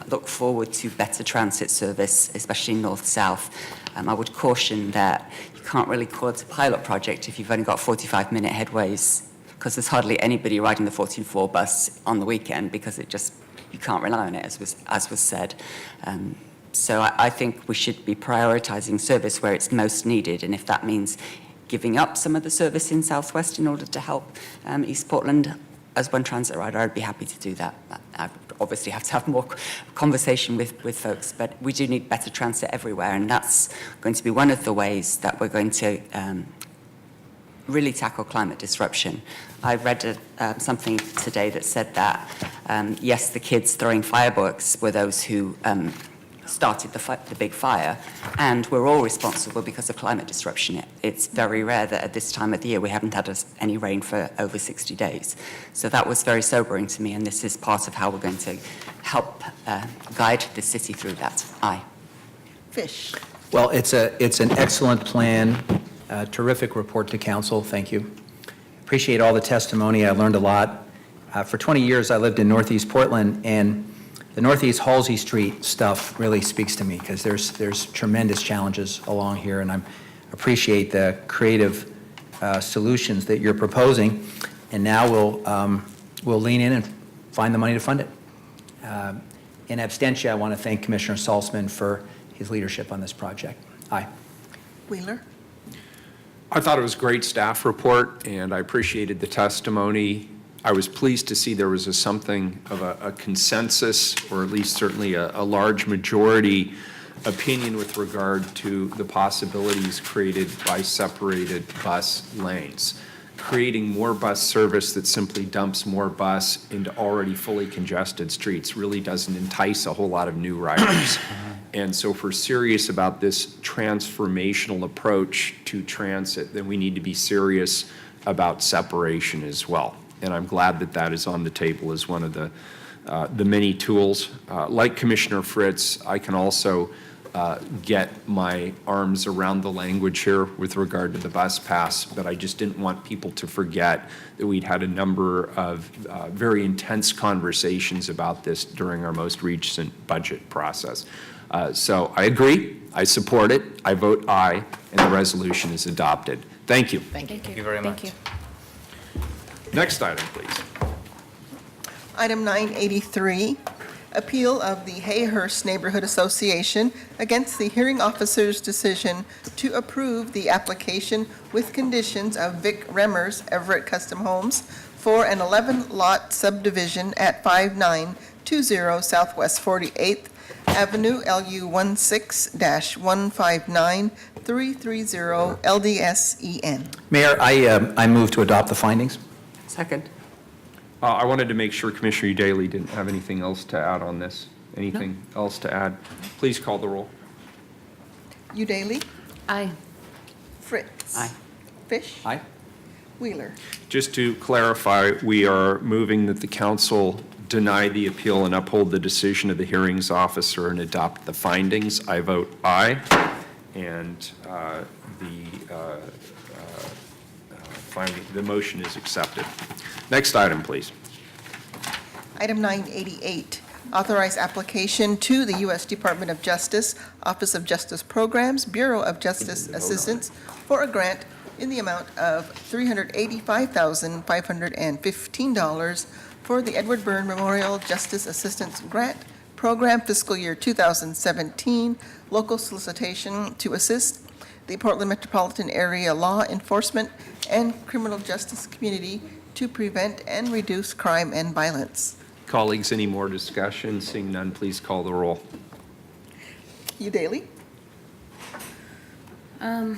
look forward to better transit service, especially north-south. I would caution that you can't really call it a pilot project if you've only got 45-minute headways, because there's hardly anybody riding the 14-4 bus on the weekend, because you can't rely on it, as was said. So I think we should be prioritizing service where it's most needed, and if that means giving up some of the service in Southwest in order to help East Portland as one transit rider, I'd be happy to do that. I obviously have to have more conversation with folks, but we do need better transit everywhere, and that's going to be one of the ways that we're going to really tackle climate disruption. I read something today that said that, yes, the kids throwing fireworks were those who started the big fire, and we're all responsible because of climate disruption. It's very rare that at this time of the year we haven't had any rain for over 60 days. So that was very sobering to me, and this is part of how we're going to help guide the city through that. Aye. Fish? Well, it's an excellent plan, a terrific report to council. Thank you. Appreciate all the testimony. I learned a lot. For 20 years, I lived in Northeast Portland, and the Northeast Halsey Street stuff really speaks to me, because there's tremendous challenges along here, and I appreciate the creative solutions that you're proposing. And now we'll lean in and find the money to fund it. In absentia, I want to thank Commissioner Saltzman for his leadership on this project. Aye. Wheeler? I thought it was a great staff report, and I appreciated the testimony. I was pleased to see there was something of a consensus, or at least certainly a large majority opinion with regard to the possibilities created by separated bus lanes. Creating more bus service that simply dumps more bus into already fully congested streets really doesn't entice a whole lot of new riders. And so if we're serious about this transformational approach to transit, then we need to be serious about separation as well. And I'm glad that that is on the table as one of the many tools. Like Commissioner Fritz, I can also get my arms around the language here with regard to the bus pass, but I just didn't want people to forget that we'd had a number of very intense conversations about this during our most recent budget process. So I agree, I support it, I vote aye, and the resolution is adopted. Thank you. Thank you. Thank you very much. Thank you. Next item, please. Item 983, appeal of the Hayhurst Neighborhood Association against the hearing officer's decision to approve the application with conditions of Vic Remmers Everett Custom Homes for an 11-lot subdivision at 5920 Southwest 48th Avenue, LU 16-159330 LDSEN. Mayor, I move to adopt the findings. Second. I wanted to make sure Commissioner Daly didn't have anything else to add on this. Anything else to add? Please call the roll. Udaly? Aye. Fritz? Aye. Fish? Aye. Wheeler? Just to clarify, we are moving that the council deny the appeal and uphold the decision of the hearings officer and adopt the findings. I vote aye, and the motion is accepted. Next item, please. Item 988, authorize application to the U.S. Department of Justice, Office of Justice Programs, Bureau of Justice Assistance for a grant in the amount of $385,515 for the Edward Byrne Memorial Justice Assistance Grant Program Fiscal Year 2017, local solicitation to assist the Portland metropolitan area law enforcement and criminal justice community to prevent and reduce crime and violence. Colleagues, any more discussion? Seeing none, please call the roll. Udaly? I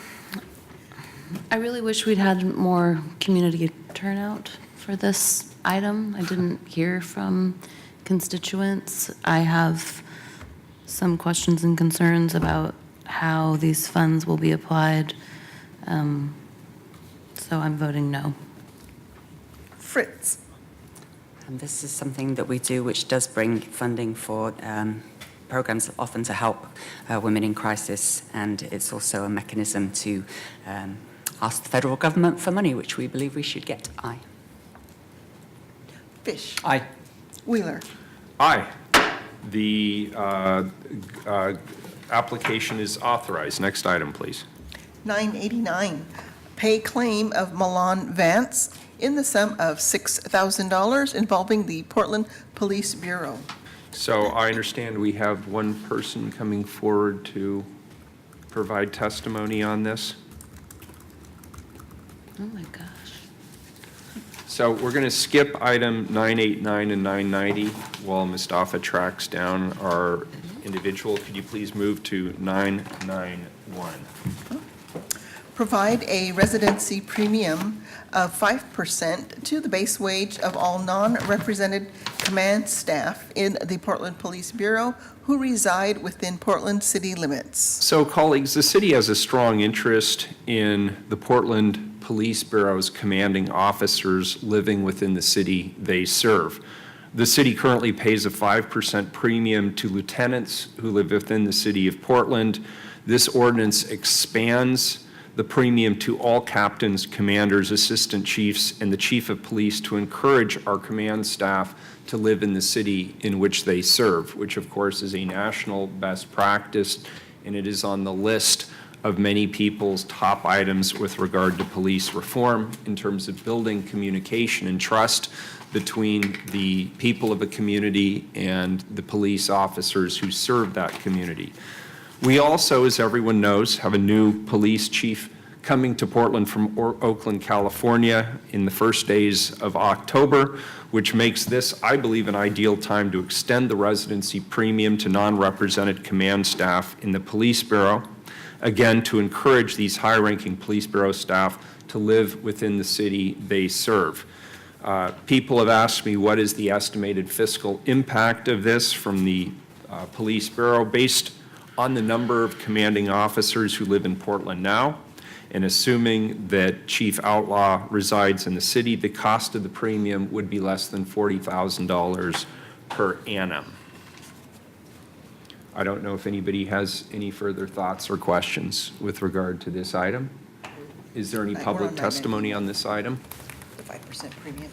really wish we'd had more community turnout for this item. I didn't hear from constituents. I have some questions and concerns about how these funds will be applied. So I'm voting no. Fritz? And this is something that we do which does bring funding for programs often to help women in crisis, and it's also a mechanism to ask the federal government for money, which we believe we should get. Aye. Fish? Aye. Wheeler? Aye. The application is authorized. Next item, please. 989, pay claim of Milan Vance in the sum of $6,000 involving the Portland Police Bureau. So I understand we have one person coming forward to provide testimony on this. Oh my gosh. So we're going to skip item 989 and 990 while Mustafa tracks down our individual. Could you please move to 991? Provide a residency premium of 5% to the base wage of all non-represented command staff in the Portland Police Bureau who reside within Portland city limits. So colleagues, the city has a strong interest in the Portland Police Bureau's commanding officers living within the city they serve. The city currently pays a 5% premium to lieutenants who live within the city of Portland. This ordinance expands the premium to all captains, commanders, assistant chiefs, and the chief of police to encourage our command staff to live in the city in which they serve, which of course is a national best practice, and it is on the list of many people's top items with regard to police reform in terms of building communication and trust between the people of a community and the police officers who serve that community. We also, as everyone knows, have a new police chief coming to Portland from Oakland, California in the first days of October, which makes this, I believe, an ideal time to extend the residency premium to non-represented command staff in the Police Bureau, again, to encourage these high-ranking Police Bureau staff to live within the city they serve. People have asked me what is the estimated fiscal impact of this from the Police Bureau based on the number of commanding officers who live in Portland now, and assuming that Chief Outlaw resides in the city, the cost of the premium would be less than $40,000 per annum. I don't know if anybody has any further thoughts or questions with regard to this item. Is there any We're public on testimony on this item? The 5% premium.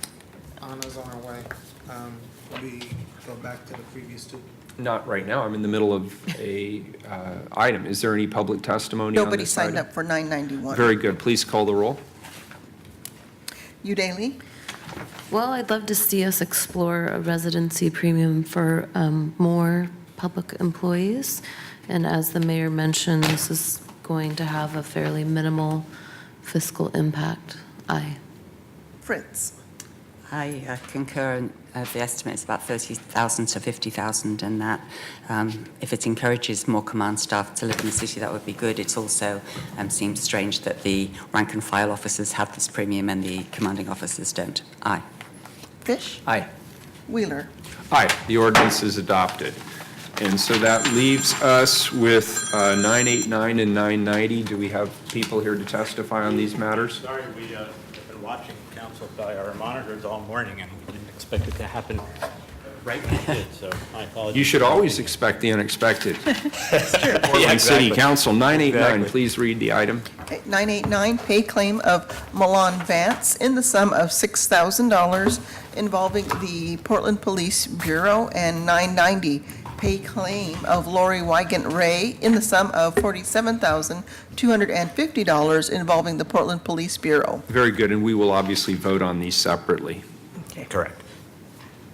Anna's on her way. We go back to the previous two. Not right now. I'm in the middle of a item. Is there any public testimony on Nobody this signed item? up for 991. Very good. Please call the roll. Udaly? Well, I'd love to see us explore a residency premium for more public employees. And as the mayor mentioned, this is going to have a fairly minimal fiscal impact. Aye. Fritz. I concur. The estimate is about 30,000 to 50,000, and that if it encourages more command staff to live in the city, that would be good. It also seems strange that the rank and file officers have this premium and the commanding officers don't. Aye. Fish. Aye. Wheeler. Aye, the ordinance is adopted. And so that leaves us with 989 and 990. Do we have people here to testify on these matters? Sorry, we have been watching council by our monitors all morning, and we didn't expect it to happen right when it did, so my apologies. You should always expect the unexpected. Yeah, Portland City exactly. Council, 989, Exactly. please read the item. 989, pay claim of Milan Vance in the sum of $6,000 involving the Portland Police Bureau, and 990, pay claim of Lori Wygant Ray in the sum of $47,250 involving the Portland Police Bureau. Very good, and we will obviously vote on these separately. Correct.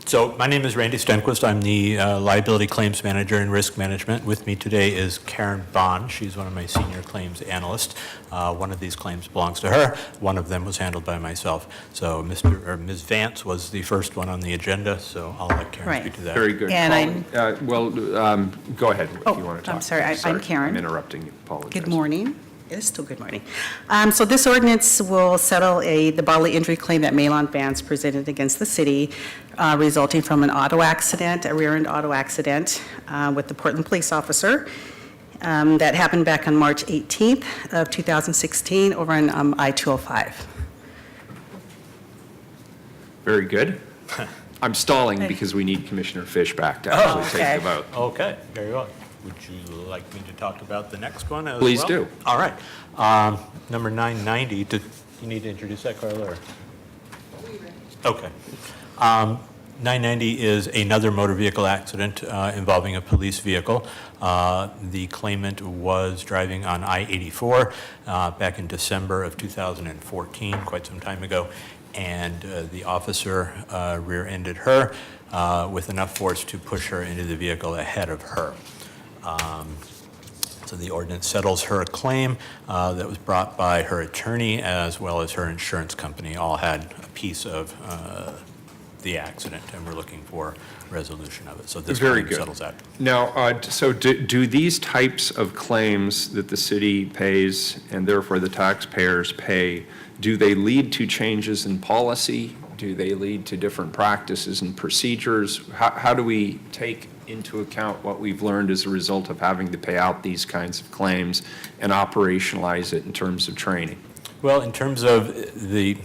So my name is Randy Stenquist. I'm the Liability Claims Manager and Risk Management. With me today is Karen Bond. She's one of my senior claims analysts. One of these claims belongs to her. One of them was handled by myself. So Ms. Vance was the first one on the agenda, so I'll let Karen speak to that. Very good. And Go ahead if you want to talk. I'm sorry, I'm Karen. I'm interrupting you, apologize. Good morning. It is still good morning. So this ordinance will settle the bodily injury claim that Malon Vance presented against the city resulting from an auto accident, a rear-end auto accident with the Portland police officer that happened back on March 18th of 2016 over on I-205. Very good. I'm stalling because we need Commissioner Fish back to actually take the vote. Okay, very well. Would you like me to talk about the next one as well? Please do. All right. Number 990, you need to introduce that, Carla? Or? Okay. 990 is another motor vehicle accident involving a police vehicle. The claimant was driving on I-84 back in December of 2014, quite some time ago, and the officer rear-ended her with enough force to push her into the vehicle ahead of her. So the ordinance settles her claim that was brought by her attorney as well as her insurance company. All had a piece of the accident, and we're looking for resolution of it. So this Very claim good. settles that. Now, so do these types of claims that the city pays and therefore the taxpayers pay, do they lead to changes in policy? Do they lead to different practices and procedures? How do we take into account what we've learned as a result of having to pay out these kinds of claims and operationalize it in terms of training? Well, in terms of the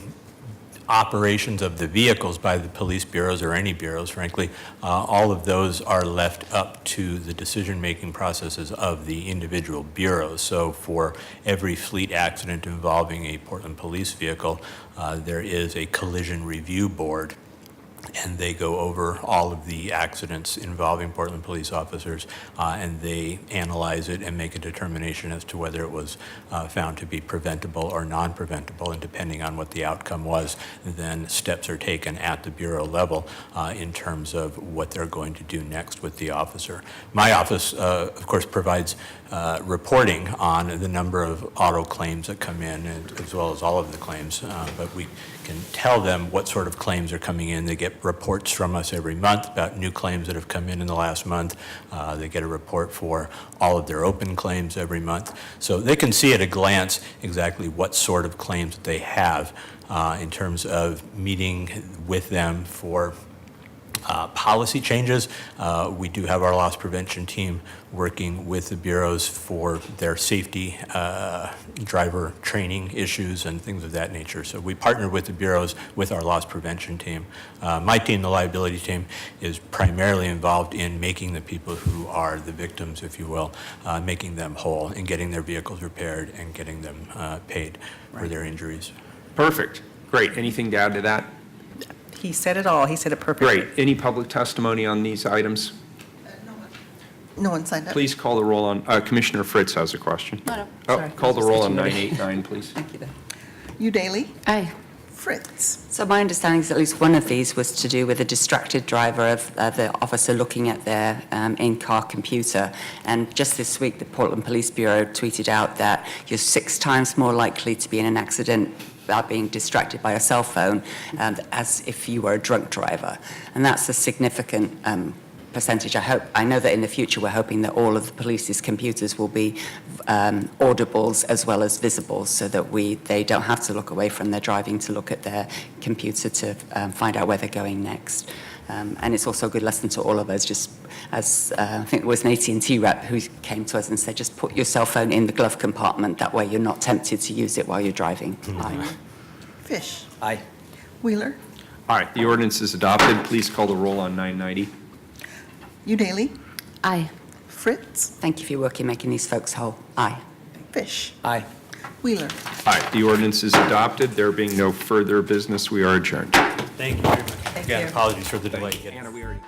operations of the vehicles by the police bureaus or any bureaus, frankly, all of those are left up to the decision-making processes of the individual bureaus. So for every fleet accident involving a Portland police vehicle, there is a collision review board, and they go over all of the accidents involving Portland police officers, and they analyze it and make a determination as to whether it was found to be preventable or non-preventable, and depending on what the outcome was, then steps are taken at the bureau level in terms of what they're going to do next with the officer. My office, of course, provides reporting on the number of auto claims that come in, as well as all of the claims, but we can tell them what sort of claims are coming in. They get reports from us every month about new claims that have come in the last month. They get a report for all of their open claims every month. So they can see at a glance exactly what sort of claims that they have in terms of meeting with them for policy changes. We do have our loss prevention team working with the bureaus for their safety driver training issues and things of that nature. So we partner with the bureaus with our loss prevention team. My team, the liability team, is primarily involved in making the people who are the victims, if you will, making them whole and getting their vehicles repaired and getting them paid for their injuries. Perfect. Great. Anything to add to that? He said it all. He said it perfectly. Great. Any public testimony on these items? No one signed up. Please call the roll on, Commissioner Fritz has a question. No, Oh, sorry. call the I was roll just on getting ready. 989, please. Udaly. Aye. Fritz. So my understanding is at least one of these was to do with a distracted driver of the officer looking at their in-car computer. And just this week, the Portland Police Bureau tweeted out that you're 6 times more likely to be in an accident about being distracted by a cell phone as if you were a drunk driver. And that's a significant percentage. I know that in the future we're hoping that all of the police's computers will be audibles as well as visibles, so that they don't have to look away from their driving to look at their computer to find out where they're going next. And it's also a good lesson to all of us, just as I think it was an AT&T rep who came to us and said, just put your cell phone in the glove compartment, that way you're not tempted to use it while you're driving. Aye. Fish. Aye. Wheeler. All right, the ordinance is adopted. Please call the roll on 990. Udaly. Aye. Fritz. Thank you for your work in making these folks whole. Aye. Fish. Aye. Wheeler. All right, the ordinance is adopted. There being no further business, we are adjourned. Thank you very much. Thank Again, you. apologies for the delay. Anna, we already.